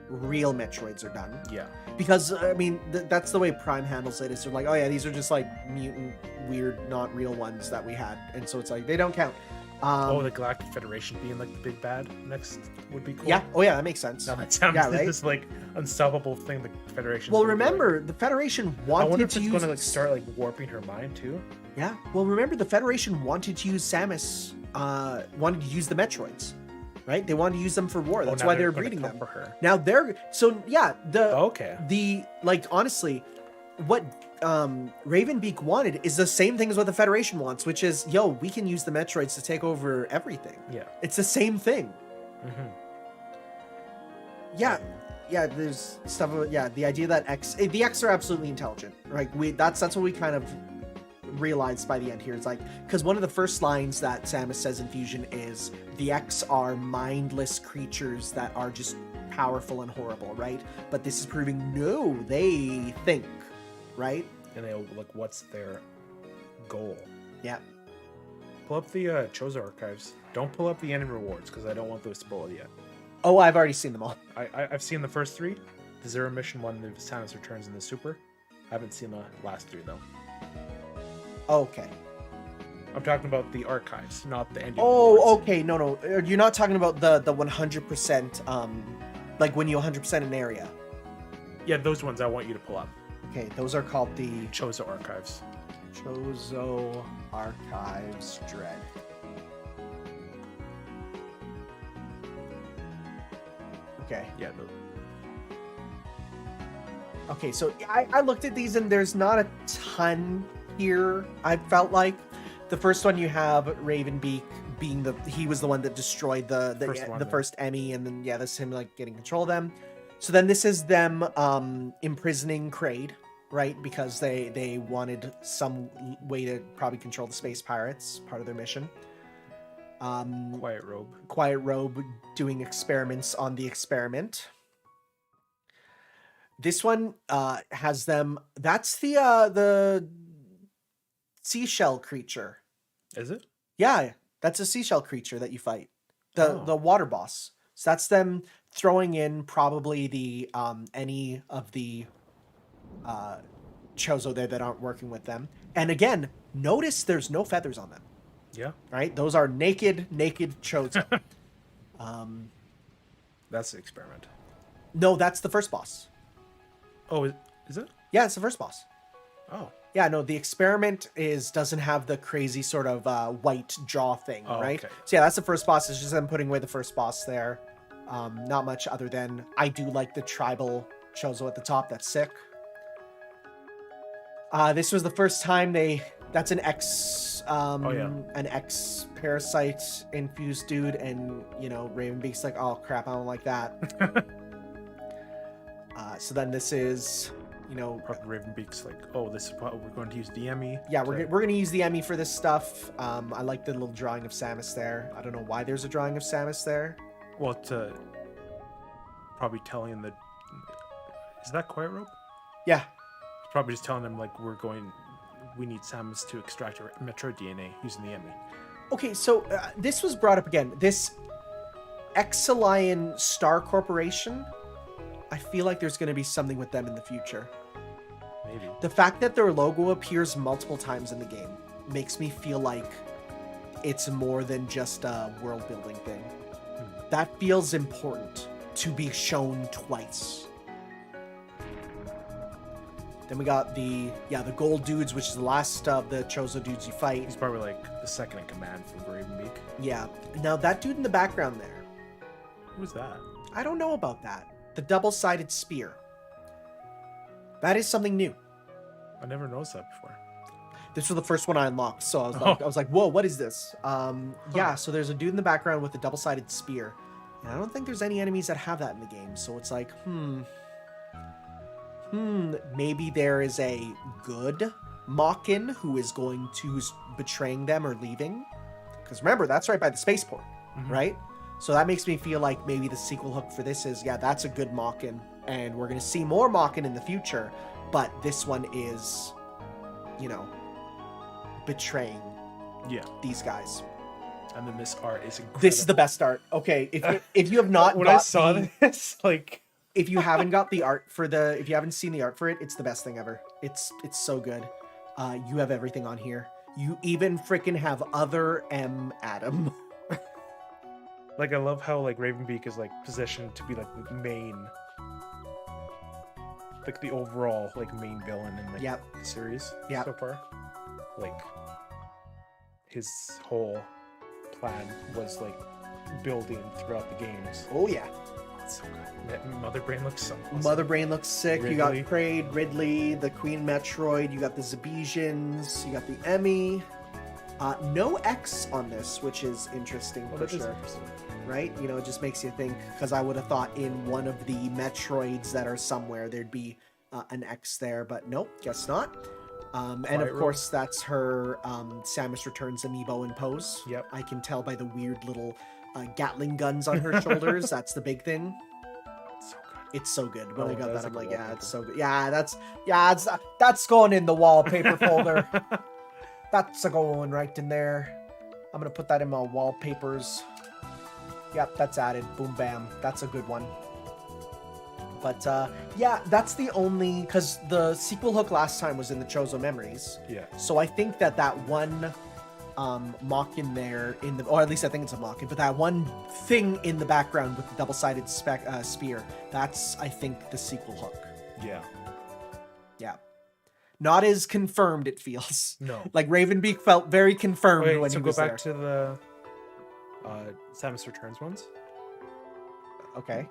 real Metroids are done. Yeah. Because I mean, that's the way Prime handles it. Is they're like, oh yeah, these are just like mutant, weird, not real ones that we had, and so it's like they don't count. The Galactic Federation being like the big bad next would be cool. Yeah. Oh yeah, that makes sense. Now that sounds like this like unstoppable thing the Federation. Well, remember the Federation wanted I wonder if to it's use... going to like start like warping her mind too. Yeah. Well, remember the Federation wanted to use Samus. Wanted to use the Metroids, right? They wanted to use them for war. That's why they're breeding them. For her. Now they're so yeah. Okay. The like honestly, what Ravenbeak wanted is the same thing as what the Federation wants, which is, yo, we can use the Metroids to take over everything. Yeah. It's the same thing. Mm-hmm. Yeah. Yeah, there's stuff about, yeah, the idea that the X are absolutely intelligent. Right? That's what we kind of realized by the end here. It's like, because one of the first lines that Samus says in Fusion is, the X are mindless creatures that are just powerful and horrible, right? But this is proving, no, they think, right? And they'll, like, what's their goal? Yeah. Pull up the Chozo archives. Don't pull up the enemy rewards, because I don't want those spoiled yet. Oh, I've already seen them all. I've seen the first 3. The Zero Mission one, the Samus Returns, and the Super. I haven't seen the last 3, though. Okay. I'm talking about the archives, not the ending. Oh, rewards. okay. No. You're not talking about the 100%, like when you 100% an area. Yeah, those ones I want you to pull up. Okay, those are called the Chozo archives. Chozo Archives Dread. Okay. Yeah. Okay, so I looked at these and there's not a ton here. I felt like the first one you have Ravenbeak being he was the one that destroyed the first Emmy, and then this is him like getting control of them. So then this is them imprisoning Kraid, right? Because they wanted some way to probably control the space pirates, part of their mission. Quiet Robe doing experiments on the experiment. This one has them. That's the seashell creature. Is it? Yeah, that's a seashell creature that you fight. The water boss. So that's them throwing in probably the any of the Chozo there that aren't working with them. And again, notice there's no feathers on them. Yeah. Right? Those are naked Chozo. That's the experiment. No, that's the first boss. Oh, is it? Yeah, it's the first boss. Oh. Yeah, no, the experiment doesn't have the crazy sort of white jaw thing, right? Okay. So yeah, that's the first boss. It's just them putting away the first boss there. Not much other than I do like the tribal Chozo at the top. That's sick. This was the first time that's an an X parasite infused dude, and Ravenbeak's like, oh crap, I don't like that. So then this is, Ravenbeak's like, oh, this is what we're going to use the Emmy. Yeah, we're going to use the Emmy for this stuff. I like the little drawing of Samus there. I don't know why there's a drawing of Samus there. Well, to probably telling the... Is that Quiet Rope? Yeah. It's probably just telling them, like, we need Samus to extract her Metroid DNA using the Emmy. Okay, so this was brought up again. This Exalion Star Corporation, I feel like there's going to be something with them in the future. Maybe. The fact that their logo appears multiple times in the game makes me feel like it's more than just a world-building thing. That feels important to be shown twice. Then we got the gold dudes, which is the last of the Chozo dudes you fight. He's probably like the second in command from Ravenbeak. Yeah. Now that dude in the background there. Who's that? I don't know about that. The double-sided spear. That is something new. I never noticed that before. This was the first one I unlocked, so I was like, whoa, what is this? Yeah, so there's a dude in the background with a double-sided spear. And I don't think there's any enemies that have that in the game, so it's like, maybe there is a good Mockin who's betraying them or leaving. Because remember, that's right by the spaceport, right? So that makes me feel like maybe the sequel hook for this is, that's a good Mockin, and we're going to see more Mockin in the future, but this one is, betraying these guys. And then this art is incredible. This is the best art. Okay, if you have not when I saw this, like, if you haven't got the art if you haven't seen the art for it, it's the best thing ever. It's so good. You have everything on here. You even freaking have other M Adam. Like, I love how, like, Ravenbeak is, like, positioned to be, like, the main, like, the overall, like, main villain in, like, the series so far. Like, his whole plan was, like, building throughout the games. Oh, yeah. so good. Mother Brain looks so awesome. Mother Brain looks sick. Ridley. You got Kraid, Ridley, the Queen Metroid. You got the Zebesians. You got the Emmy. No X on this, which is interesting for sure. Right? You know, it just makes you think, because I would have thought in one of the Metroids that are somewhere there'd be an X there, but nope, guess not. And of course, that's her Samus Returns amiibo in pose. Yep. I can tell by the weird little Gatling guns on her shoulders. That's the big thing. So good. It's so good. When I got that, I'm like, yeah, wallpaper. it's so good. Yeah, that's going in the wallpaper folder. That's going right in there. I'm gonna put that in my wallpapers. Yep, that's added. Boom, bam. That's a good one. But yeah, that's the only, because the sequel hook last time was in the Chozo Memories. Yeah. So I think that one mock in there, or at least I think it's a mock, but that one thing in the background with the double-sided spear, that's, I think, the sequel hook. Yeah. Yeah. Not as confirmed, it feels. No. Like Ravenbeak felt very confirmed when so he was go back there. to the Samus Returns ones. Okay.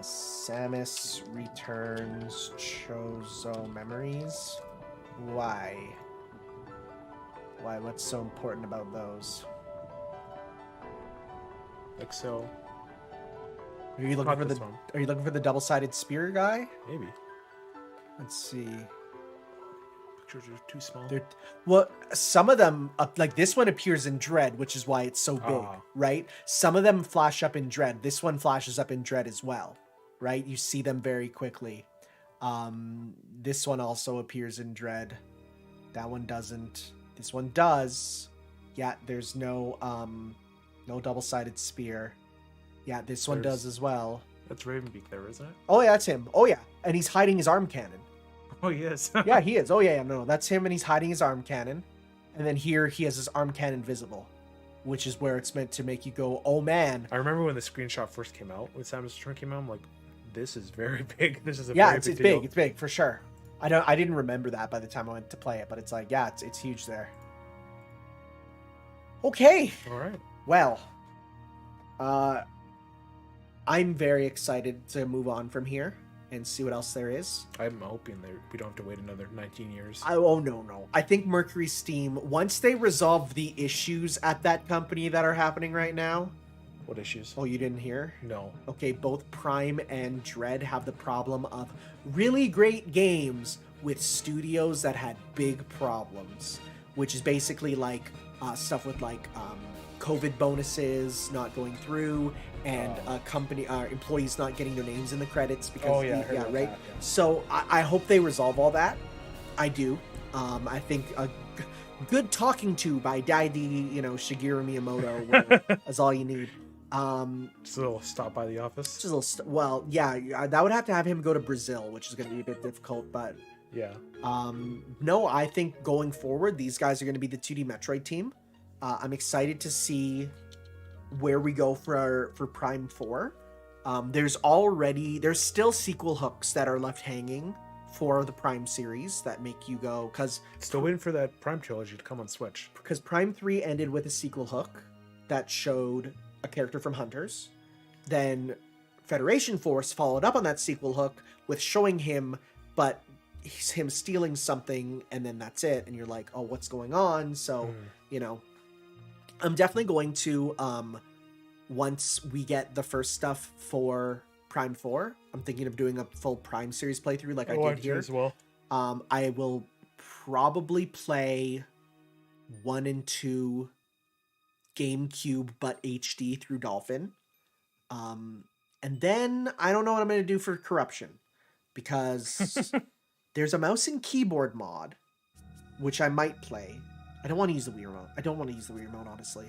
Samus Returns Chozo Memories. Why? What's so important about those? Like so. Are you looking Not for this the one. Are you looking for the double-sided spear guy? Maybe. Let's see. Pictures are too small. Well, some of them, like this one appears in Dread, which is why it's so big, right? Some of them flash up in Dread. This one flashes up in Dread as well, right? You see them very quickly. This one also appears in Dread. That one doesn't. This one does. Yeah, there's no double-sided spear. Yeah, this one does as well. That's Ravenbeak there, isn't it? Oh yeah, that's him. Oh yeah, and he's hiding his arm cannon. Oh, he is. Yeah, he is. Oh yeah, no, that's him, and he's hiding his arm cannon. And then here he has his arm cannon visible, which is where it's meant to make you go, oh man. I remember when the screenshot first came out, when Samus Return came out, I'm like, this is very big. This is a very it's big deal. It's big for sure. I didn't remember that by the time I went to play it, but it's like, yeah, it's huge there. Okay. All right. Well, I'm very excited to move on from here and see what else there is. I'm hoping that we don't have to wait another 19 years. Oh, no. I think Mercury Steam, once they resolve the issues at that company that are happening right now. What issues? Oh, you didn't hear? No. Okay, both Prime and Dread have the problem of really great games with studios that had big problems, which is basically like stuff with like COVID bonuses not going through, and employees not getting their names in the credits because right. That, yeah. So I hope they resolve all that. I do. I think a good talking to by Daddy, Shigeru Miyamoto is all you need. Just a little stop by the office. Just a little, that would have to have him go to Brazil, which is going to be a bit difficult, but yeah. No, I think going forward, these guys are going to be the 2D Metroid team. I'm excited to see where we go for Prime 4. There's still sequel hooks that are left hanging for the Prime series that make you go, because Still waiting for that Prime trilogy to come on Switch. Because Prime 3 ended with a sequel hook that showed a character from Hunters. Then Federation Force followed up on that sequel hook with showing him, but him stealing something, and then that's it. And you're like, oh, what's going on? So, I'm definitely going to, once we get the first stuff for Prime 4, I'm thinking of doing a full Prime series playthrough like I did here. As well. I will probably play 1 and 2 GameCube but HD through Dolphin. And then I don't know what I'm going to do for Corruption, because there's a mouse and keyboard mod, which I might play. I don't want to use the Wii Remote. Honestly.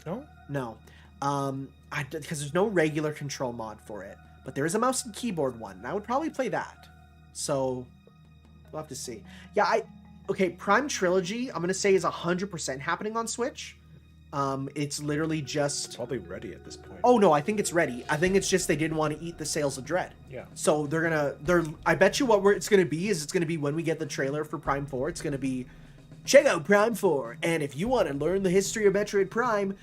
No. Because there's no regular control mod for it, but there is a mouse and keyboard one, and I would probably play that. So we'll have to see. Yeah, Prime Trilogy, I'm going to say is 100% happening on Switch. It's literally just... Probably ready at this point. Oh, no, I think it's ready. I think it's just they didn't want to eat the sales of Dread. Yeah. So I bet you what it's going to be is it's going to be when we get the trailer for Prime 4, it's going to be, check out Prime 4, and if you want to learn the history of Metroid Prime,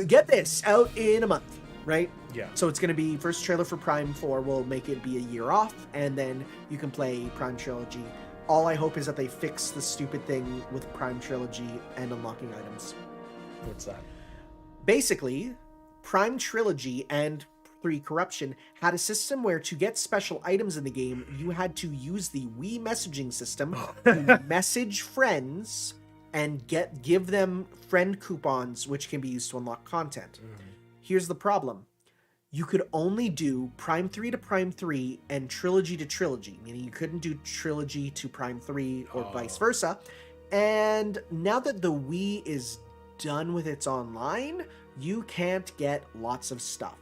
get this out in a month. right? Yeah. So it's going to be first trailer for Prime 4 will make it be a year off, and then you can play Prime Trilogy. All I hope is that they fix the stupid thing with Prime Trilogy and unlocking items. What's that? Basically, Prime Trilogy and 3 Corruption had a system where to get special items in the game, you had to use the Wii messaging system to message friends and give them friend coupons, which can be used to unlock content. Here's the problem. You could only do Prime 3 to Prime 3 and Trilogy to Trilogy, meaning you couldn't do Trilogy to Prime 3 or vice versa. And now that the Wii is done with its online, you can't get lots of stuff.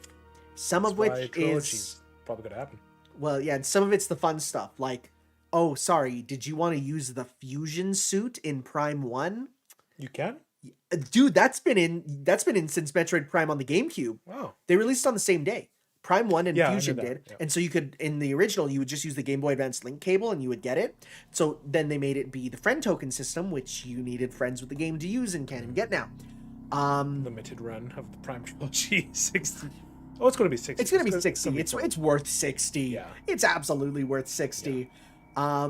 Some of which is probably gonna happen. Well, yeah, and some of it's the fun stuff, like, oh, sorry, did you want to use the fusion suit in Prime 1? You can? Dude, that's been in since Metroid Prime on the GameCube. Wow. They released on the same day. Prime 1 and Fusion did. Yeah. And so you could, in the original, you would just use the Game Boy Advance link cable and you would get it. So then they made it be the friend token system, which you needed friends with the game to use and can't even get now. Limited run of the Prime Trilogy 60. Oh, it's going to be 60. It's going to be 60. It's worth 60. Yeah. It's absolutely worth 60. Yeah.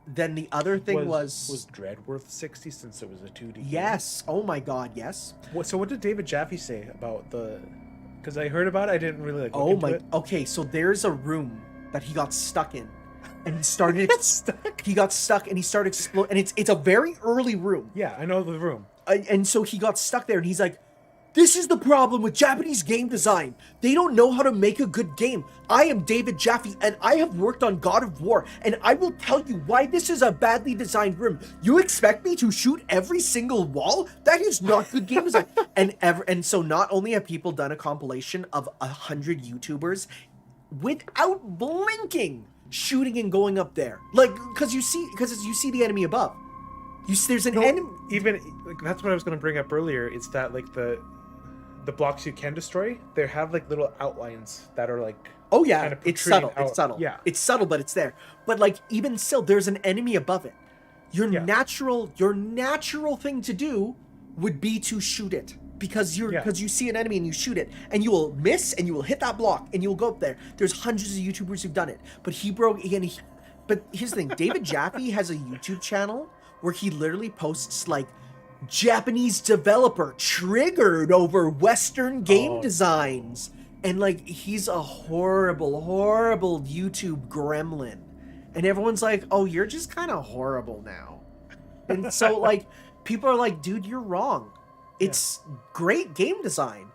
Then the other thing was Dread worth 60 since it was a 2D game? Yes. Oh my god, yes. So what did David Jaffe say about the... Because I heard about it, I didn't really like look into it. Okay, so there's a room that he got stuck in. And he started... He got stuck and he started exploding. And it's a very early room. Yeah, I know the room. And so he got stuck there and he's like, this is the problem with Japanese game design. They don't know how to make a good game. I am David Jaffe and I have worked on God of War and I will tell you why this is a badly designed room. You expect me to shoot every single wall? That is not good game design. And so not only have people done a compilation of 100 YouTubers without blinking shooting and going up there. Like, because you see the enemy above. There's an enemy. Even like, that's what I was going to bring up earlier. It's that like the blocks you can destroy, they have like little outlines that are like, oh yeah, kind of it's subtle. out. It's subtle. Yeah, it's subtle, but it's there. But like even still, there's an enemy above it. Your natural thing to do would be to shoot it because you see an enemy and you shoot it and you will miss and you will hit that block and you will go up there. There's hundreds of YouTubers who've done it, but but here's the thing: David Jaffe has a YouTube channel where he literally posts like Japanese developer triggered over Western game designs. And like, he's a horrible, horrible YouTube gremlin. And everyone's like, oh, you're just kind of horrible now. And so like, people are like, dude, you're wrong. It's great game design.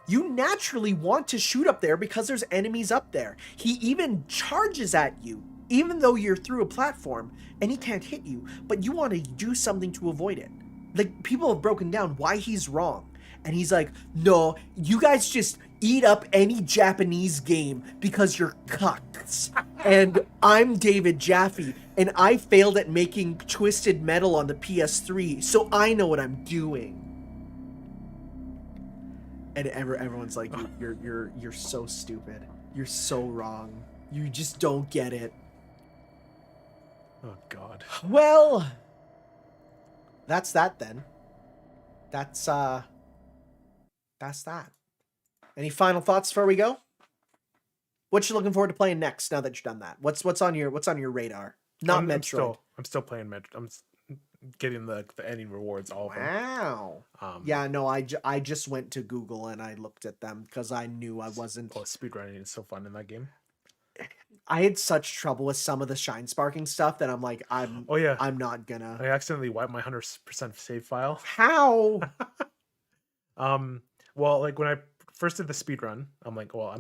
You naturally want to shoot up there because there's enemies up there. He even charges at you, even though you're through a platform and he can't hit you, but you want to do something to avoid it. Like, people have broken down why he's wrong. And he's like, no, you guys just eat up any Japanese game because you're cucks. And I'm David Jaffe, and I failed at making Twisted Metal on the PS3, so I know what I'm doing. And everyone's like, you're so stupid. You're so wrong. You just don't get it. Oh, God. Well, that's that then. That's that. Any final thoughts before we go? What you looking forward to playing next now that you've done that? What's on your radar? Not Metroid. I'm still playing Metroid. I'm getting the ending rewards, all of them. Wow. Yeah, no, I just went to Google and I looked at them because I knew I wasn't. Oh, speedrunning is so fun in that game. I had such trouble with some of the shine sparking stuff that I'm like, I'm not gonna. I accidentally wiped my 100% save file. How? Well, like when I first did the speed run, I'm like, well,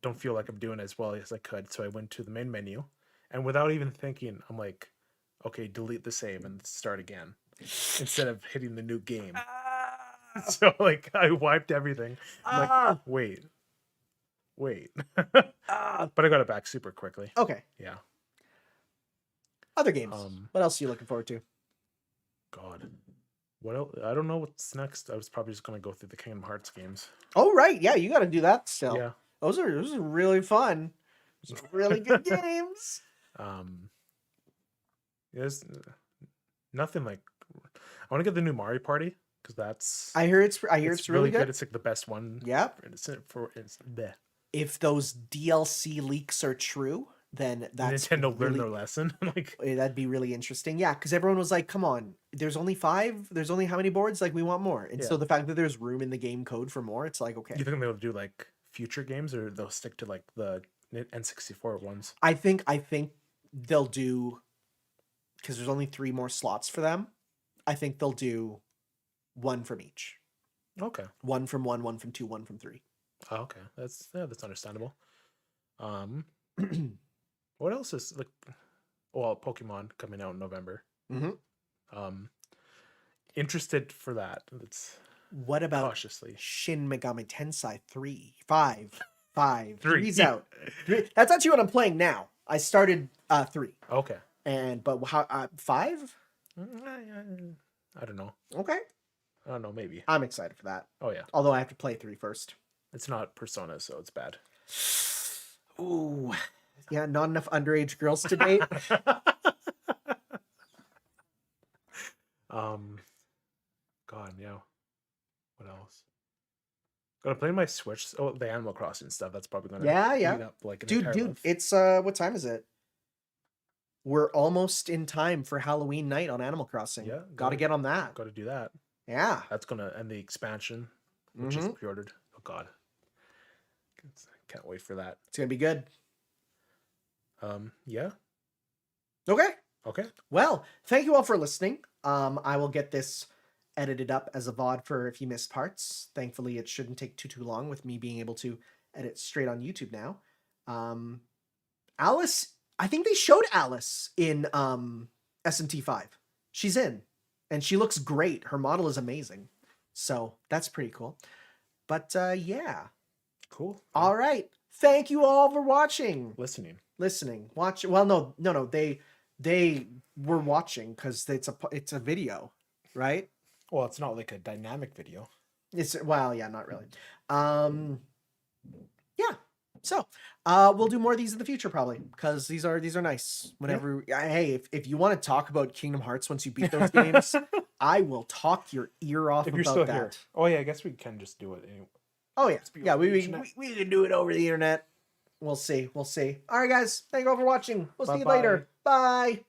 don't feel like I'm doing as well as I could. So I went to the main menu and without even thinking, I'm like, okay, delete the save and start again instead of hitting the new game. So like I wiped everything. I'm like, wait. But I got it back super quickly. Okay. Yeah. Other games. What else are you looking forward to? God. What else? I don't know what's next. I was probably just going to go through the Kingdom Hearts games. Oh, right. Yeah, you got to do that still. Yeah. Those are really fun. Those are really good games. There's nothing like... I want to get the new Mario Party because that's I hear it's really good. It's like the best one. Yep. It's bleh. If those DLC leaks are true, then that's Nintendo learned their lesson. Like that'd be really interesting. Yeah, because everyone was like, "Come on, there's only 5. There's only how many boards? Like, we want more." And so the fact that there's room in the game code for more, it's like, okay. You think they'll do like future games, or they'll stick to like the N64 ones? I think they'll do, because there's only 3 more slots for them. I think they'll do 1 from each. Okay. 1 from 1, 1 from 2, 1 from 3. Oh, okay, that's understandable. What else is like? Well, Pokemon coming out in November. Mm-hmm. Interested for that. It's what about cautiously Shin Megami Tensei 3, 5, 5. 3. 3's out. 3. That's actually what I'm playing now. I started 3. Okay. But how 5? I don't know. Okay. I don't know. Maybe. I'm excited for that. Oh yeah. Although I have to play 3 first. It's not Persona, so it's bad. Ooh. Yeah, not enough underage girls to date. God, yeah. What else? Gonna play my Switch. Oh, the Animal Crossing stuff. That's probably gonna eat up like an entire dude. month. It's what time is it? We're almost in time for Halloween night on Animal Crossing. Yeah, gotta get on that. Gotta do that. Yeah, that's gonna end the expansion, which is pre-ordered. Oh God, can't wait for that. It's gonna be good. Yeah. Okay. Well, thank you all for listening. I will get this edited up as a VOD for if you missed parts. Thankfully, it shouldn't take too long with me being able to edit straight on YouTube now. Alice, I think they showed Alice in SMT5. She's in, and she looks great. Her model is amazing. So that's pretty cool. But yeah. Cool. All right. Thank you all for watching. Listening. Watch. Well, no. They were watching because it's a video, right? Well, it's not like a dynamic video. Yeah, not really. Yeah. So, we'll do more of these in the future probably because these are nice. Whenever hey, if you want to talk about Kingdom Hearts once you beat those games, I will talk your ear off about that. Here. Oh yeah, I guess we can just do it anyway. Oh yeah, we can do it over the internet. We'll see. All right, guys. Thank you all for watching. We'll see you later. Bye.